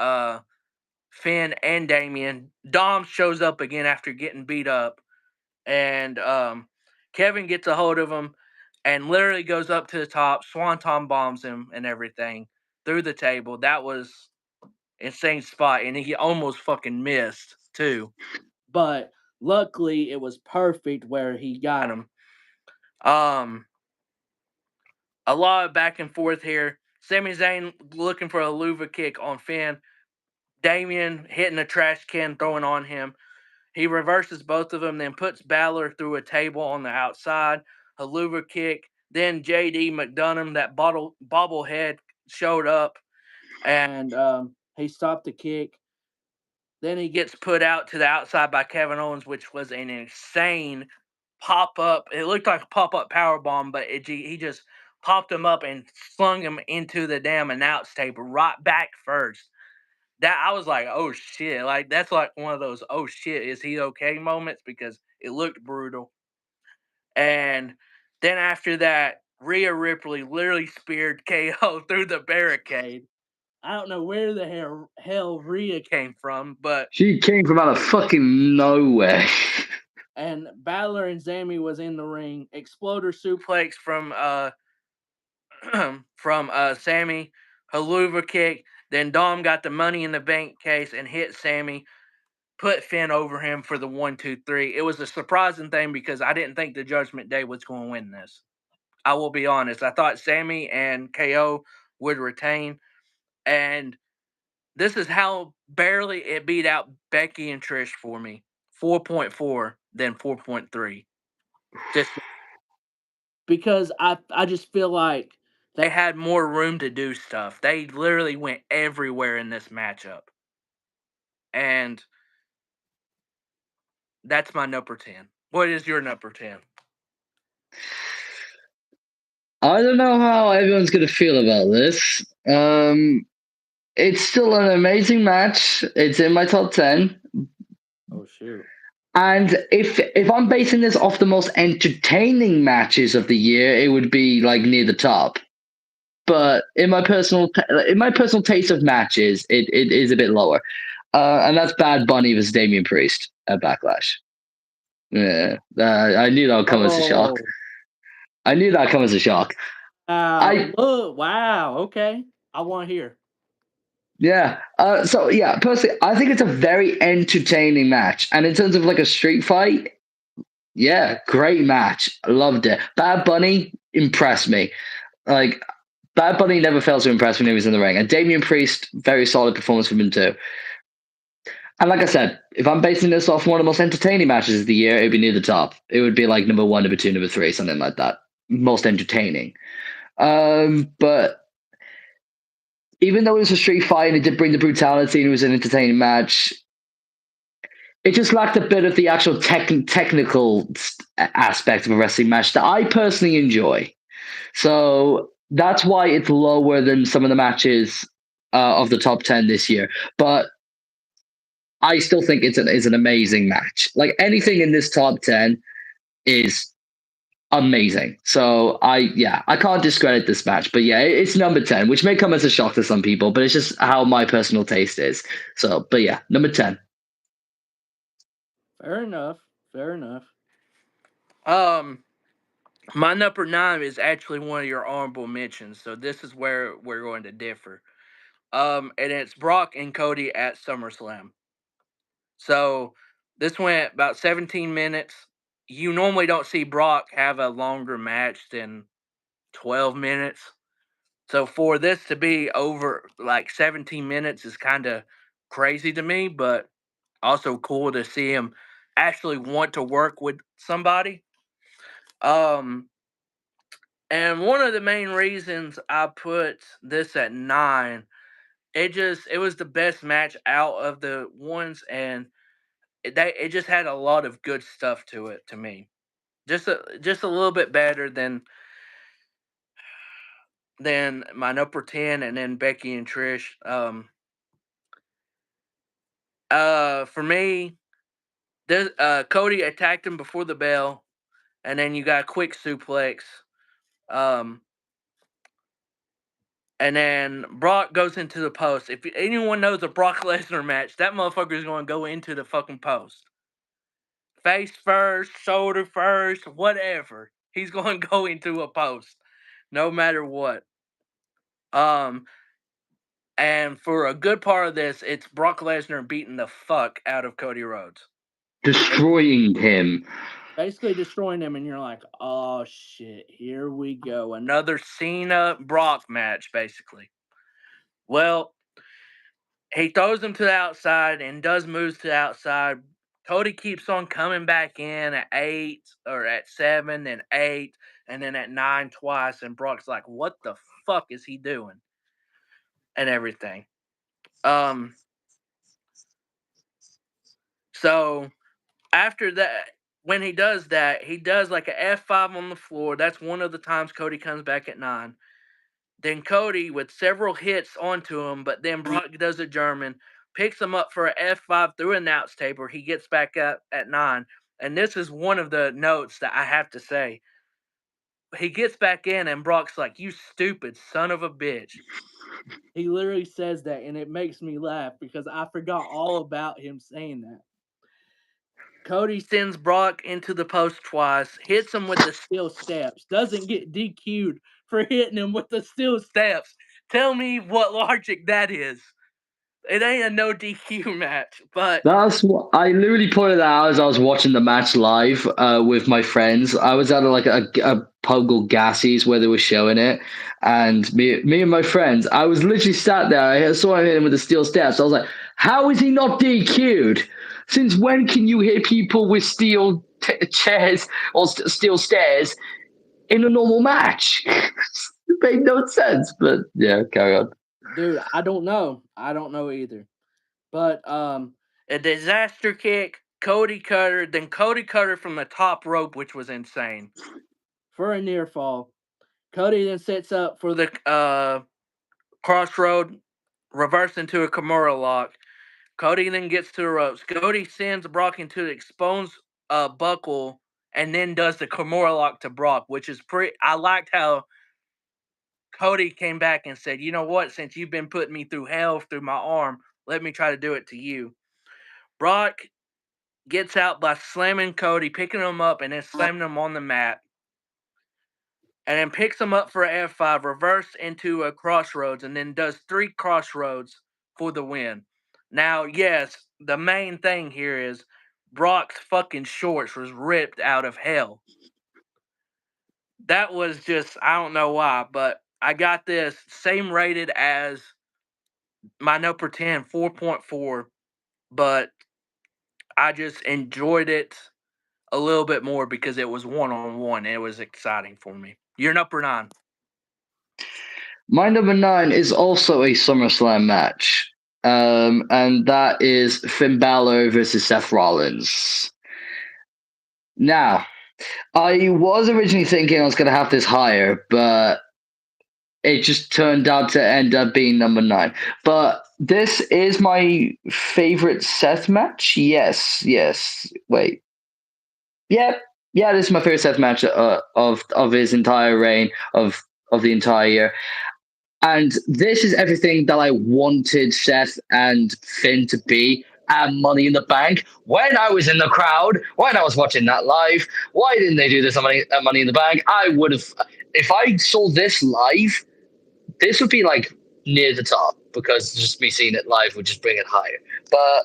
Finn and Damien. Dom shows up again after getting beat up, and Kevin gets a hold of him and literally goes up to the top, swanton bombs him and everything through the table. That was insane spot, and he almost fucking missed too. But luckily, it was perfect where he got him. Um, a lot of back and forth here. Sami Zayn looking for a luva kick on Finn. Damien hitting a trash can, throwing on him. He reverses both of them, then puts Balor through a table on the outside. A luva kick. Then JD McDonough, that bobblehead, showed up, and he stopped the kick. Then he gets put out to the outside by Kevin Owens, which was an insane pop up. It looked like a pop up power bomb, but he just popped him up and slung him into the damn announce table right back first. That I was like, oh shit, like that's like one of those oh shit, is he okay moments because it looked brutal. And then after that, Rhea Ripley literally speared KO through the barricade. I don't know where the hell Rhea came from, but She came from out of fucking nowhere. and Balor and Zammy was in the ring. Exploder suplex from from Sammy, Haluva kick. Then Dom got the Money in the Bank case and hit Sammy, put Finn over him for the 1-2-3. It was a surprising thing because I didn't think the Judgment Day was going to win this. I will be honest. I thought Sammy and KO would retain, and this is how barely it beat out Becky and Trish for me. 4.4 then 4.3. Just because I just feel like they had more room to do stuff. They literally went everywhere in this matchup. And that's my number 10. What is your number 10? I don't know how everyone's going to feel about this. It's still an amazing match. It's in my top 10. Oh shoot. And if I'm basing this off the most entertaining matches of the year, it would be like near the top. But in my personal taste of matches, it is a bit lower. And that's Bad Bunny versus Damian Priest at Backlash. Yeah, I knew that would come as a shock. Oh, I knew that would come as a shock. look, wow, okay. I want to hear. Yeah. So yeah, personally, I think it's a very entertaining match. And in terms of like a street fight, yeah, great match. I loved it. Bad Bunny impressed me. Like Bad Bunny never fails to impress when he was in the ring. And Damian Priest, very solid performance from him too. And like I said, if I'm basing this off one of the most entertaining matches of the year, it'd be near the top. It would be like number 1, number 2, number 3, something like that. Most entertaining. But even though it was a street fight and it did bring the brutality and it was an entertaining match, it just lacked a bit of the actual technical aspect of a wrestling match that I personally enjoy. So that's why it's lower than some of the matches of the top 10 this year. But I still think it's an amazing match. Like anything in this top 10 is amazing. So I can't discredit this match, but yeah, it's number 10, which may come as a shock to some people, but it's just how my personal taste is. So, but yeah, number 10. Fair enough. Fair enough. Um, my number 9 is actually one of your honorable mentions, so this is where we're going to differ. And it's Brock and Cody at SummerSlam. So this went about 17 minutes. You normally don't see Brock have a longer match than 12 minutes. So for this to be over like 17 minutes is kind of crazy to me, but also cool to see him actually want to work with somebody. Um, and one of the main reasons I put this at 9, it was the best match out of the ones, and it just had a lot of good stuff to it to me. Just a little bit better than my number 10 and then Becky and Trish. For me, this Cody attacked him before the bell, and then you got a quick suplex. Um, and then Brock goes into the post. If anyone knows a Brock Lesnar match, that motherfucker is going to go into the fucking post. Face first, shoulder first, whatever. He's going to go into a post, no matter what. Um, and for a good part of this, it's Brock Lesnar beating the fuck out of Cody Rhodes. Destroying him. Basically destroying him, and you're like, oh shit, here we go. Another Cena Brock match, basically. Well, he throws him to the outside and does moves to the outside. Cody keeps on coming back in at 8 or at 7 and 8 and then at 9 twice. And Brock's like, what the fuck is he doing? And everything. So after that, when he does that, he does like an F5 on the floor. That's one of the times Cody comes back at 9. Then Cody, with several hits onto him, but then Brock does a German, picks him up for an F5 through an announce table. He gets back up at 9. And this is one of the notes that I have to say. He gets back in, and Brock's like, you stupid son of a bitch. He literally says that, and it makes me laugh because I forgot all about him saying that. Cody sends Brock into the post twice, hits him with the steel steps, doesn't get DQ'd for hitting him with the steel steps. Tell me what logic that is. It ain't a no DQ match, but That's what I literally pointed out as I was watching the match live with my friends. I was at a pub called Gassie's where they were showing it, and me and my friends, I was literally sat there. I saw him hit him with the steel steps. I was like, "How is he not DQ'd? Since when can you hit people with steel chairs or steel stairs in a normal match?" It made no sense. But yeah, carry on. dude, I don't know. I don't know either. But a disaster kick, Cody Cutter, then Cody Cutter from the top rope, which was insane. For a near fall. Cody then sets up for the crossroad, reverse into a Kimura lock. Cody then gets to the ropes. Cody sends Brock into the exposed buckle and then does the Kimura lock to Brock, which is pretty. I liked how Cody came back and said, you know what, since you've been putting me through hell through my arm, let me try to do it to you. Brock gets out by slamming Cody, picking him up, and then slamming him on the mat. And then picks him up for an F5, reverse into a crossroads, and then does 3 crossroads for the win. Now, yes, the main thing here is Brock's fucking shorts was ripped out of hell. That was just, I don't know why, but I got this same rated as my number 10, 4.4, but I just enjoyed it a little bit more because it was one-on-one. It was exciting for me. You're number 9. My number 9 is also a SummerSlam match. And that is Finn Balor versus Seth Rollins. Now, I was originally thinking I was going to have this higher, but it just turned out to end up being number 9. But this is my favorite Seth match. Yes, yes. Wait, yeah, yeah. This is my favorite Seth match of his entire reign of the entire year. And this is everything that I wanted Seth and Finn to be at Money in the Bank. When I was in the crowd, when I was watching that live, why didn't they do this at Money in the Bank? I would have, if I saw this live, this would be like near the top because just me seeing it live would just bring it higher. But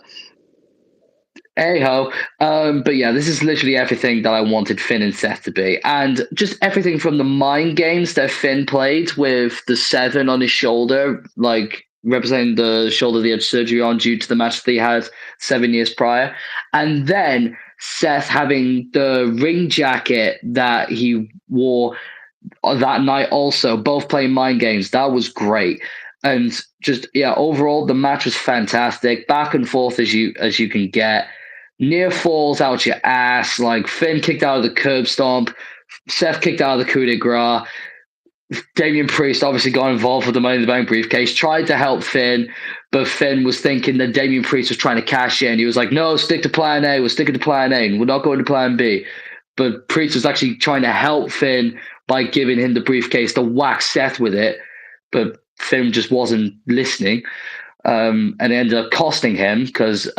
hey ho. But yeah, this is literally everything that I wanted Finn and Seth to be. And just everything from the mind games that Finn played with the 7 on his shoulder, like representing the shoulder he had surgery on due to the match that he had 7 years prior. And then Seth having the ring jacket that he wore that night also, both playing mind games. That was great. And just yeah, overall the match was fantastic. Back and forth as you can get. Near falls out your ass. Like Finn kicked out of the curb stomp. Seth kicked out of the coup de grace. Damian Priest obviously got involved with the Money in the Bank briefcase, tried to help Finn, but Finn was thinking that Damian Priest was trying to cash in. He was like, no, stick to plan A. We're sticking to plan A. And we're not going to plan B. But Priest was actually trying to help Finn by giving him the briefcase to whack Seth with it. But Finn just wasn't listening. And it ended up costing him because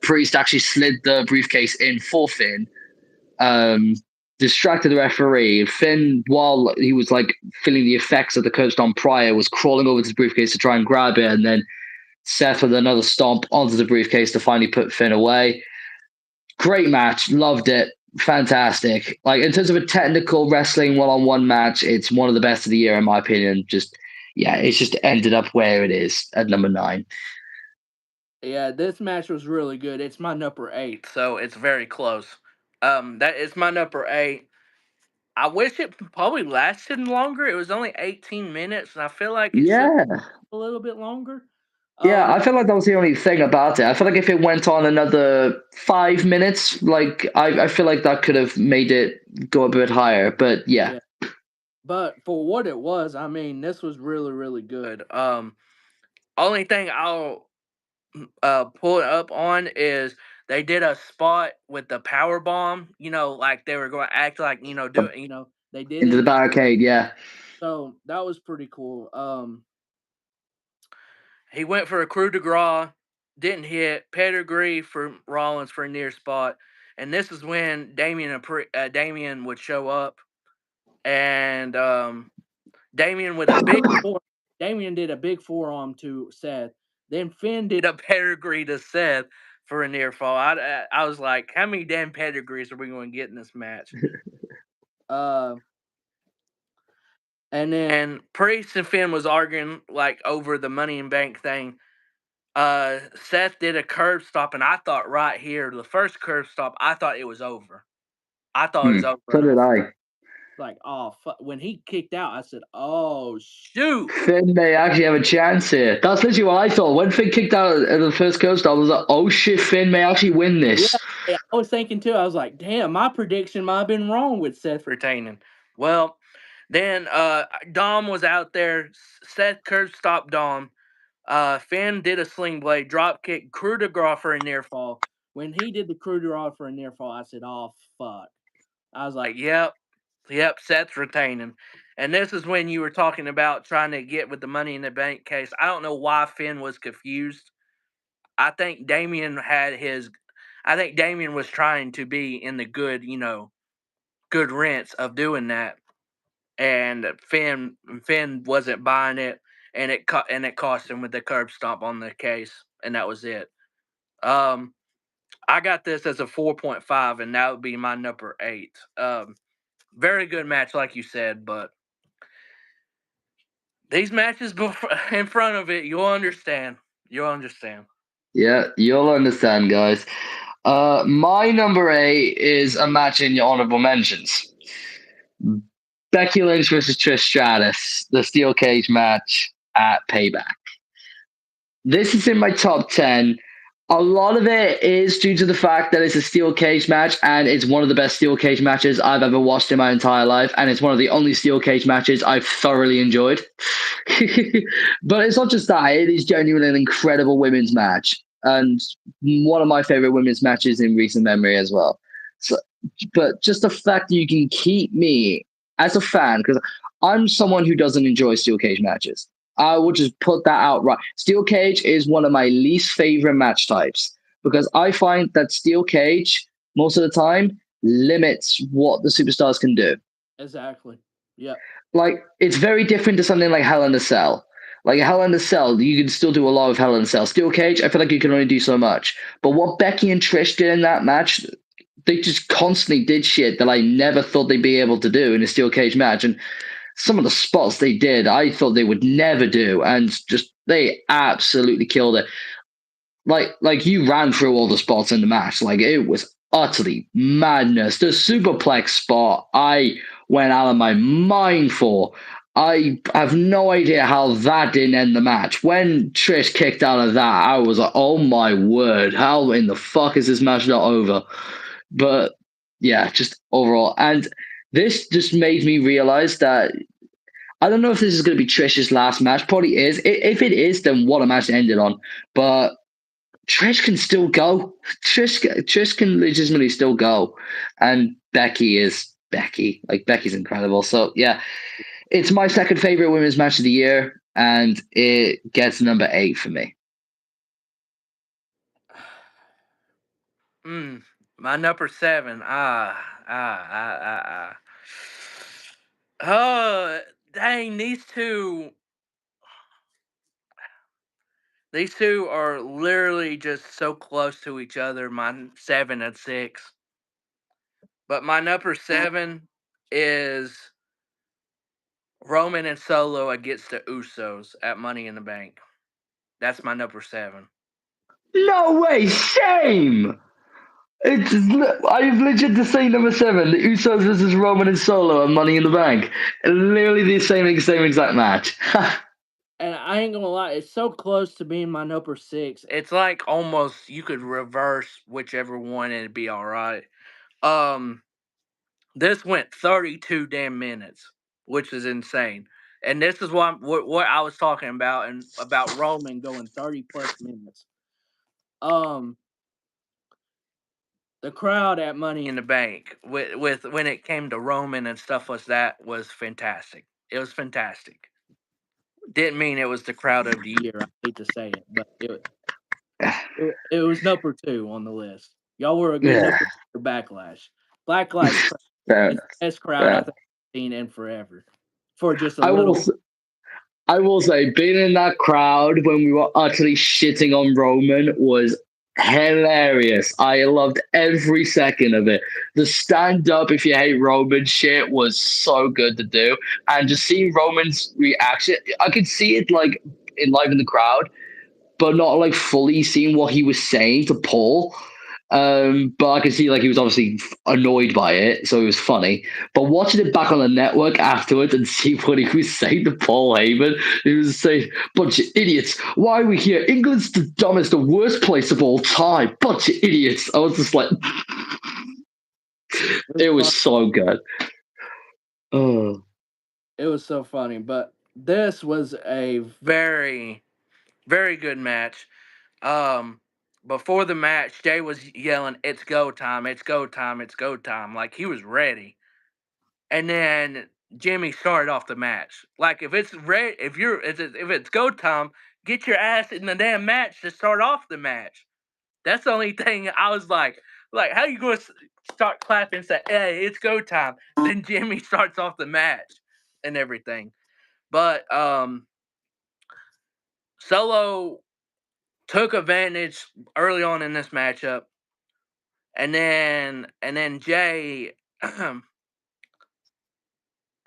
Priest actually slid the briefcase in for Finn, um, distracted the referee. Finn, while he was like feeling the effects of the curb stomp prior, was crawling over to the briefcase to try and grab it, and then Seth with another stomp onto the briefcase to finally put Finn away. Great match, loved it, fantastic. Like in terms of a technical wrestling one-on-one match, it's one of the best of the year in my opinion. Just yeah, it's just ended up where it is at number 9. Yeah, this match was really good. It's my number 8, so it's very close. That is my number 8. I wish it probably lasted longer. It was only 18 minutes, and I feel like it should Yeah. a little bit longer. Yeah, Um, I feel like that was the only thing about it. I feel like if it went on another 5 minutes, like I feel like that could have made it go a bit higher. But yeah, yeah, but for what it was, I mean, this was really, really good. Only thing I'll pull it up on is they did a spot with the power bomb. Like they were going to act like do it. They did into the it. barricade. Yeah, So that was pretty cool. He went for a coup de grace, didn't hit. Pedigree for Rollins for a near spot, and this is when Damian would show up, and Damian with a big fore. Damian did a big forearm to Seth. Then Finn did a pedigree to Seth for a near fall. I was like, how many damn pedigrees are we going to get in this match? Uh, and then Priest and Finn was arguing like over the Money in Bank thing. Seth did a curb stop, and I thought right here, the first curb stop, I thought it was over. I thought it was over, so and I did was I. like, oh, when he kicked out, I said, oh shoot. Finn may actually have a chance here. That's literally what I thought. When Finn kicked out at the first coast, I was like, oh shit, Finn may actually win Yeah, this. yeah, I was thinking too. I was like, damn, my prediction might have been wrong with Seth retaining. Well, then Dom was out there. Seth curb stopped Dom. Finn did a sling blade, drop kick, coup de grace for a near fall. When he did the coup de grace for a near fall, I said, oh fuck. I was like, yep, Seth's retaining. And this is when you were talking about trying to get with the Money in the Bank case. I don't know why Finn was confused. I think Damian had his. I think Damian was trying to be in the good, good rents of doing that, and Finn wasn't buying it, and it cost him with the curb stomp on the case, and that was it. Um, I got this as a 4.5, and that would be my number 8. Very good match, like you said, but these matches in front of it, you'll understand. You'll understand. Yeah, you'll understand, guys. My number 8 is a match in your honorable mentions. Becky Lynch versus Trish Stratus, the steel cage match at Payback. This is in my top 10 A lot of it is due to the fact that it's a steel cage match, and it's one of the best steel cage matches I've ever watched in my entire life, and it's one of the only steel cage matches I've thoroughly enjoyed. But it's not just that; it is genuinely an incredible women's match, and one of my favorite women's matches in recent memory as well. So, but just the fact that you can keep me as a fan, because I'm someone who doesn't enjoy steel cage matches. I will just put that out right. Steel cage is one of my least favorite match types because I find that steel cage most of the time limits what the superstars can do. Exactly. Yep. Like it's very different to something like Hell in a Cell. Like Hell in a Cell, you can still do a lot of Hell in a Cell. Steel cage, I feel like you can only do so much. But what Becky and Trish did in that match, they just constantly did shit that I never thought they'd be able to do in a steel cage match. And some of the spots they did, I thought they would never do, and just they absolutely killed it. Like you ran through all the spots in the match, like it was utterly madness. The superplex spot, I went out of my mind for. I have no idea how that didn't end the match. When Trish kicked out of that, I was like, "Oh my word! How in the fuck is this match not over?" But yeah, just overall, and this just made me realize that I don't know if this is going to be Trish's last match. Probably is. If it is, then what a match to end it on. But Trish can still go. Trish can legitimately still go, and Becky is Becky. Like Becky's incredible. So yeah, it's my second favorite women's match of the year, and it gets number 8 for me. My number 7. Oh, dang! These two are literally just so close to each other. My 7 and 6, but my number 7 is Roman and Solo against the Usos at Money in the Bank. That's my number 7. No way, shame. I've legit the same number 7. The Usos versus Roman and Solo and Money in the Bank. Literally the same exact match. And I ain't gonna lie, it's so close to being my number 6. It's like almost you could reverse whichever one and it'd be all right. Um, this went 32 damn minutes, which is insane. And this is what I was talking about, and about Roman going 30 plus minutes. Um, the crowd at Money in the Bank with when it came to Roman and stuff like that was fantastic. It was fantastic. Didn't mean it was the crowd of the year. I hate to say it, but it was number 2 on the list. Y'all were a good Yeah, number 2 for Backlash. Backlash crowd fair is enough. the best crowd I Fair. think I've seen in forever. For just a I will. little. I will say, being in that crowd when we were utterly shitting on Roman was hilarious. I loved every second of it. The stand up if you hate Roman shit was so good to do. And just seeing Roman's reaction, I could see it like in live in the crowd, but not like fully seeing what he was saying to Paul. But I could see like he was obviously annoyed by it, so it was funny. But watching it back on the network afterwards and see what he was saying to Paul Heyman, he was saying, "Bunch of idiots! Why are we here? England's the dumbest, the worst place of all time. Bunch of idiots!" I was just like, It was it was fun. so good. Oh, It was so funny, but this was a very, very good match. Um, Before the match, Jay was yelling, "It's go time! It's go time! It's go time!" Like he was ready. And then Jimmy started off the match. Like if it's ready, if it's go time, get your ass in the damn match to start off the match. That's the only thing I was like how you gonna start clapping and say, "Hey, it's go time"? Then Jimmy starts off the match and everything. But Solo took advantage early on in this matchup, and then Jay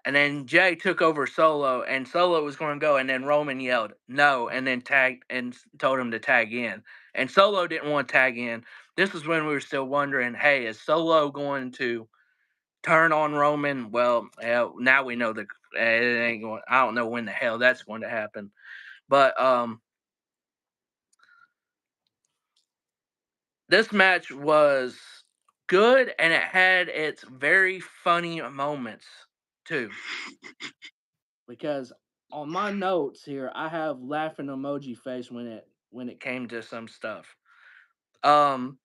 And then Jay took over Solo, and Solo was going to go, and then Roman yelled no, and then tagged and told him to tag in. And Solo didn't want to tag in. This was when we were still wondering, hey, is Solo going to turn on Roman? Well, hell, now we know that it ain't going. I don't know when the hell that's going to happen, but this match was good and it had its very funny moments too. Because on my notes here, I have laughing emoji face when it came to some stuff. Um,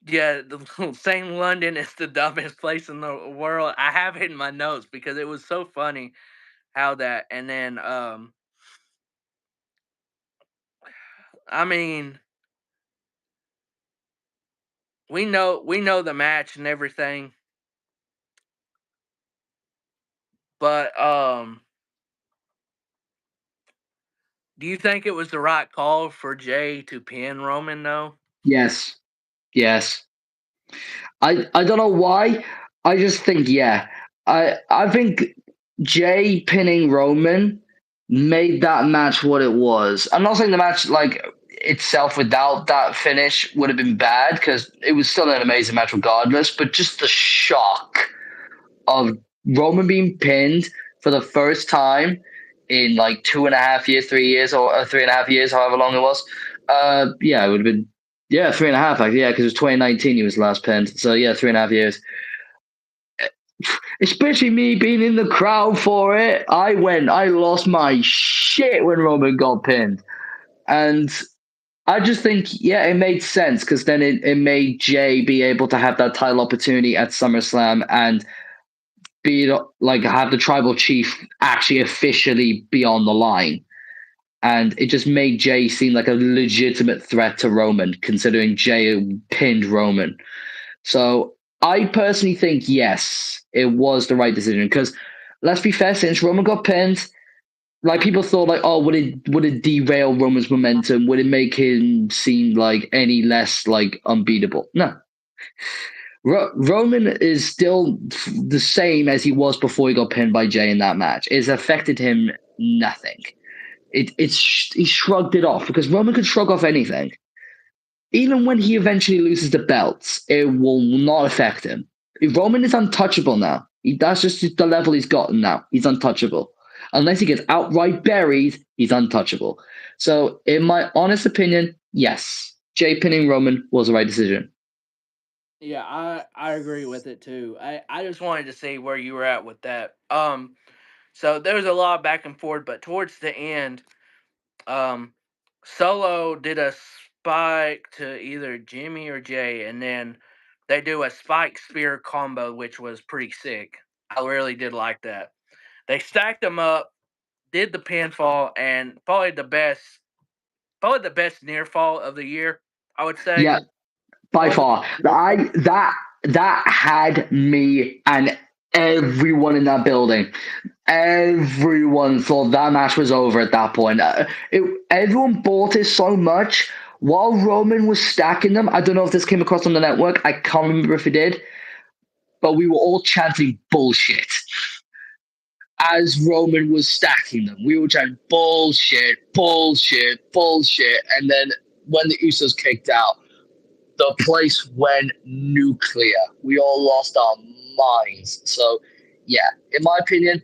yeah, the saying London is the dumbest place in the world. I have it in my notes because it was so funny how that. And then, I mean, we know the match and everything, but do you think it was the right call for Jay to pin Roman though? Yes, yes. I don't know why. I just think yeah. I think Jay pinning Roman made that match what it was. I'm not saying the match like itself without that finish would have been bad because it was still an amazing match regardless. But just the shock of Roman being pinned for the first time in like 2.5 years, 3 years, or 3.5 years, however long it was. Yeah, it would have been yeah 3.5. Like, yeah, because it was 2019 he was last pinned. So yeah, 3.5 years. Especially me being in the crowd for it, I lost my shit when Roman got pinned, and I just think, yeah, it made sense because then it made Jay be able to have that title opportunity at SummerSlam and be like have the tribal chief actually officially be on the line. And it just made Jay seem like a legitimate threat to Roman, considering Jay pinned Roman. So I personally think yes, it was the right decision because let's be fair, since Roman got pinned, like people thought like, oh, would it derail Roman's momentum? Would it make him seem like any less like unbeatable? No. Roman is still the same as he was before he got pinned by Jay in that match. It's affected him nothing. He shrugged it off because Roman could shrug off anything. Even when he eventually loses the belts, it will not affect him. Roman is untouchable now. That's just the level he's gotten now. He's untouchable. Unless he gets outright buried, he's untouchable. So, in my honest opinion, yes, Jay pinning Roman was the right decision. Yeah, I agree with it too. I just wanted to see where you were at with that. So there was a lot of back and forth, but towards the end, um, Solo did a spike to either Jimmy or Jay, and then they do a spike spear combo, which was pretty sick. I really did like that. They stacked them up, did the pinfall, and probably the best near fall of the year. I would say. Yeah, by Probably far. the near fall. That had me and everyone in that building. Everyone thought that match was over at that point. Everyone bought it so much while Roman was stacking them. I don't know if this came across on the network. I can't remember if it did, but we were all chanting bullshit as Roman was stacking them. We were chanting bullshit, bullshit, bullshit, and then when the Usos kicked out, the place went nuclear. We all lost our minds. So, yeah, in my opinion,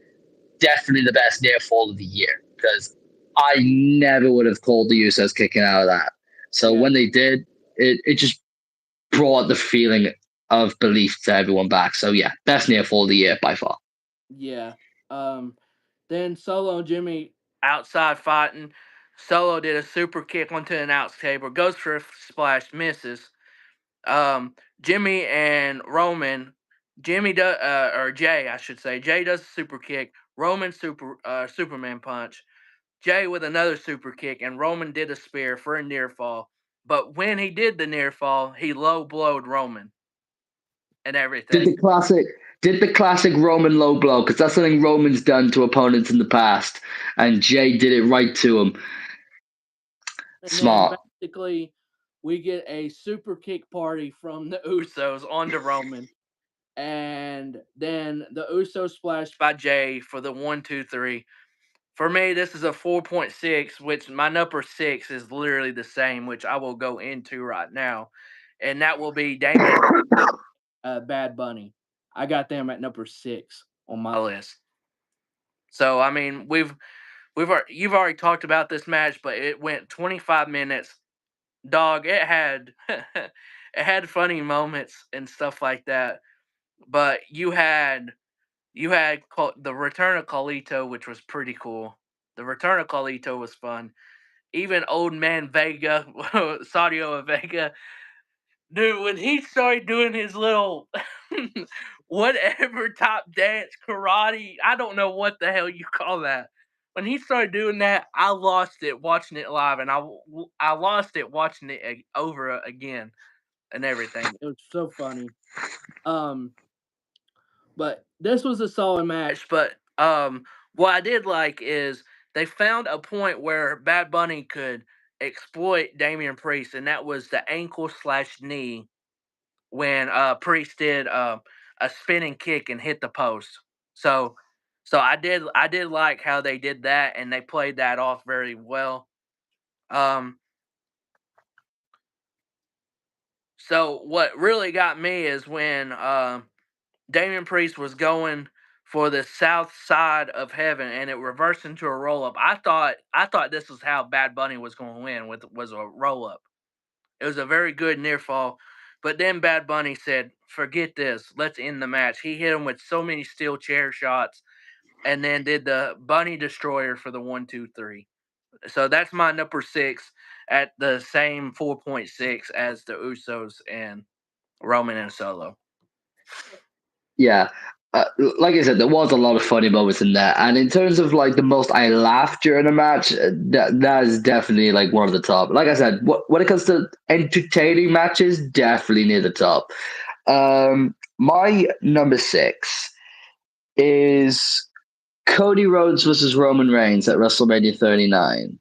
definitely the best near fall of the year because I never would have called the Usos kicking out of that. So Yeah, when they did, it just brought the feeling of belief to everyone back. So yeah, best near fall of the year by far. yeah. Um, then Solo and Jimmy outside fighting. Solo did a super kick onto an outs table, goes for a splash, misses. Jimmy and Roman, Jimmy does or Jay, I should say. Jay does a super kick. Roman Superman punch. Jay with another super kick, and Roman did a spear for a near fall. But when he did the near fall, he low blowed Roman and Did everything. the classic did the classic Roman low blow because that's something Roman's done to opponents in the past, and Jay did it right to him. And then Smart. basically, we get a super kick party from the Usos onto Roman. And then the Usos splashed by Jay for the 1, 2, 3. For me, this is a 4.6, which my number 6 is literally the same, which I will go into right now. And that will be Damien Bad Bunny. I got them at number 6 on my list. So I mean, you've already talked about this match, but it went 25 minutes. dog, it had it had funny moments and stuff like that. But you had the return of Carlito, which was pretty cool. The return of Carlito was fun. Even old man Vega, Sadio Vega, dude, when he started doing his little whatever top dance karate, I don't know what the hell you call that. When he started doing that, I lost it watching it live, and I lost it watching it over again and everything. It was so funny. Um, but this was a solid match. But what I did like is they found a point where Bad Bunny could exploit Damian Priest, and that was the ankle slash knee when Priest did a spinning kick and hit the post. So I did like how they did that, and they played that off very well. Um, so what really got me is when Damian Priest was going for the south side of heaven and it reversed into a roll up. I thought this was how Bad Bunny was going to win with was a roll up. It was a very good near fall. But then Bad Bunny said, "Forget this. Let's end the match." He hit him with so many steel chair shots and then did the Bunny Destroyer for the 1, 2, 3. So that's my number 6 at the same 4.6 as the Usos and Roman and Solo. Yeah. Like I said, there was a lot of funny moments in there, and in terms of like the most I laughed during a match, that is definitely like one of the top. Like I said, when it comes to entertaining matches, definitely near the top. My number 6 is Cody Rhodes versus Roman Reigns at WrestleMania 39.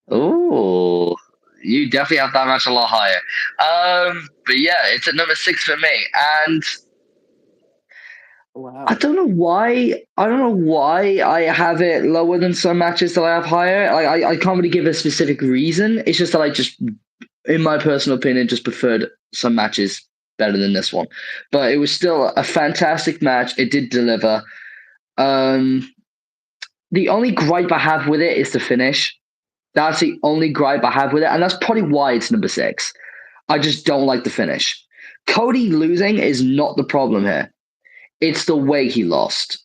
Oh, you definitely have that match a lot higher. But yeah, it's at number 6 for me, and I Wow. don't know why. I don't know why I have it lower than some matches that I have higher. I can't really give a specific reason. It's just that I just, in my personal opinion, just preferred some matches better than this one. But it was still a fantastic match. It did deliver. Um, the only gripe I have with it is the finish. That's the only gripe I have with it, and that's probably why it's number 6. I just don't like the finish. Cody losing is not the problem here. It's the way he lost.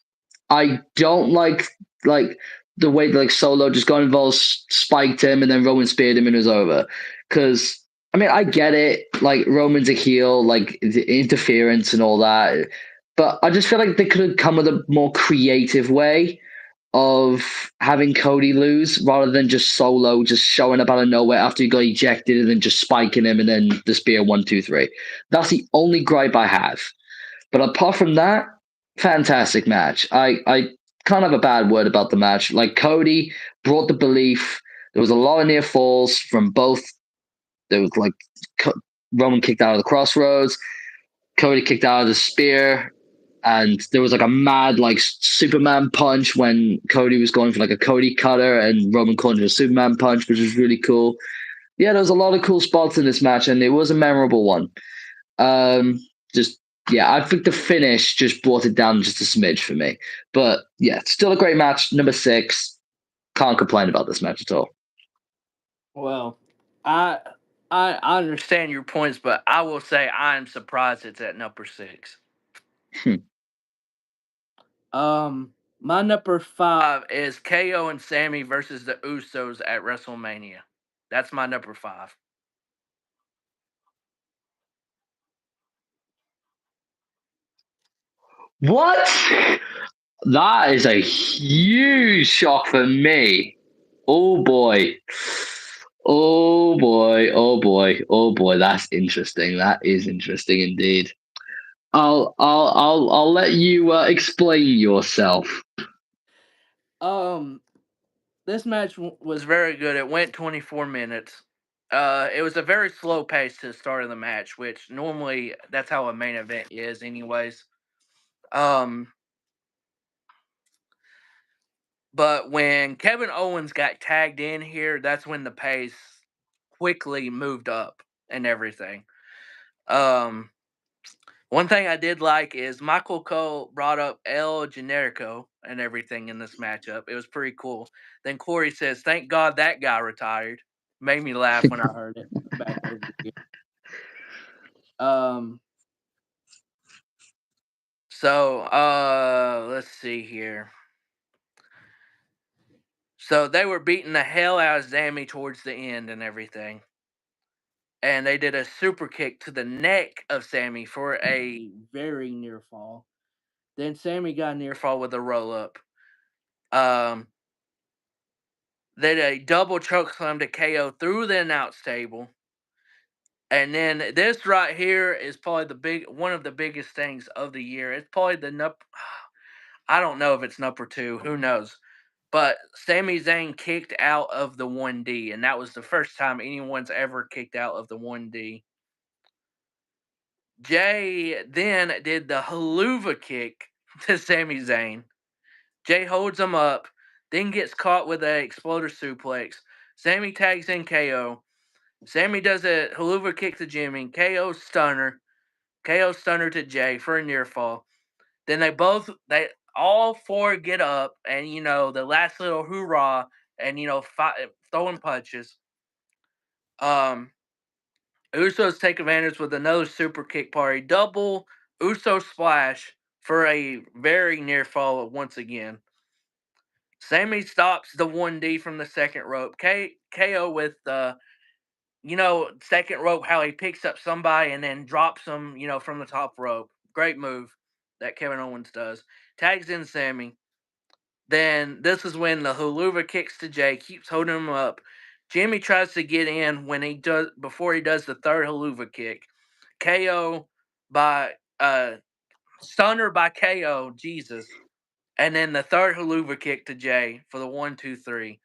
I don't like the way like Solo just got involved, spiked him, and then Roman speared him and it was over. Because I mean, I get it. Like Roman's a heel, like the interference and all that. But I just feel like they could have come with a more creative way of having Cody lose rather than just Solo just showing up out of nowhere after he got ejected and then just spiking him and then the spear 1, 2, 3. That's the only gripe I have. But apart from that, fantastic match. I can't have a bad word about the match. Like Cody brought the belief. There was a lot of near falls from both. There was like Roman kicked out of the crossroads. Cody kicked out of the spear. And there was like a mad like Superman punch when Cody was going for like a Cody cutter and Roman called it a Superman punch, which was really cool. Yeah, there was a lot of cool spots in this match, and it was a memorable one. Just yeah, I think the finish just brought it down just a smidge for me. But yeah, still a great match. Number 6. Can't complain about this match at all. Well, I I understand your points, but I will say I'm surprised it's at number 6. Hmm. My number 5 is KO and Sammy versus the Usos at WrestleMania. That's my number 5. What? That is a huge shock for me. Oh boy. Oh boy. Oh boy. Oh boy. That's interesting. That is interesting indeed. I'll let you explain yourself. Um, this match was very good. It went 24 minutes. It was a very slow pace to the start of the match, which normally that's how a main event is, anyways. Um, but when Kevin Owens got tagged in here, that's when the pace quickly moved up and everything. Um, One thing I did like is Michael Cole brought up El Generico and everything in this matchup. It was pretty cool. Then Corey says, "Thank God that guy retired." Made me laugh when I heard it back over here. Um, let's see here. So they were beating the hell out of Sammy towards the end and everything. And they did a super kick to the neck of Sammy for a very near fall. Then Sammy got a near fall with a roll up. Um, they did a double choke slam to KO through the announce table. And then this right here is probably one of the biggest things of the year. It's probably I don't know if it's number two. Who knows? But Sami Zayn kicked out of the 1D, and that was the first time anyone's ever kicked out of the 1D. Jay then did the haluva kick to Sami Zayn. Jay holds him up, then gets caught with an exploder suplex. Sami tags in KO. Sami does a haluva kick to Jimmy. KO stunner. KO stunner to Jay for a near fall. Then they all four get up, and the last little hoorah, and throwing punches. Usos take advantage with another super kick party, double Uso splash for a very near fall once again. Sammy stops the 1D from the second rope. KO with the second rope, how he picks up somebody and then drops them, from the top rope. Great move that Kevin Owens does. Tags in Sammy. Then this is when the haluva kicks to Jay, keeps holding him up. Jimmy tries to get in before he does the third haluva kick. KO by stunner by KO, Jesus. And then the third haluva kick to Jay for the 1-2-3.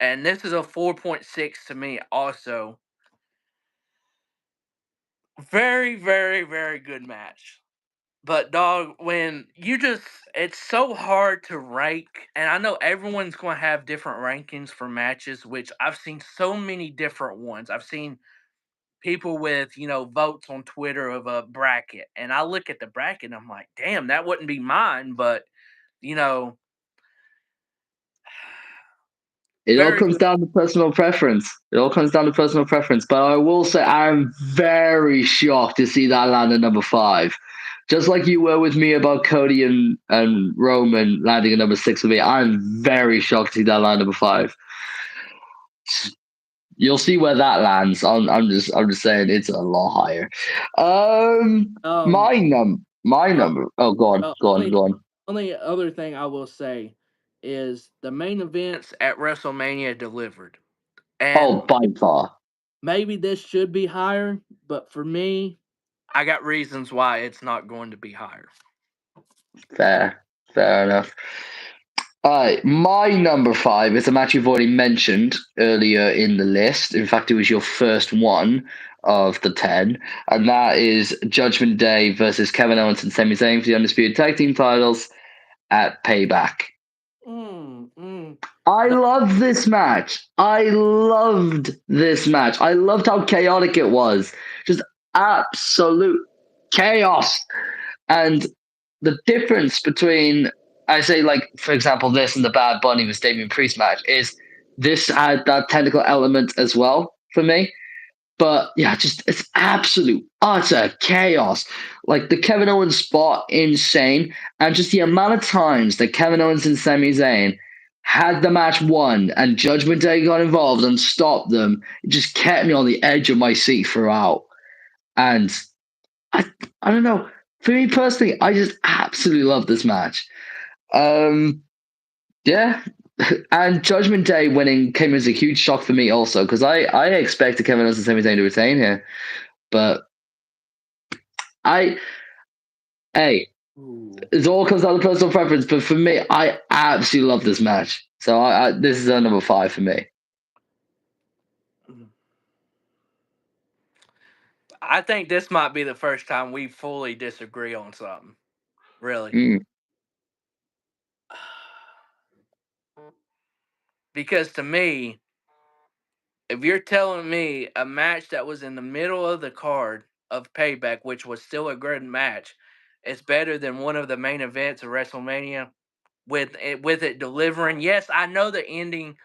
And this is a 4.6 to me also. Very, very, very good match. But dog, it's so hard to rank, and I know everyone's going to have different rankings for matches, which I've seen so many different ones. I've seen people with, votes on Twitter of a bracket, and I look at the bracket and I'm like, damn, that wouldn't be mine, but, you know, It all very comes good. down to personal preference. It all comes down to personal preference. But I will say I'm very shocked to see that land at number 5. Just like you were with me about Cody and Roman landing at number 6 for me, I'm very shocked to see that land number 5. You'll see where that lands. I'm just saying it's a lot higher. Um, My uh, number. Oh, go on, go on, only go on. only other thing I will say is the main events at WrestleMania delivered. Oh, And by far. maybe this should be higher, but for me, I got reasons why it's not going to be higher. Fair enough. My number 5 is a match you've already mentioned earlier in the list. In fact, it was your first one of the 10, and that is Judgment Day versus Kevin Owens and Sami Zayn for the Undisputed Tag Team titles at Payback. Mm, mm. I The, love this match. I loved this match. I loved how chaotic it was. Just absolute chaos. And the difference between, I say, like, for example, this and the Bad Bunny with Damian Priest match is this had that technical element as well for me. But yeah, just it's absolute utter chaos. Like the Kevin Owens spot, insane, and just the amount of times that Kevin Owens and Sami Zayn had the match won and Judgment Day got involved and stopped them, it just kept me on the edge of my seat throughout. And I I don't know. For me personally, I just absolutely love this match. Um, yeah, and Judgment Day winning came as a huge shock for me also because I expected Kevin Owens and Sami Zayn to retain here, but I hey, ooh. it all comes down to personal preference. But for me, I absolutely love this match. So this is a number 5 for me. Mm. I think this might be the first time we fully disagree on something. Really. Mm. Because to me, if you're telling me a match that was in the middle of the card of Payback, which was still a good match, is better than one of the main events of WrestleMania with it delivering. Yes, I know the ending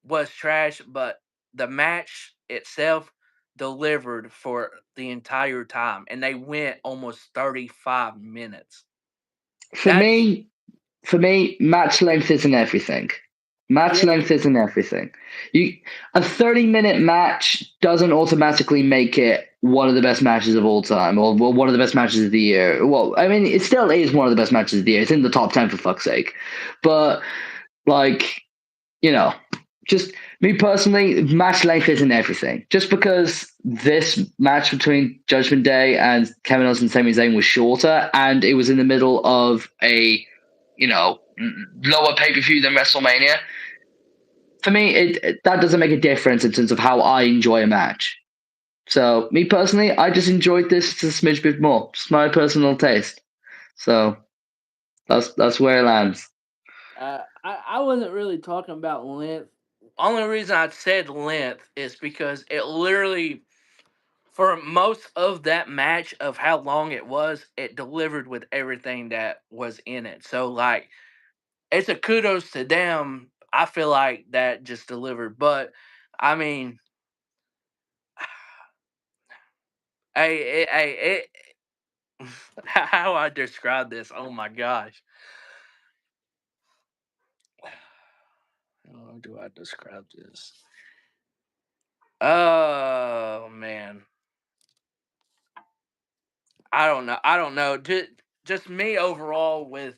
was trash, but the match itself delivered for the entire time, and they went almost 35 minutes. For That's me, for me, match length isn't everything. Match yeah, length isn't everything. You A 30-minute match doesn't automatically make it one of the best matches of all time, or well, one of the best matches of the year. Well, I mean, it still is one of the best matches of the year. It's in the top 10 for fuck's sake. But like, you know, just me personally, match length isn't everything. Just because this match between Judgment Day and Kevin Owens and Sami Zayn was shorter, and it was in the middle of a, lower pay per view than WrestleMania, for me, that doesn't make a difference in terms of how I enjoy a match. So, me personally, I just enjoyed this just a smidge bit more. Just my personal taste. So that's where it lands. I wasn't really talking about length. Only reason I said length is because it literally, for most of that match of how long it was, it delivered with everything that was in it. So like, it's a kudos to them. I feel like that just delivered. But I mean, how I describe this? Oh my gosh, how do I describe this? Oh man, I don't know. I don't know. Just me overall with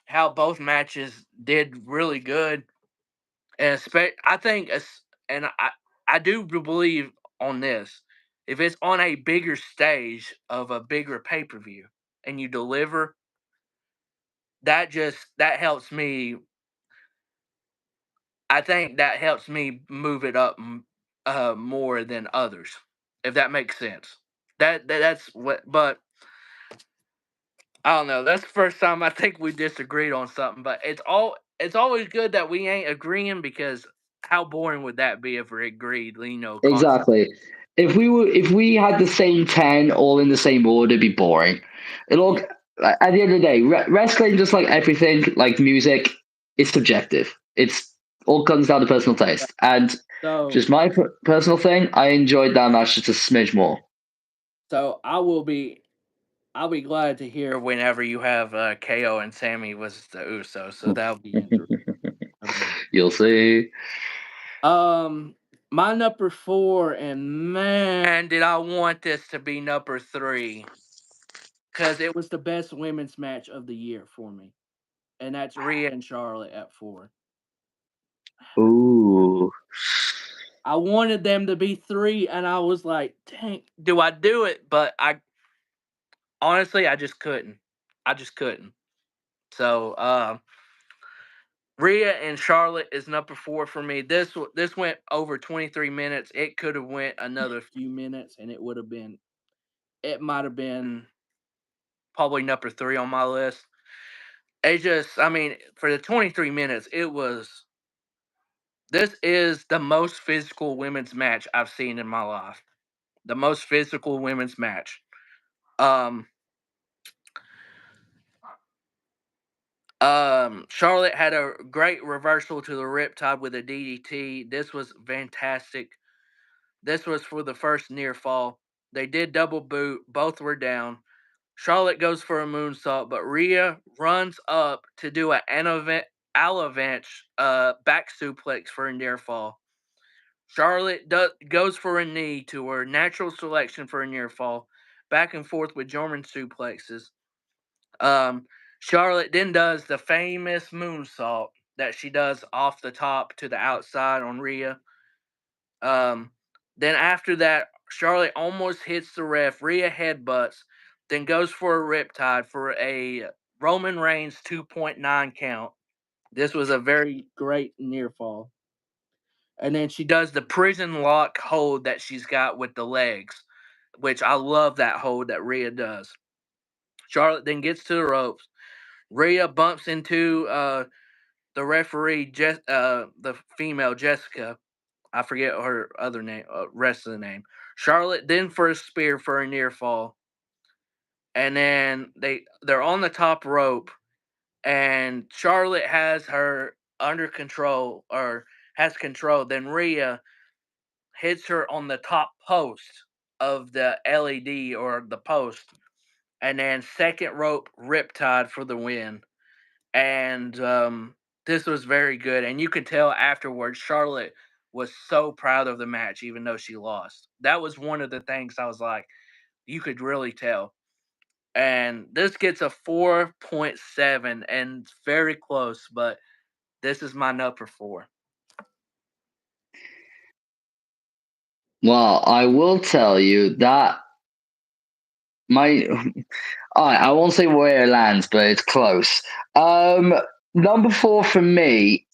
how both matches did really good, and I think and I do believe on this. If it's on a bigger stage of a bigger pay per view and you deliver, that helps me. I think that helps me move it up more than others, if that makes sense. That's what. But I don't know. That's the first time I think we disagreed on something. But it's always good that we ain't agreeing, because how boring would that be if we agreed? Constantly. Exactly. If we had the same 10 all in the same order, it'd be boring. It'll Yeah. At the end of the day, wrestling, just like everything, like music, is subjective. It's all comes down to personal taste. And So just my personal thing, I enjoyed that match just a smidge more. so I'll be glad to hear whenever you have KO and Sammy was the Uso. So that'll be interesting. You'll see. Um, my number four, and man, did I want this to be number three, because it was the best women's match of the year for me, and that's Rhea and Charlotte at four. Ooh. I wanted them to be three, and I was like, "Dang, do I do it?" But I honestly, I just couldn't. I just couldn't. So, Rhea and Charlotte is number four for me. This went over 23 minutes. It could have went another few minutes, and it would have been. It might have been probably number three on my list. I mean, for the 23 minutes, it was. This is the most physical women's match I've seen in my life. The most physical women's match. Um, Charlotte had a great reversal to the Riptide with a DDT. This was fantastic. This was for the first near fall. They did double boot. Both were down. Charlotte goes for a moonsault, but Rhea runs up to do an Alavanche back suplex for a near fall. Charlotte goes for a knee to her natural selection for a near fall, back and forth with German suplexes. Um, Charlotte then does the famous moonsault that she does off the top to the outside on Rhea. Um, then after that, Charlotte almost hits the ref. Rhea headbutts, then goes for a riptide for a Roman Reigns 2.9 count. This was a very great near fall. And then she does the prison lock hold that she's got with the legs, which I love that hold that Rhea does. Charlotte then gets to the ropes. Rhea bumps into the referee, the female Jessica. I forget her other name, rest of the name. Charlotte then for a spear for a near fall, and then they're on the top rope, and Charlotte has her under control, or has control. Then Rhea hits her on the top post of the LED or the post, and then second rope riptide for the win. And this was very good. And you could tell afterwards, Charlotte was so proud of the match, even though she lost. That was one of the things I was like, you could really tell. And this gets a 4.7, and it's very close, but this is my number four. Well, I will tell you that my I won't say where it lands, but it's close. Number four for me.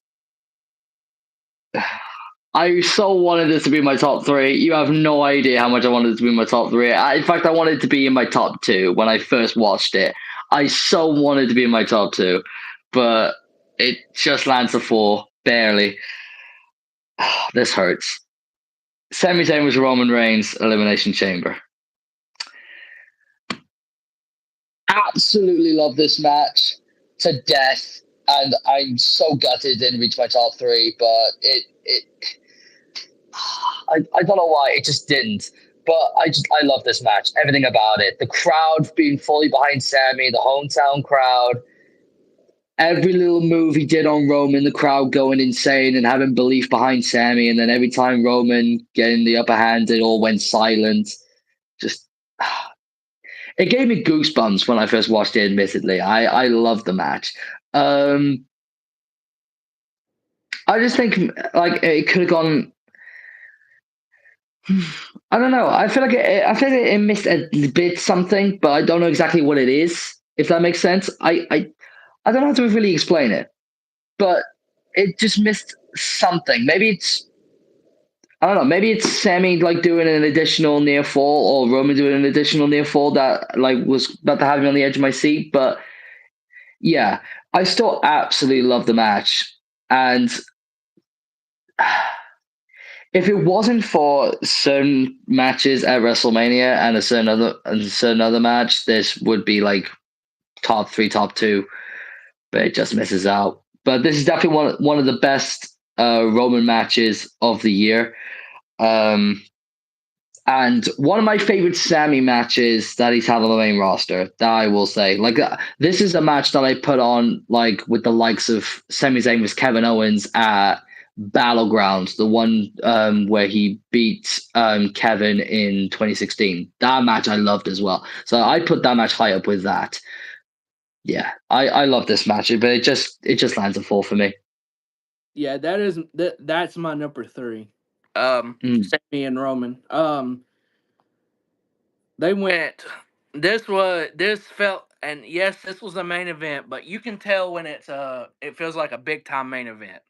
I so wanted this to be my top three. You have no idea how much I wanted it to be my top three. In fact, I wanted it to be in my top two when I first watched it. I so wanted to be in my top two, but it just lands a four, barely. This hurts. Sami Zayn was Roman Reigns Elimination Chamber. Absolutely love this match to death, and I'm so gutted it didn't reach my top three, but it I don't know why it just didn't. But I love this match. Everything about it. The crowd being fully behind Sammy, the hometown crowd, every little move he did on Roman, the crowd going insane and having belief behind Sammy, and then every time Roman getting the upper hand, it all went silent. Just it gave me goosebumps when I first watched it. Admittedly, I love the match. Um, I just think like it could have gone. I don't know. I feel like it missed a bit something, but I don't know exactly what it is. If that makes sense, I don't know how to really explain it, but it just missed something. Maybe it's I don't know. Maybe it's Sammy like doing an additional near fall, or Roman doing an additional near fall that like was about to have me on the edge of my seat. But yeah, I still absolutely love the match, and if it wasn't for certain matches at WrestleMania and a certain other match, this would be like top three, top two, but it just misses out. But this is definitely one of the best Roman matches of the year. Um, and one of my favorite Sammy matches that he's had on the main roster, that I will say. Like this is a match that I put on like with the likes of Sami Zayn with Kevin Owens at Battleground, the one where he beat Kevin in 2016. That match I loved as well. So I put that match high up with that. Yeah, I love this match, but it just lands a four for me. Yeah, that's my number three. Mm. Sammy and Roman. They went. This felt, and yes, this was a main event, but you can tell when it feels like a big time main event.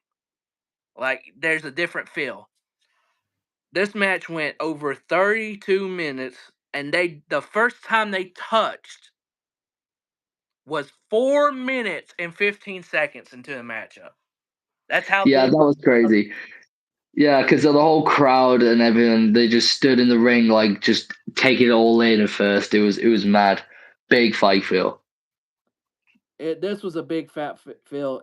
Like there's a different feel. This match went over 32 minutes, and the first time they touched was 4 minutes and 15 seconds into the matchup. That's how Yeah, big. that was crazy. Yeah, because the whole crowd and everyone, they just stood in the ring like just take it all in at first. It was mad. Big fight feel. This was a big fat feel.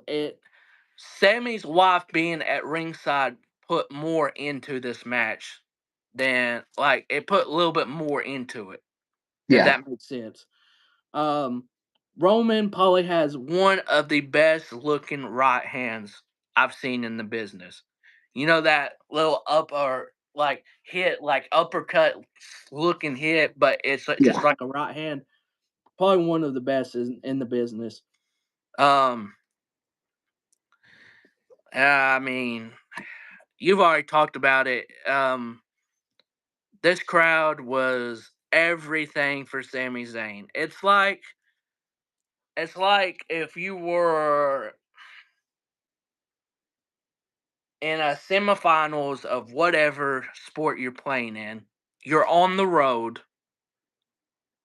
Sammy's wife being at ringside put more into this match than like it put a little bit more into it. If Yeah. that makes sense. Um, Roman probably has one of the best looking right hands I've seen in the business. You know that little upper like hit, like uppercut looking hit, but it's just Yeah. like a right hand. Probably one of the best in the business. Um, I mean, you've already talked about it. This crowd was everything for Sami Zayn. It's like if you were in a semifinals of whatever sport you're playing in. You're on the road.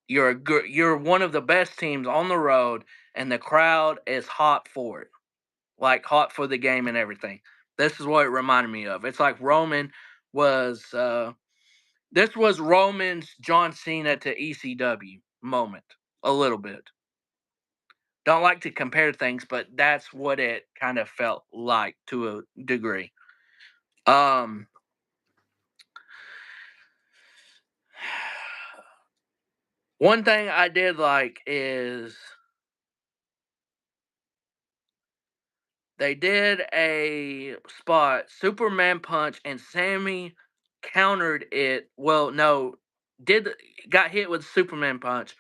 You're one of the best teams on the road, and the crowd is hot for it, like hot for the game and everything. This is what it reminded me of. It's like Roman was. This was Roman's John Cena to ECW moment, a little bit. Don't like to compare things, but that's what it kind of felt like to a degree. Um, One thing I did like is they did a spot, Superman punch, and Sammy countered it. Well, no, did got hit with Superman punch.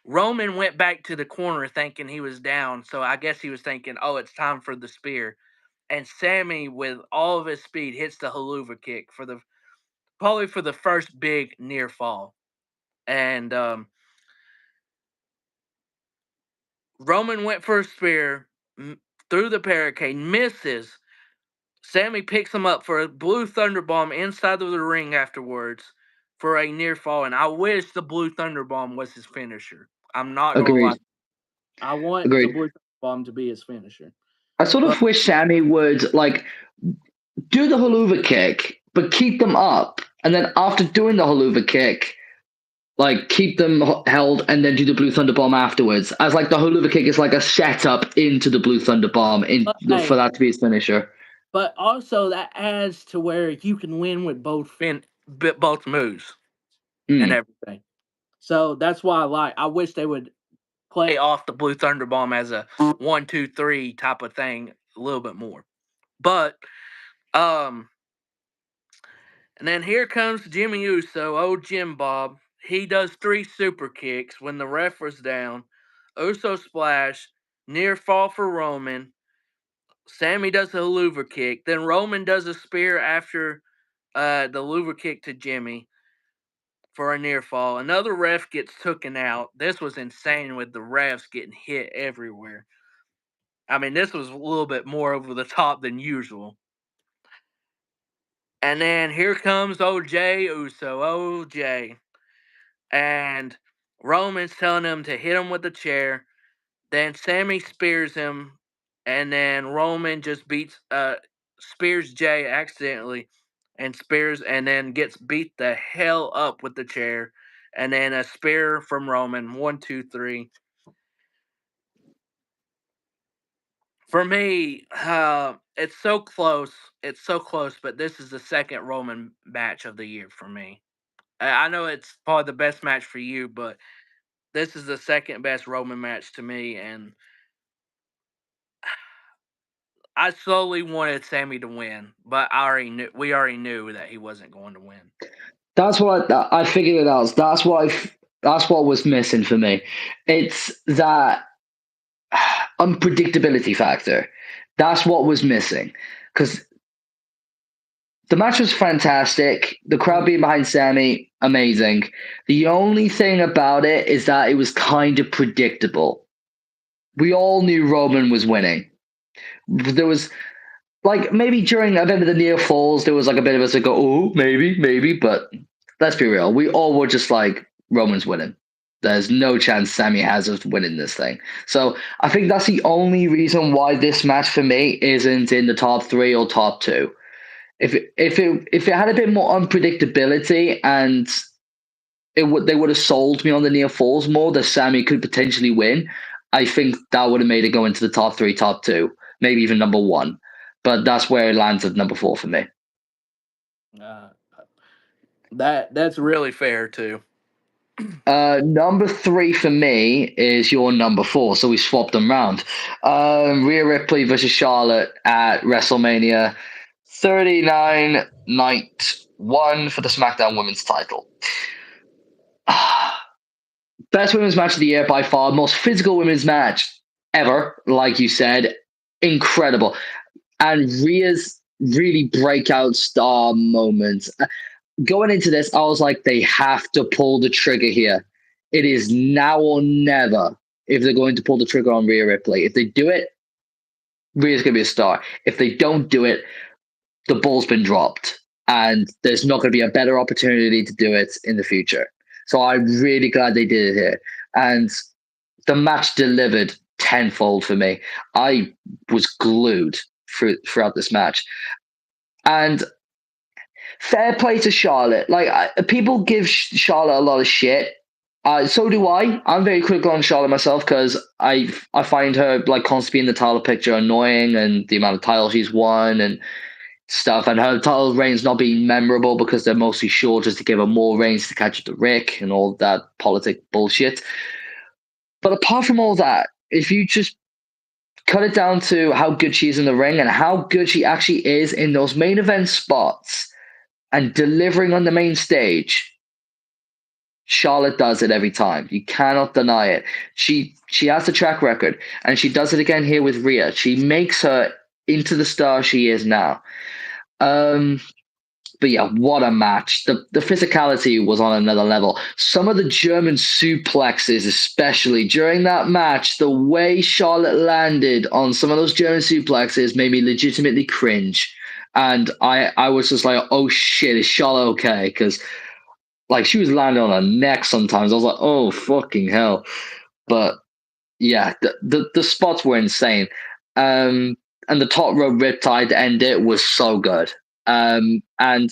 Roman went back to the corner thinking he was down, so I guess he was thinking, "Oh, it's time for the spear." And Sammy, with all of his speed, hits the haluva kick for the probably for the first big near fall. And Roman went for a spear through the barricade, misses. Sammy picks him up for a blue thunder bomb inside of the ring afterwards for a near fall. And I wish the blue thunder bomb was his finisher. I'm not gonna lie. Agreed. I want the Agreed. blue thunder bomb to be his finisher. I sort But of wish Sammy would like do the haluva kick, but keep them up, and then after doing the haluva kick, like keep them held, and then do the blue thunder bomb afterwards. As like the haluva kick is like a setup into the blue thunder bomb in for hey, that to be his finisher. but also that adds to where you can win with both moves and Mm. everything. So that's why I wish they would play off the blue thunder bomb as a 1, 2, 3 type of thing a little bit more. But um and then here comes Jimmy Uso, old Jim Bob. He does 3 super kicks when the ref was down. Uso splash, near fall for Roman. Sammy does a louver kick. Then Roman does a spear after the louver kick to Jimmy for a near fall. Another ref gets taken out. This was insane with the refs getting hit everywhere. I mean, this was a little bit more over the top than usual. And then here comes OJ Uso, OJ. And Roman's telling him to hit him with the chair. Then Sammy spears him, and then Roman just spears Jay accidentally, and then gets beat the hell up with the chair, and then a spear from Roman. 1, 2, 3. For me, it's so close. It's so close, but this is the second Roman match of the year for me. I know it's probably the best match for you, but this is the second best Roman match to me, and I slowly wanted Sammy to win, but we already knew that he wasn't going to win. That's what I figured it out. That's what was missing for me. It's that unpredictability factor. That's what was missing because the match was fantastic. The crowd being behind Sammy, amazing. The only thing about it is that it was kind of predictable. We all knew Roman was winning. There was like maybe during a bit of the near falls, there was like a bit of us that go, oh, maybe, but let's be real. We all were just like, Roman's winning. There's no chance Sammy has of winning this thing. So I think that's the only reason why this match for me isn't in the top 3 or top 2. If it had a bit more unpredictability and they would have sold me on the near falls more that Sammy could potentially win, I think that would have made it go into the top 3, top 2, maybe even number 1. But that's where it lands at number 4 for me. Uh, that's really fair too. Number 3 for me is your number 4, so we swapped them round. Rhea Ripley versus Charlotte at WrestleMania 39, night 1 for the SmackDown Women's title. Best women's match of the year by far, most physical women's match ever, like you said. Incredible. And Rhea's really breakout star moments. Going into this, I was like, they have to pull the trigger here. It is now or never if they're going to pull the trigger on Rhea Ripley. If they do it, Rhea's going to be a star. If they don't do it, the ball's been dropped. And there's not going to be a better opportunity to do it in the future. So I'm really glad they did it here. And the match delivered tenfold for me. I was glued throughout this match. And fair play to Charlotte. Like people give Charlotte a lot of shit. So do I. I'm very critical on Charlotte myself because I find her like constantly in the title picture annoying, and the amount of titles she's won, and stuff, and her title reigns not being memorable because they're mostly short just to give her more reigns to catch up to Rick and all that politic bullshit. But apart from all that, if you just cut it down to how good she is in the ring and how good she actually is in those main event spots and delivering on the main stage, Charlotte does it every time. You cannot deny it. She has the track record, and she does it again here with Rhea. She makes her into the star she is now. Um, but yeah, what a match. The physicality was on another level. Some of the German suplexes, especially during that match, the way Charlotte landed on some of those German suplexes made me legitimately cringe. And I was just like, oh shit, is Charlotte okay? Because like she was landing on her neck sometimes. I was like, oh fucking hell. But yeah, the spots were insane. And the top rope riptide to end it was so good. And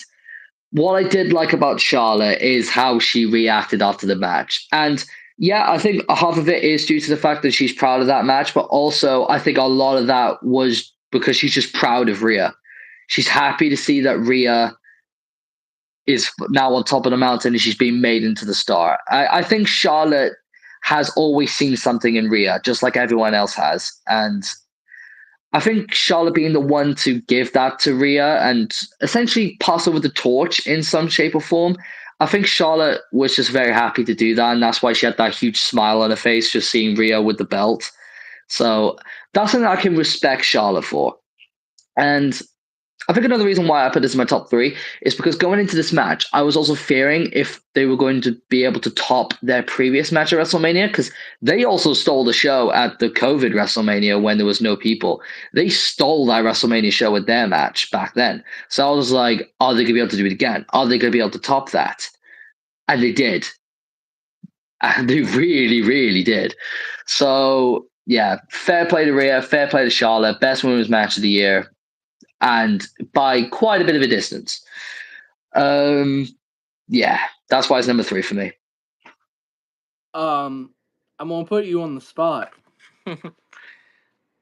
what I did like about Charlotte is how she reacted after the match. And yeah, I think half of it is due to the fact that she's proud of that match, but also I think a lot of that was because she's just proud of Rhea. She's happy to see that Rhea is now on top of the mountain and she's being made into the star. I think Charlotte has always seen something in Rhea, just like everyone else has. And I think Charlotte being the one to give that to Rhea and essentially pass over the torch in some shape or form, I think Charlotte was just very happy to do that. And that's why she had that huge smile on her face just seeing Rhea with the belt. So that's something I can respect Charlotte for. And I think another reason why I put this in my top three is because going into this match, I was also fearing if they were going to be able to top their previous match at WrestleMania, because they also stole the show at the COVID WrestleMania when there was no people. They stole that WrestleMania show with their match back then. So I was like, are they going to be able to do it again? Are they going to be able to top that? And they did. And they really, really did. So yeah, fair play to Rhea, fair play to Charlotte, best women's match of the year, and by quite a bit of a distance. Um, yeah, that's why it's number three for me. I'm gonna put you on the spot.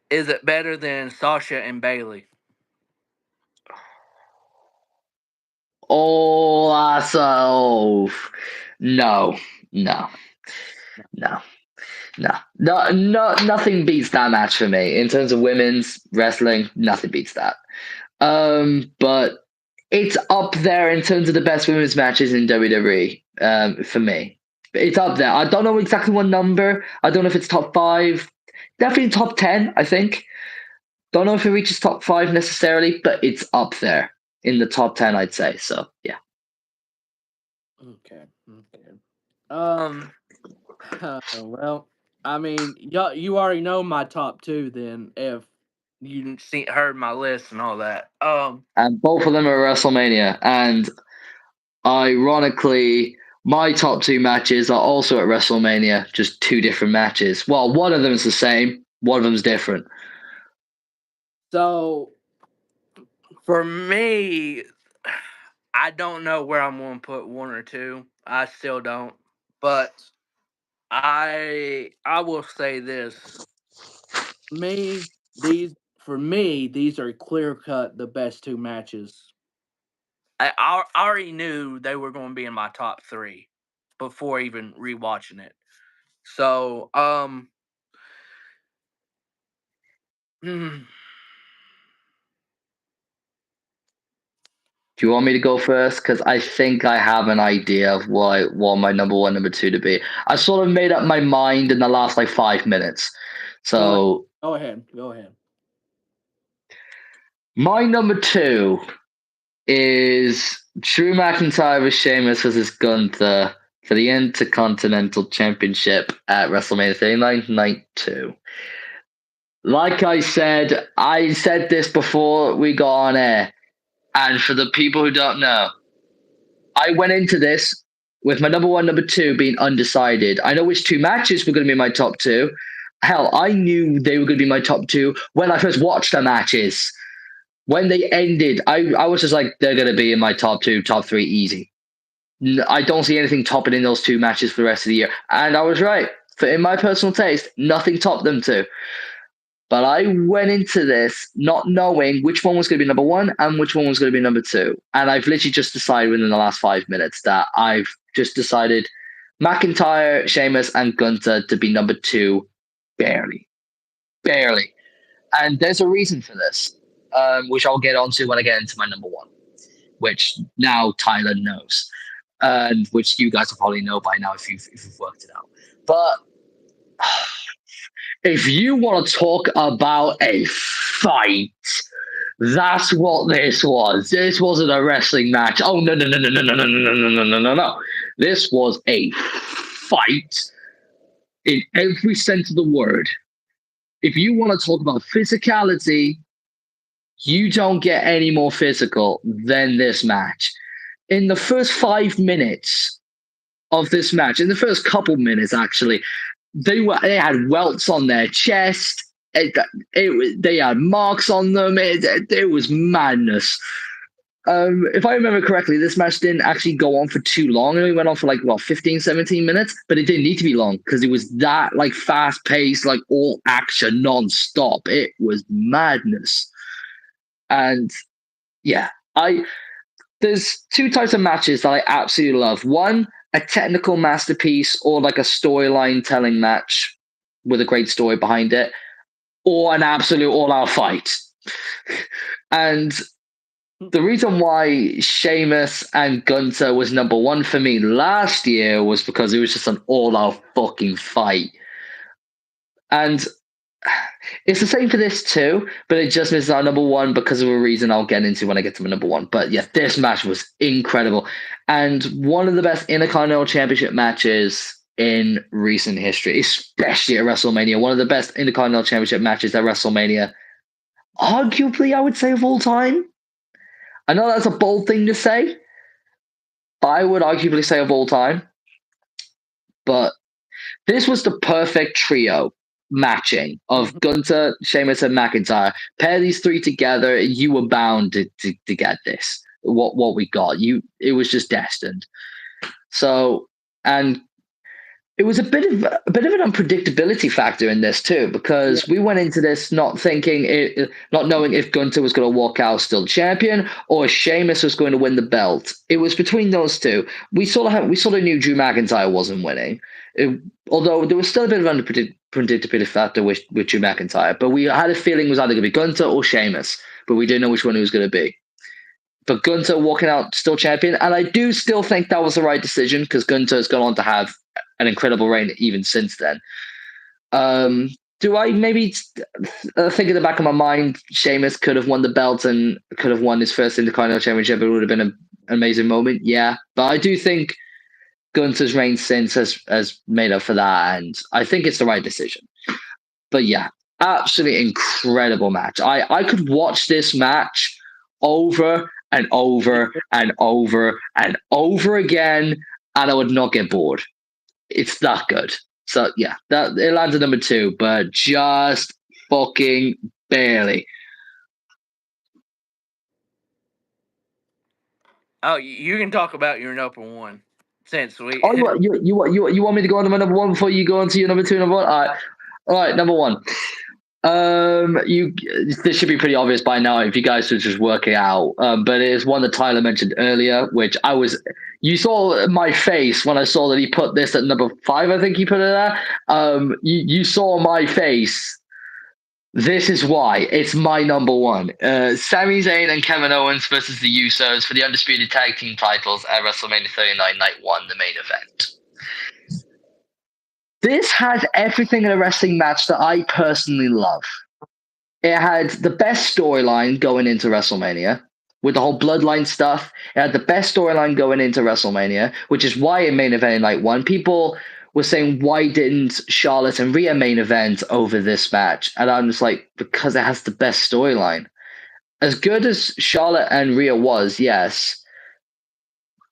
Is it better than Sasha and Bailey? Oh, so no, no, no, no, nothing beats that match for me in terms of women's wrestling. Nothing beats that. But it's up there in terms of the best women's matches in WWE. For me, it's up there. I don't know exactly what number. I don't know if it's top five. Definitely top 10. I think. Don't know if it reaches top five necessarily, but it's up there in the top 10. I'd say so. Yeah. Okay. Okay. Um. Well, I mean, you already know my top two. Then, if you heard my list and all that. And both of them are WrestleMania. And ironically, my top two matches are also at WrestleMania, just two different matches. Well, one of them is the same, one of them is different. So, for me, I don't know where I'm going to put one or two. I still don't. But I will say this. Me, these for me, these are clear cut the best two matches. I already knew they were going to be in my top three before even rewatching it. So, hmm, Do you want me to go first? Because I think I have an idea of what my number one, number two to be. I sort of made up my mind in the last like 5 minutes. go ahead. So Go ahead. Go ahead. my number two is Drew McIntyre with Sheamus versus Gunther for the Intercontinental Championship at WrestleMania 39 Night 2. Like I said this before we got on air. And for the people who don't know, I went into this with my number one, number two being undecided. I know which two matches were going to be my top two. Hell, I knew they were going to be my top two when I first watched the matches. When they ended, I was just like, they're going to be in my top two, top three, easy. I don't see anything topping in those two matches for the rest of the year. And I was right. In my personal taste, nothing topped them two. But I went into this not knowing which one was going to be number one and which one was going to be number two. And I've literally just decided within the last 5 minutes that I've just decided McIntyre, Sheamus, and Gunther to be number two, barely. Barely. And there's a reason for this, which I'll get onto when I get into my number one, which now Tyler knows, and which you guys will probably know by now if you've worked it out. But if you want to talk about a fight, that's what this was. This wasn't a wrestling match. Oh no no no no no no no no no no no no no! This was a fight in every sense of the word. If you want to talk about physicality, you don't get any more physical than this match. In the first 5 minutes of this match, in the first couple minutes actually, they had welts on their chest. They had marks on them. It was madness. If I remember correctly, this match didn't actually go on for too long. It only went on for like, 15, 17 minutes, but it didn't need to be long because it was that like fast paced, like all action non-stop. It was madness. And yeah, there's two types of matches that I absolutely love. One, a technical masterpiece or like a storyline telling match with a great story behind it, or an absolute all-out fight. And the reason why Sheamus and Gunther was number one for me last year was because it was just an all-out fucking fight. And it's the same for this too, but it just misses our number one because of a reason I'll get into when I get to my number one. But yeah, this match was incredible. And one of the best Intercontinental Championship matches in recent history, especially at WrestleMania. One of the best Intercontinental Championship matches at WrestleMania, arguably, I would say, of all time. I know that's a bold thing to say, but I would arguably say of all time. But this was the perfect trio matching of Gunther, Sheamus, and McIntyre. Pair these three together, you were bound to get this. What we got, it was just destined. So, and it was a bit of an unpredictability factor in this too, because we went into this not knowing if Gunther was going to walk out still champion or Sheamus was going to win the belt. It was between those two. We sort of knew Drew McIntyre wasn't winning, although there was still a bit of unpredictability factor with Drew McIntyre. But we had a feeling it was either going to be Gunther or Sheamus, but we didn't know which one it was going to be. But Gunther walking out still champion, and I do still think that was the right decision because Gunther has gone on to have an incredible reign even since then. Do I maybe think in the back of my mind, Sheamus could have won the belt and could have won his first Intercontinental Championship? It would have been an amazing moment, yeah. But I do think Gunther's reign since has made up for that, and I think it's the right decision. But yeah, absolutely incredible match. I could watch this match over and over and over and over again, and I would not get bored. It's that good. So yeah, that it lands at number two, but just fucking barely. Oh, you can talk about your number one since we. Oh, you want me to go on to my number one before you go on to your number two, number one? All right, number one. This should be pretty obvious by now if you guys were just working out. But it is one that Tyler mentioned earlier, which you saw my face when I saw that he put this at number 5. I think he put it there. You saw my face. This is why it's my number one. Sami Zayn and Kevin Owens versus the Usos for the undisputed tag team titles at WrestleMania 39 Night 1, the main event. This had everything in a wrestling match that I personally love. It had the best storyline going into WrestleMania with the whole bloodline stuff. It had the best storyline going into WrestleMania, which is why it main evented Night 1. People were saying, why didn't Charlotte and Rhea main event over this match? And I'm just like, because it has the best storyline. As good as Charlotte and Rhea was, yes,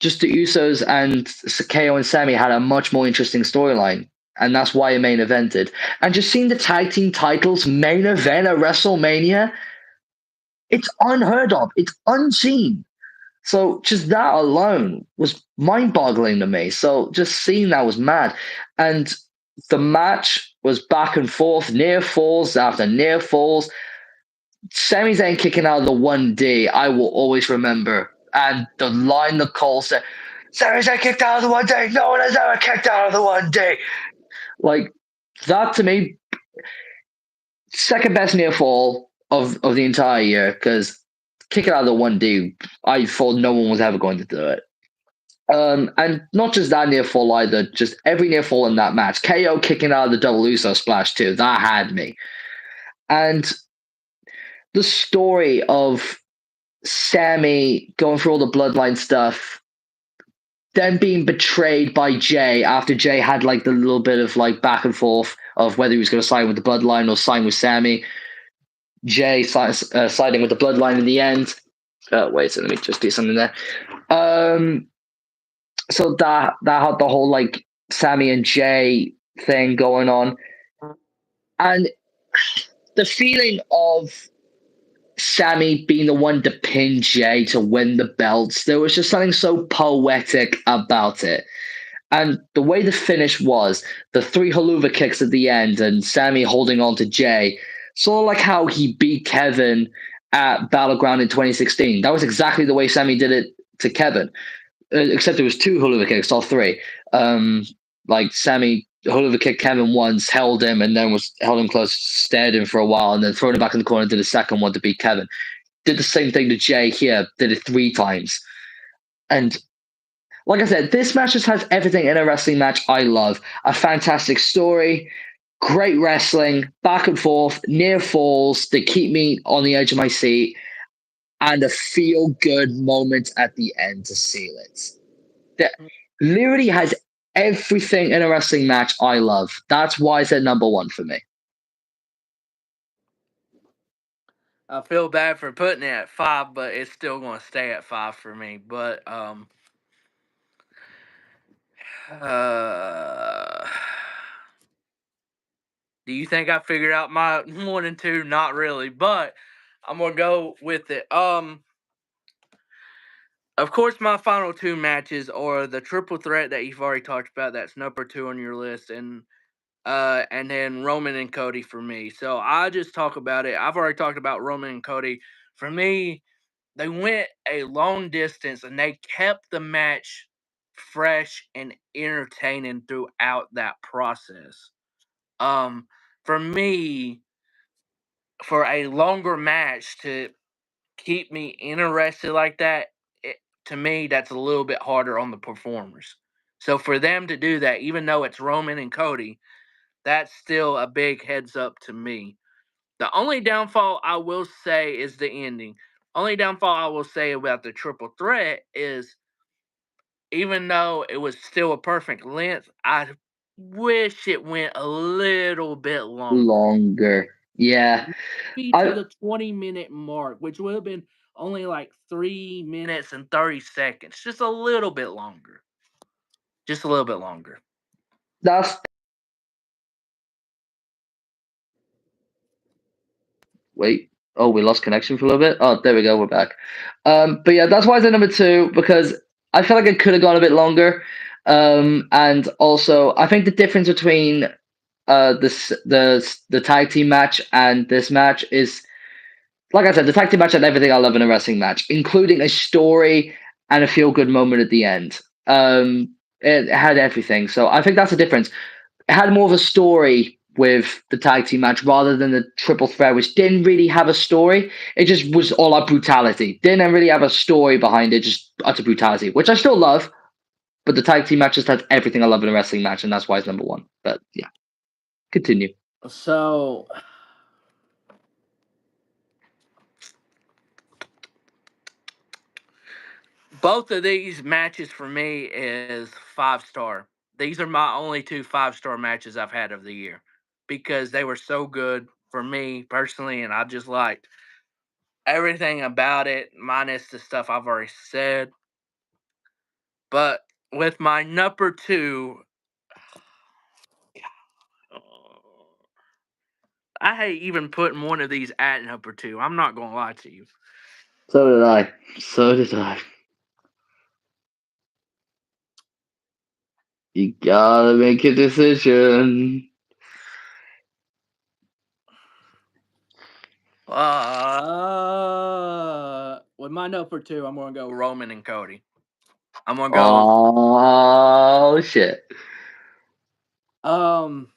just the Usos and Sakeo and Sami had a much more interesting storyline. And that's why it main evented. And just seeing the tag team titles main event at WrestleMania, it's unheard of. It's unseen. So just that alone was mind-boggling to me. So just seeing that was mad. And the match was back and forth, near falls after near falls. Sami Zayn kicking out of the 1D, I will always remember. And the line that Cole said, Sami Zayn kicked out of the 1D. No one has ever kicked out of the 1D. Like, that to me, second best near fall of the entire year, because kicking out of the 1D, I thought no one was ever going to do it. And not just that near fall either, just every near fall in that match. KO kicking out of the double Uso splash too. That had me. And the story of Sammy going through all the bloodline stuff, then being betrayed by Jay after Jay had like the little bit of like back and forth of whether he was going to sign with the bloodline or sign with Sammy. Jay siding with the bloodline in the end. Wait, so let me just do something there. So that had the whole like Sammy and Jay thing going on, and the feeling of Sammy being the one to pin Jay to win the belts, there was just something so poetic about it. And the way the finish was, the three haluva kicks at the end, and Sammy holding on to Jay, sort of like how he beat Kevin at Battleground in 2016. That was exactly the way Sammy did it to Kevin, except it was two haluva kicks, all three. Like Sammy haluva kicked Kevin once, held him, and then was held him close, stared him for a while, and then thrown him back in the corner, did a second one to beat Kevin. Did the same thing to Jay here, did it 3 times. And like I said, this match just has everything in a wrestling match I love. A fantastic story, great wrestling, back and forth, near falls that keep me on the edge of my seat, and a feel good moment at the end to seal it. That literally has everything in a wrestling match I love. That's why it's at number one for me. I feel bad for putting it at 5, but it's still going to stay at 5 for me. But uh, do you think I figured out my 1 and 2? Not really, but I'm gonna go with it. Of course, my final 2 matches are the triple threat that you've already talked about. That's number 2 on your list, and then Roman and Cody for me. So I just talk about it. I've already talked about Roman and Cody. For me, they went a long distance and they kept the match fresh and entertaining throughout that process. For me, for a longer match to keep me interested like that, to me, that's a little bit harder on the performers. So for them to do that, even though it's Roman and Cody, that's still a big heads up to me. The only downfall I will say is the ending. Only downfall I will say about the triple threat is even though it was still a perfect length, I wish it went a little bit longer. Longer. Yeah. Maybe to I the 20-minute mark, which would have been only like 3 minutes and 30 seconds. Just a little bit longer. Just a little bit longer. that's wait. Oh, we lost connection for a little bit. Oh, there we go. We're back. But yeah, that's why it's at number two, because I feel like it could have gone a bit longer. And also, I think the difference between the tag team match and this match is, like I said, the tag team match had everything I love in a wrestling match, including a story and a feel good moment at the end. It had everything, so I think that's the difference. It had more of a story with the tag team match rather than the triple threat, which didn't really have a story. It just was all out brutality. Didn't really have a story behind it, just utter brutality, which I still love. But the tag team match just had everything I love in a wrestling match, and that's why it's number one. But yeah, continue. So both of these matches for me is 5-star. These are my only 2 5-star matches I've had of the year because they were so good for me personally, and I just liked everything about it, minus the stuff I've already said. But with my number 2, I hate even putting one of these at number 2. I'm not gonna lie to you. So did I. So did I. You gotta make a decision. With my number two, I'm gonna go Roman and Cody. I'm gonna go. Oh shit. Um,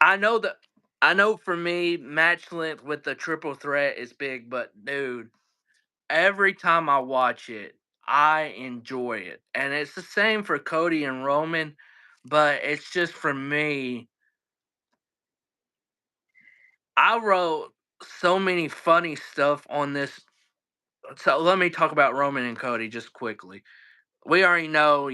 I know that. I know for me, match length with the triple threat is big, but dude, every time I watch it, I enjoy it, and it's the same for Cody and Roman. But it's just for me. I wrote so many funny stuff on this. So let me talk about Roman and Cody just quickly. We already know,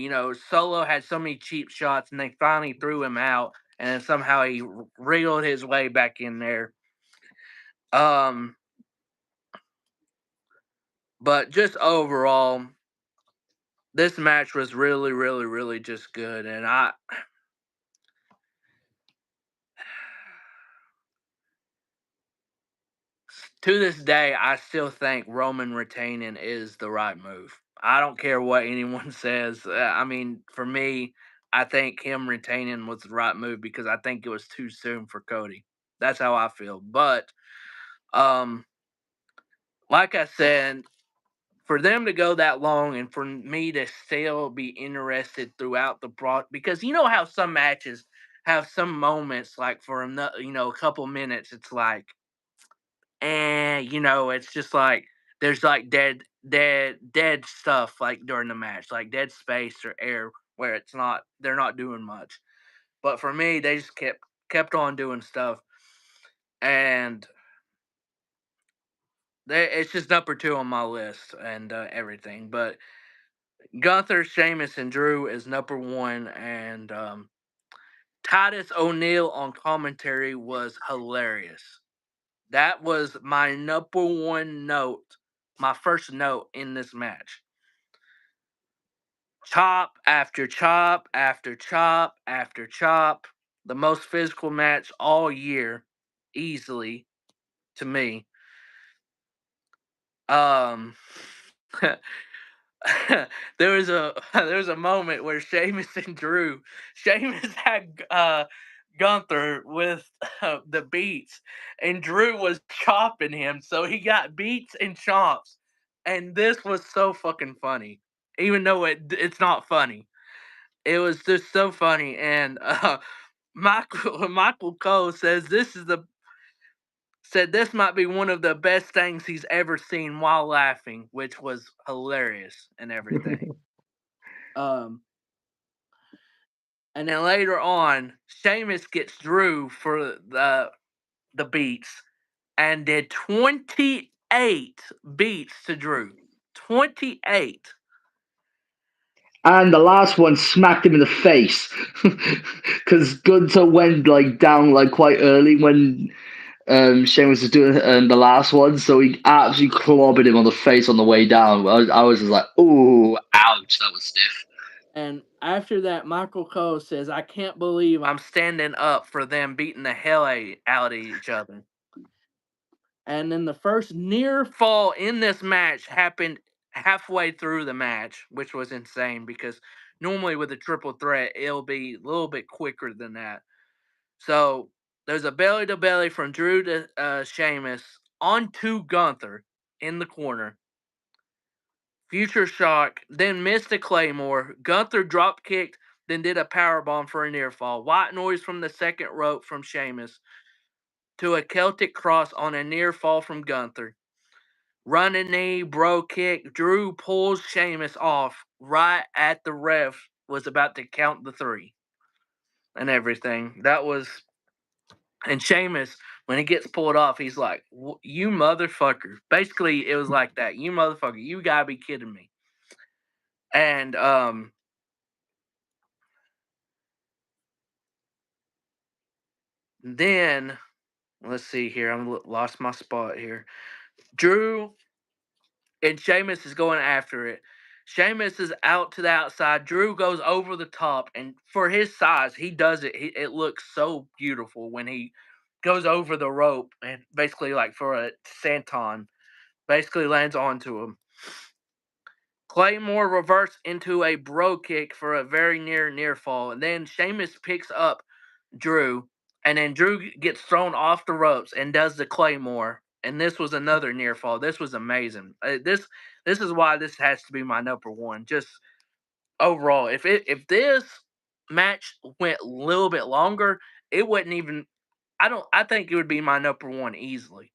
Solo had so many cheap shots, and they finally threw him out, and then somehow he wriggled his way back in there. Um, but just overall, this match was really, really, really just good, and to this day, I still think Roman retaining is the right move. I don't care what anyone says. I mean, for me, I think him retaining was the right move because I think it was too soon for Cody. That's how I feel. But um, like I said, for them to go that long and for me to still be interested throughout the because you know how some matches have some moments like for a couple minutes, it's like and it's just like there's like dead stuff like during the match, like dead space or air where they're not doing much. But for me, they just kept on doing stuff, and it's just number two on my list and everything. But Gunther, Sheamus, and Drew is number one, and Titus O'Neil on commentary was hilarious. That was my number one note, my first note in this match. Chop after chop after chop after chop. The most physical match all year, easily to me. Um, there was a moment where Sheamus and Drew, Sheamus had Gunther with the beats, and Drew was chopping him, so he got beats and chops, and this was so fucking funny, even though it's not funny. It was just so funny, and Michael Cole said this might be one of the best things he's ever seen while laughing, which was hilarious and everything. Um, and then later on, Sheamus gets Drew for the beats and did 28 beats to Drew. 28. And the last one smacked him in the face because Gunter went like down like quite early when Sheamus was doing the last one, so he absolutely clobbered him on the face on the way down. I was just like, "Oh, ouch, that was stiff." And after that, Michael Cole says, I can't believe I'm standing up for them beating the hell out of each other. And then the first near fall in this match happened halfway through the match, which was insane because normally with a triple threat, it'll be a little bit quicker than that. So there's a belly to belly from Drew to Sheamus onto Gunther in the corner. Future shock, then missed a Claymore. Gunther drop kicked, then did a power bomb for a near fall. White noise from the second rope from Sheamus to a Celtic cross on a near fall from Gunther. Running knee, bro kick. Drew pulls Sheamus off right at the ref was about to count the three and everything. And Sheamus, when he gets pulled off, he's like, you motherfucker. Basically, it was like that. You motherfucker, you gotta be kidding me. And then let's see here. I'm lost my spot here. Drew and Sheamus is going after it. Sheamus is out to the outside. Drew goes over the top, and for his size, he does it. It looks so beautiful when he goes over the rope and basically like for a senton, basically lands onto him. Claymore reverts into a bro kick for a very near fall, and then Sheamus picks up Drew and then Drew gets thrown off the ropes and does the Claymore. And this was another near fall. This was amazing. This is why this has to be my number one. Just overall, if this match went a little bit longer, it wouldn't even. I think it would be my number one easily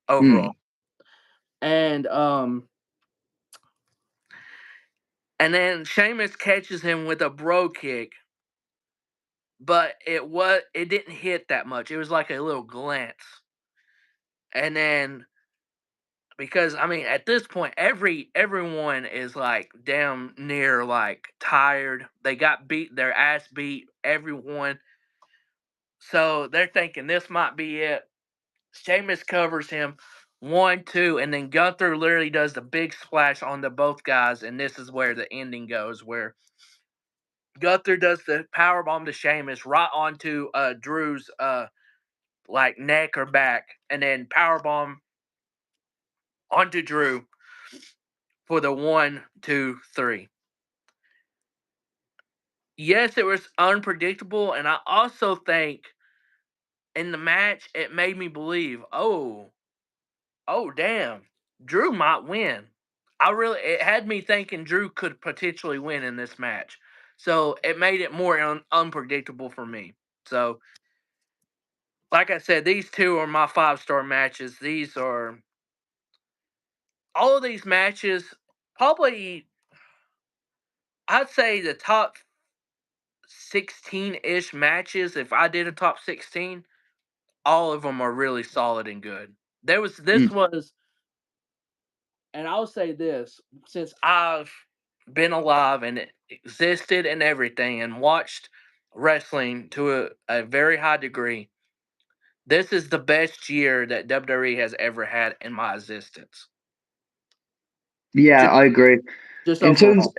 overall. Mm. And then Sheamus catches him with a bro kick, but it didn't hit that much. It was like a little glance. And then because I mean at this point everyone is like damn near like tired. They got beat their ass beat, everyone. So they're thinking this might be it. Sheamus covers him 1, 2, and then Gunther literally does the big splash on the both guys, and this is where the ending goes, where Gunther does the power bomb to Sheamus right onto Drew's like neck or back, and then power bomb onto Drew for the 1, 2, 3. Yes, it was unpredictable, and I also think in the match it made me believe, oh damn, Drew might win. It had me thinking Drew could potentially win in this match. So it made it more unpredictable for me. So, like I said, these two are my 5-star matches. These are all of these matches, probably, I'd say the top 16 ish matches. If I did a top 16, all of them are really solid and good. This Mm. was, and I'll say this, since I've been alive and existed and everything and watched wrestling to a very high degree, this is the best year that WWE has ever had in my existence. Yeah, Just, I agree. just In terms overall.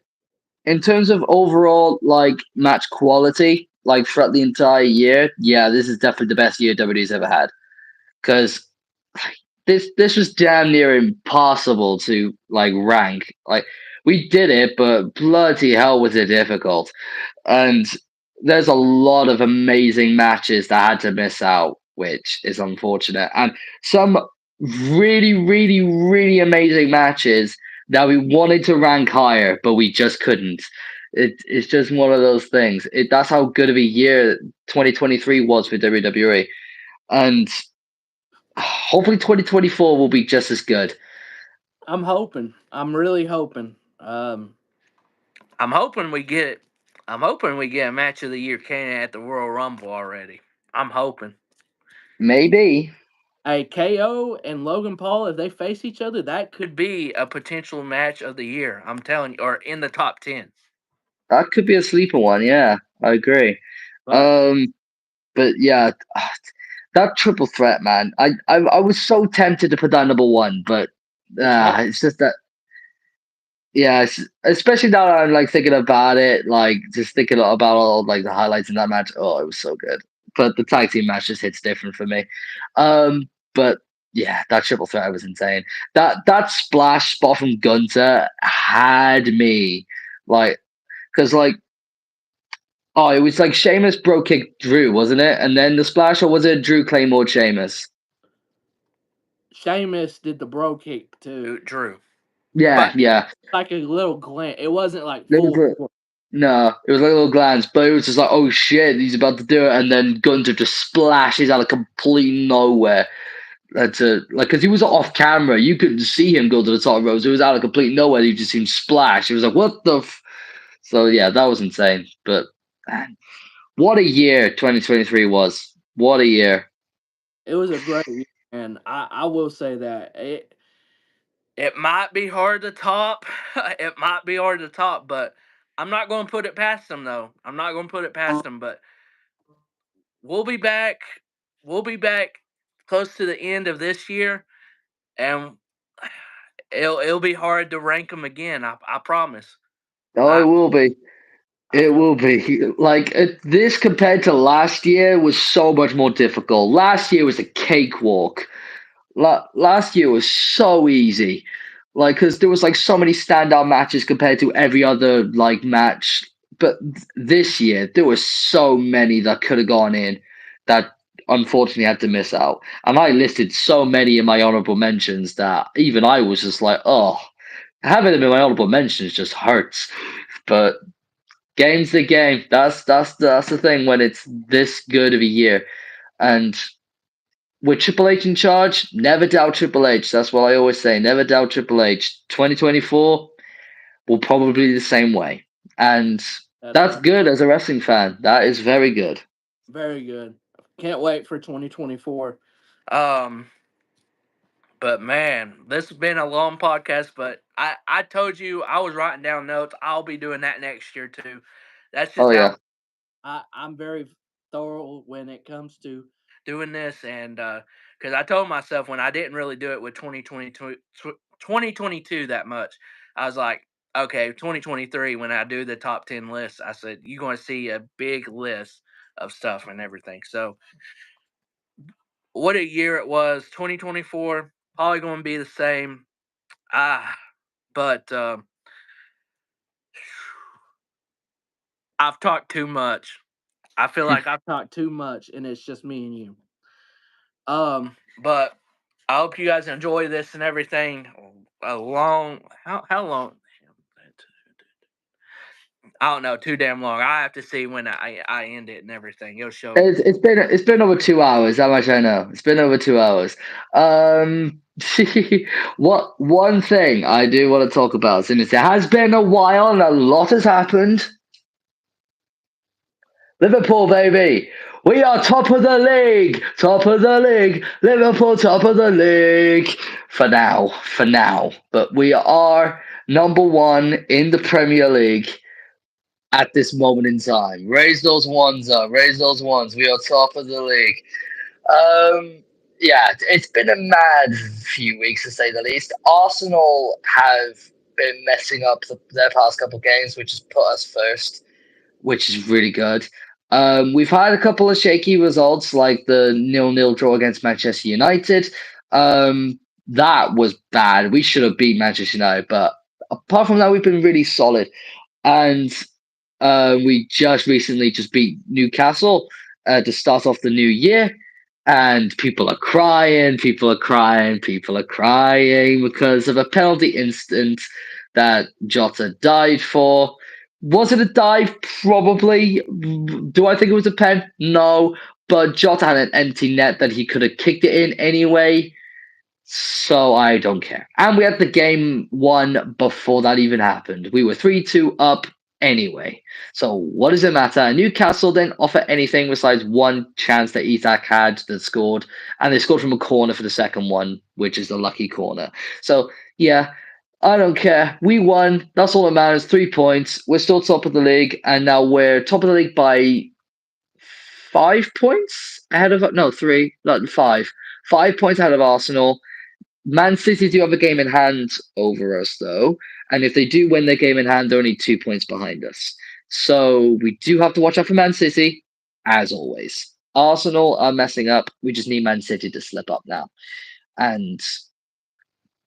in terms of overall like match quality, like throughout the entire year, yeah, this is definitely the best year WWE's ever had. Because this was damn near impossible to like rank. Like we did it, but bloody hell was it difficult. And there's a lot of amazing matches that had to miss out, which is unfortunate. And some really, really, really amazing matches that we wanted to rank higher, but we just couldn't. It's just one of those things. That's how good of a year 2023 was for WWE. And hopefully 2024 will be just as good. I'm hoping. I'm really hoping. I'm hoping we get. I'm hoping we get a match of the year candidate at the Royal Rumble already. I'm hoping. Maybe. A KO and Logan Paul, if they face each other, that could be a potential match of the year. I'm telling you, or in the top 10. That could be a sleeper one. Yeah, I agree. But Um, but yeah, that triple threat, man. I was so tempted to put that number one, but it's hard. it's just that. Yeah, especially now that I'm like thinking about it, like just thinking about all like the highlights in that match. Oh, it was so good. But the tag team match just hits different for me. But yeah, that triple threat was insane. That splash spot from Gunter had me like because like oh, it was like Sheamus bro kicked Drew, wasn't it? And then the splash, or was it Drew Claymore Sheamus? Sheamus did the bro kick too, Drew. but Yeah, yeah. like a little glint. It wasn't like There was full. no, it was like a little glance, but it was just like, oh shit, he's about to do it, and then Gunter just splashes out of complete nowhere. That's like because he was off camera, you couldn't see him go to the top rows. It was out of complete nowhere. You just seen splash. It was like, what the? So yeah, that was insane. But man, what a year 2023 was. What a year. It was a great year, and I will say that it might be hard to top. It might be hard to top, but I'm not going to put it past them though. I'm not going to put it past them, but we'll be back. We'll be back close to the end of this year, and it'll be hard to rank them again. I promise. Oh, it I will be. I It feel will be like this compared to last year was so much more difficult. Last year was a cakewalk. Last year was so easy, like because there was like so many standout matches compared to every other like match. But this year there were so many that could have gone in that unfortunately had to miss out. And I listed so many in my honorable mentions that even I was just like, oh, having them in my honorable mentions just hurts. But game's the game. That's the thing when it's this good of a year. And with Triple H in charge, never doubt Triple H. That's what I always say. Never doubt Triple H. 2024 will probably be the same way. And That's that's right. good as a wrestling fan. That is very good. Very good. Can't wait for 2024. Um, but man, this has been a long podcast. But I told you I was writing down notes. I'll be doing that next year too. That's Oh just how yeah. I'm very thorough when it comes to doing this, and because I told myself when I didn't really do it with 2022 that much, I was like, okay, 2023 when I do the top 10 lists, I said you're going to see a big list of stuff and everything. So what a year it was! 2024 probably going to be the same. Ah, but I've talked too much. I feel like I've talked too much, and it's just me and you. But I hope you guys enjoy this and everything. A long, how long? I don't know, too damn long. I have to see when I end it and everything. It'll show me. It's been over 2 hours. That much I know. It's been over 2 hours. Um, what one thing I do want to talk about, since it has been a while and a lot has happened. Liverpool, baby, we are top of the league. Top of the league. Liverpool, top of the league. For now, for now. But we are number one in the Premier League at this moment in time. Raise those ones up. Raise those ones. We are top of the league. Yeah, it's been a mad few weeks to say the least. Arsenal have been messing up their past couple of games, which has put us first, which is really good. We've had a couple of shaky results, like the 0-0 draw against Manchester United. That was bad. We should have beat Manchester United, but apart from that, we've been really solid. And we just recently just beat Newcastle to start off the new year. And people are crying, people are crying, people are crying because of a penalty instant that Jota died for. Was it a dive? Probably. Do I think it was a pen? No. But Jota had an empty net that he could have kicked it in anyway. So I don't care. And we had the game won before that even happened. We were 3-2 up anyway. So what does it matter? Newcastle didn't offer anything besides one chance that Isak had that scored. And they scored from a corner for the second one, which is the lucky corner. So yeah, I don't care. We won. That's all that matters. 3 points. We're still top of the league. And now we're top of the league by 5 points ahead of, no, three, not five. 5 points ahead of Arsenal. Man City do have a game in hand over us, though. And if they do win their game in hand, they're only 2 points behind us. So we do have to watch out for Man City, as always. Arsenal are messing up. We just need Man City to slip up now. And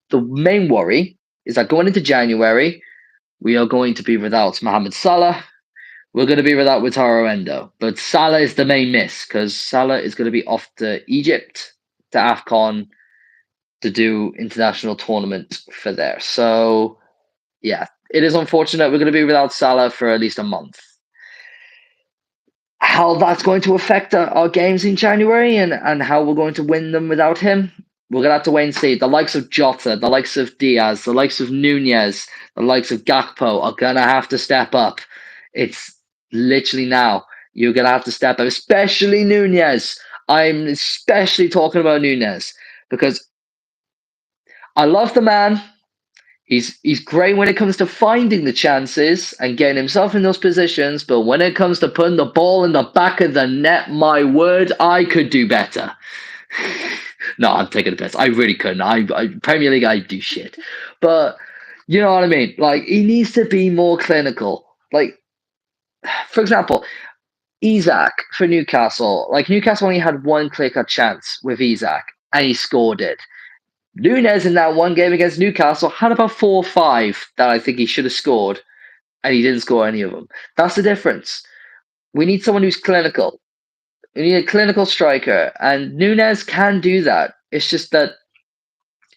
the main worry is that going into January, we are going to be without Mohamed Salah. We're going to be without Wataru Endo. But Salah is the main miss because Salah is going to be off to Egypt, to AFCON, to do international tournament for there. So yeah, it is unfortunate we're going to be without Salah for at least a month. How that's going to affect our games in January and how we're going to win them without him, we're going to have to wait and see. The likes of Jota, the likes of Diaz, the likes of Nunez, the likes of Gakpo are going to have to step up. It's literally now. You're going to have to step up, especially Nunez. I'm especially talking about Nunez because I love the man. He's great when it comes to finding the chances and getting himself in those positions, but when it comes to putting the ball in the back of the net, my word, I could do better. No, I'm taking the piss. I really couldn't. I Premier League, I do shit, but you know what I mean. Like he needs to be more clinical. Like for example, Isak for Newcastle. Like Newcastle only had one clear cut chance with Isak, and he scored it. Nunez in that one game against Newcastle had about 4 or 5 that I think he should have scored, and he didn't score any of them. That's the difference. We need someone who's clinical. We need a clinical striker, and Nunes can do that. It's just that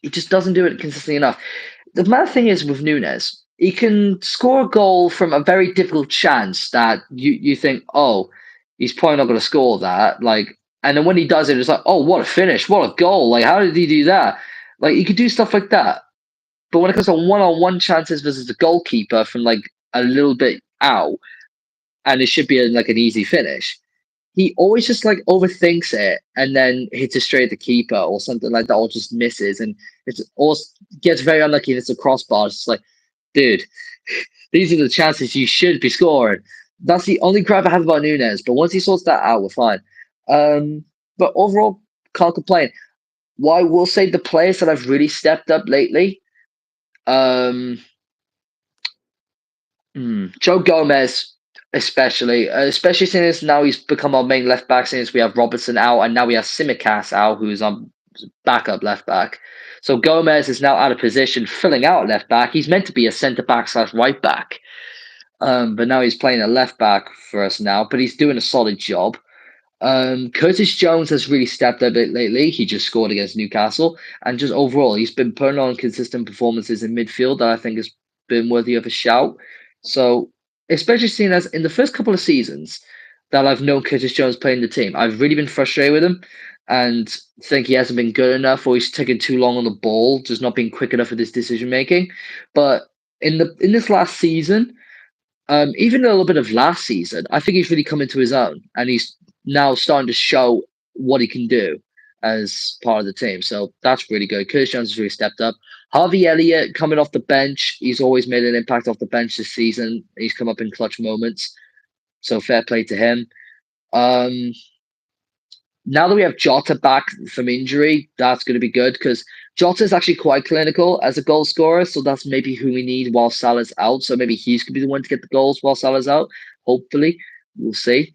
he just doesn't do it consistently enough. The mad thing is with Nunes, he can score a goal from a very difficult chance that you think, oh, he's probably not going to score that. Like, and then when he does it, it's like, oh, what a finish, what a goal! Like, how did he do that? Like, he could do stuff like that. But when it comes to one-on-one chances versus the goalkeeper from like a little bit out, and it should be like an easy finish, he always just like overthinks it and then hits it straight at the keeper or something like that, or just misses, and it's also gets very unlucky and it's a crossbar. It's just like, dude, these are the chances you should be scoring. That's the only gripe I have about Nunes. But once he sorts that out, we're fine. But overall, can't complain. Why will say the players that have really stepped up lately. Um, Joe Gomez, especially since now he's become our main left back since we have Robertson out and now we have Simicast out, who's on backup left back. So Gomez is now out of position, filling out left back. He's meant to be a centre back slash right back, but now he's playing a left back for us now. But he's doing a solid job. Curtis Jones has really stepped up lately. He just scored against Newcastle, and just overall, he's been putting on consistent performances in midfield that I think has been worthy of a shout. So, especially seeing as in the first couple of seasons that I've known Curtis Jones playing the team, I've really been frustrated with him and think he hasn't been good enough, or he's taking too long on the ball, just not being quick enough with his decision making. But in this last season, even a little bit of last season, I think he's really come into his own, and he's now starting to show what he can do as part of the team. So that's really good. Curtis Jones has really stepped up. Harvey Elliott coming off the bench, he's always made an impact off the bench this season. He's come up in clutch moments, so fair play to him. Um, Now that we have Jota back from injury, that's going to be good because Jota is actually quite clinical as a goal scorer. So that's maybe who we need while Salah's out. So maybe he's going to be the one to get the goals while Salah's out. Hopefully, we'll see.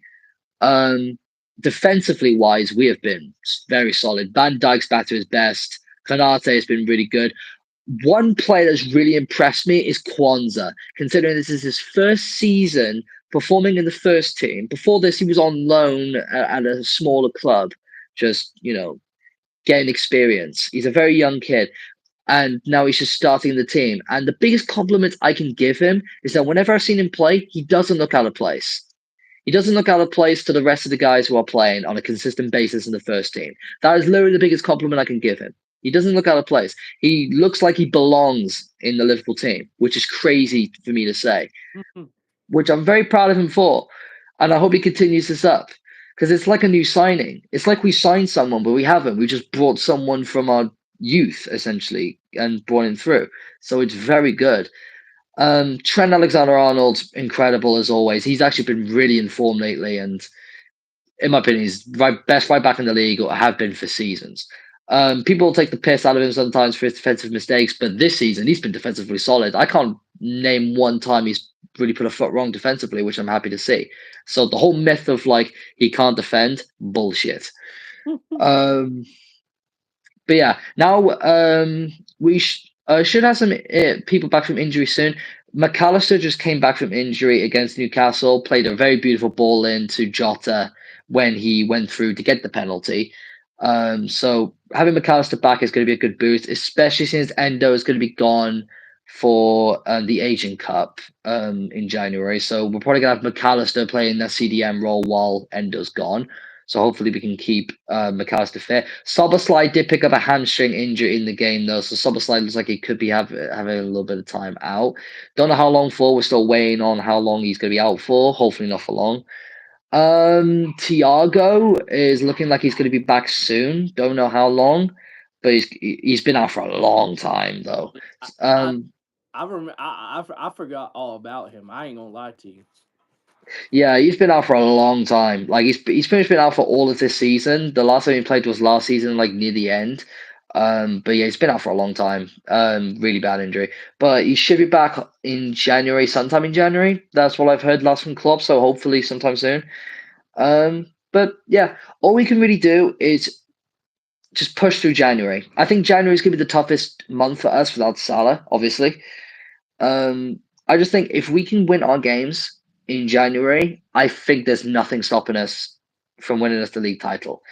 Um, Defensively wise, we have been very solid. Van Dijk's back to his best. Kanate has been really good. One player that's really impressed me is Kwanzaa, considering this is his first season performing in the first team. Before this, he was on loan at a smaller club, just, getting experience. He's a very young kid, and now he's just starting the team. And the biggest compliment I can give him is that whenever I've seen him play, he doesn't look out of place. He doesn't look out of place to the rest of the guys who are playing on a consistent basis in the first team. That is literally the biggest compliment I can give him. He doesn't look out of place. He looks like he belongs in the Liverpool team, which is crazy for me to say, which I'm very proud of him for. And I hope he continues this up because it's like a new signing. It's like we signed someone, but we haven't. We just brought someone from our youth, essentially, and brought him through. So it's very good. Trent Alexander-Arnold's incredible as always. He's actually been really in form lately, and in my opinion, he's best right back in the league, or have been for seasons. People take the piss out of him sometimes for his defensive mistakes, but this season he's been defensively solid. I can't name one time he's really put a foot wrong defensively, which I'm happy to see. So the whole myth of like he can't defend, bullshit. Um, but yeah, now we should have some people back from injury soon. McAllister just came back from injury against Newcastle, played a very beautiful ball into Jota when he went through to get the penalty. So having McAllister back is going to be a good boost, especially since Endo is going to be gone for the Asian Cup in January. So we're probably going to have McAllister playing that CDM role while Endo's gone. So hopefully we can keep McAllister fit. Soboslai did pick up a hamstring injury in the game though, so Soboslai looks like he could be having a little bit of time out. Don't know how long for. We're still waiting on how long he's going to be out for. Hopefully not for long. Tiago is looking like he's going to be back soon. Don't know how long, but he's been out for a long time though. I I Um, I remember. I forgot all about him. I ain't gonna lie to you. Yeah, he's been out for a long time. Like he's pretty much been out for all of this season. The last time he played was last season, like near the end. But yeah, he's been out for a long time. Really bad injury. But he should be back in January, sometime in January. That's what I've heard last from Klopp. So hopefully sometime soon. But yeah, all we can really do is just push through January. I think January is gonna be the toughest month for us without Salah, obviously. I just think if we can win our games in January, I think there's nothing stopping us from winning us the league title.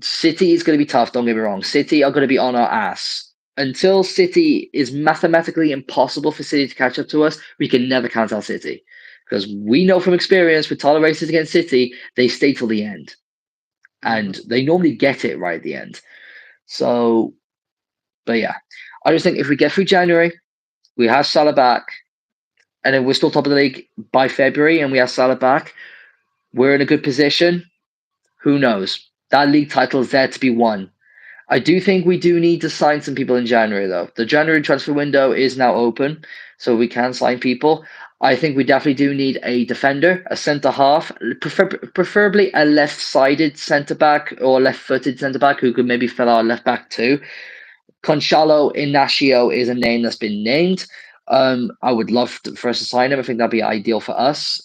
City is going to be tough. Don't get me wrong. City are going to be on our ass. Until City is mathematically impossible for City to catch up to us, we can never count out City. Because we know from experience with title races against City, they stay till the end. And Mhm. they normally get it right at the end. So, but yeah, I just think if we get through January, we have Salah back, and then we're still top of the league by February, and we have Salah back, we're in a good position. Who knows? That league title is there to be won. I do think we do need to sign some people in January, though. The January transfer window is now open, so we can sign people. I think we definitely do need a defender, a centre half, preferably a left sided centre back or left footed centre back who could maybe fill our left back too. Conchalo Inacio is a name that's been named. I would love for us to sign him. I think that'd be ideal for us.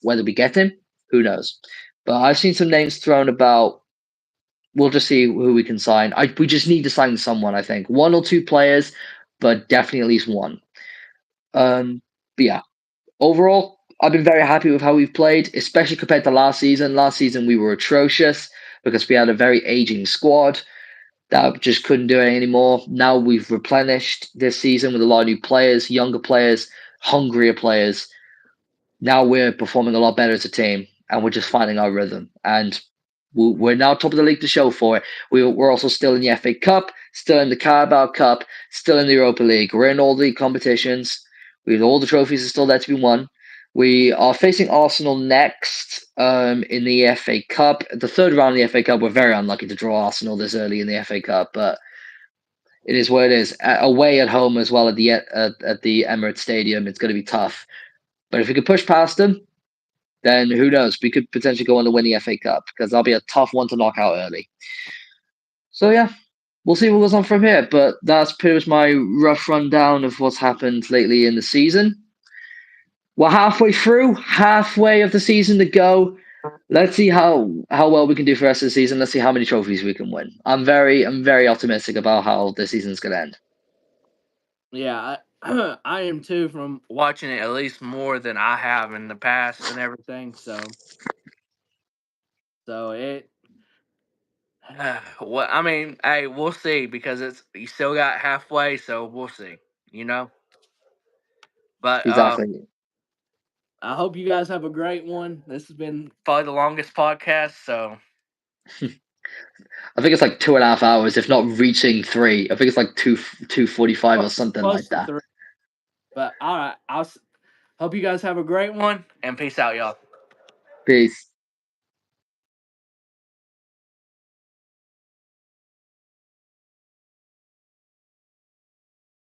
Whether we get him, who knows? But I've seen some names thrown about. We'll just see who we can sign. We just need to sign someone. I think one or two players, but definitely at least one. But yeah, overall, I've been very happy with how we've played, especially compared to last season. Last season we were atrocious because we had a very aging squad that just couldn't do it anymore. Now we've replenished this season with a lot of new players, younger players, hungrier players. Now we're performing a lot better as a team, and we're just finding our rhythm. And we're now top of the league to show for it. We're also still in the FA Cup, still in the Carabao Cup, still in the Europa League. We're in all the competitions. All the trophies are still there to be won. We are facing Arsenal next in the FA Cup. The third round of the FA Cup, we're very unlucky to draw Arsenal this early in the FA Cup, but it is what it is. Away at home as well at the Emirates Stadium, it's going to be tough. But if we could push past them, then who knows? We could potentially go on to win the FA Cup because that'll be a tough one to knock out early. So yeah, we'll see what goes on from here. But that's pretty much my rough rundown of what's happened lately in the season. We're halfway through, halfway of the season to go. Let's see how well we can do for the rest of the season. Let's see how many trophies we can win. I'm very optimistic about how the season's gonna end. Yeah, I am too from watching it at least more than I have in the past and everything. So it. Well, I mean, hey, we'll see because it's you still got halfway, so we'll see. You know, but Exactly. I hope you guys have a great one. This has been probably the longest podcast, so I think it's like 2.5 hours, if not reaching three. I think it's like 2:45 or something close like to that. 3. But all right, hope you guys have a great one and peace out, y'all. Peace.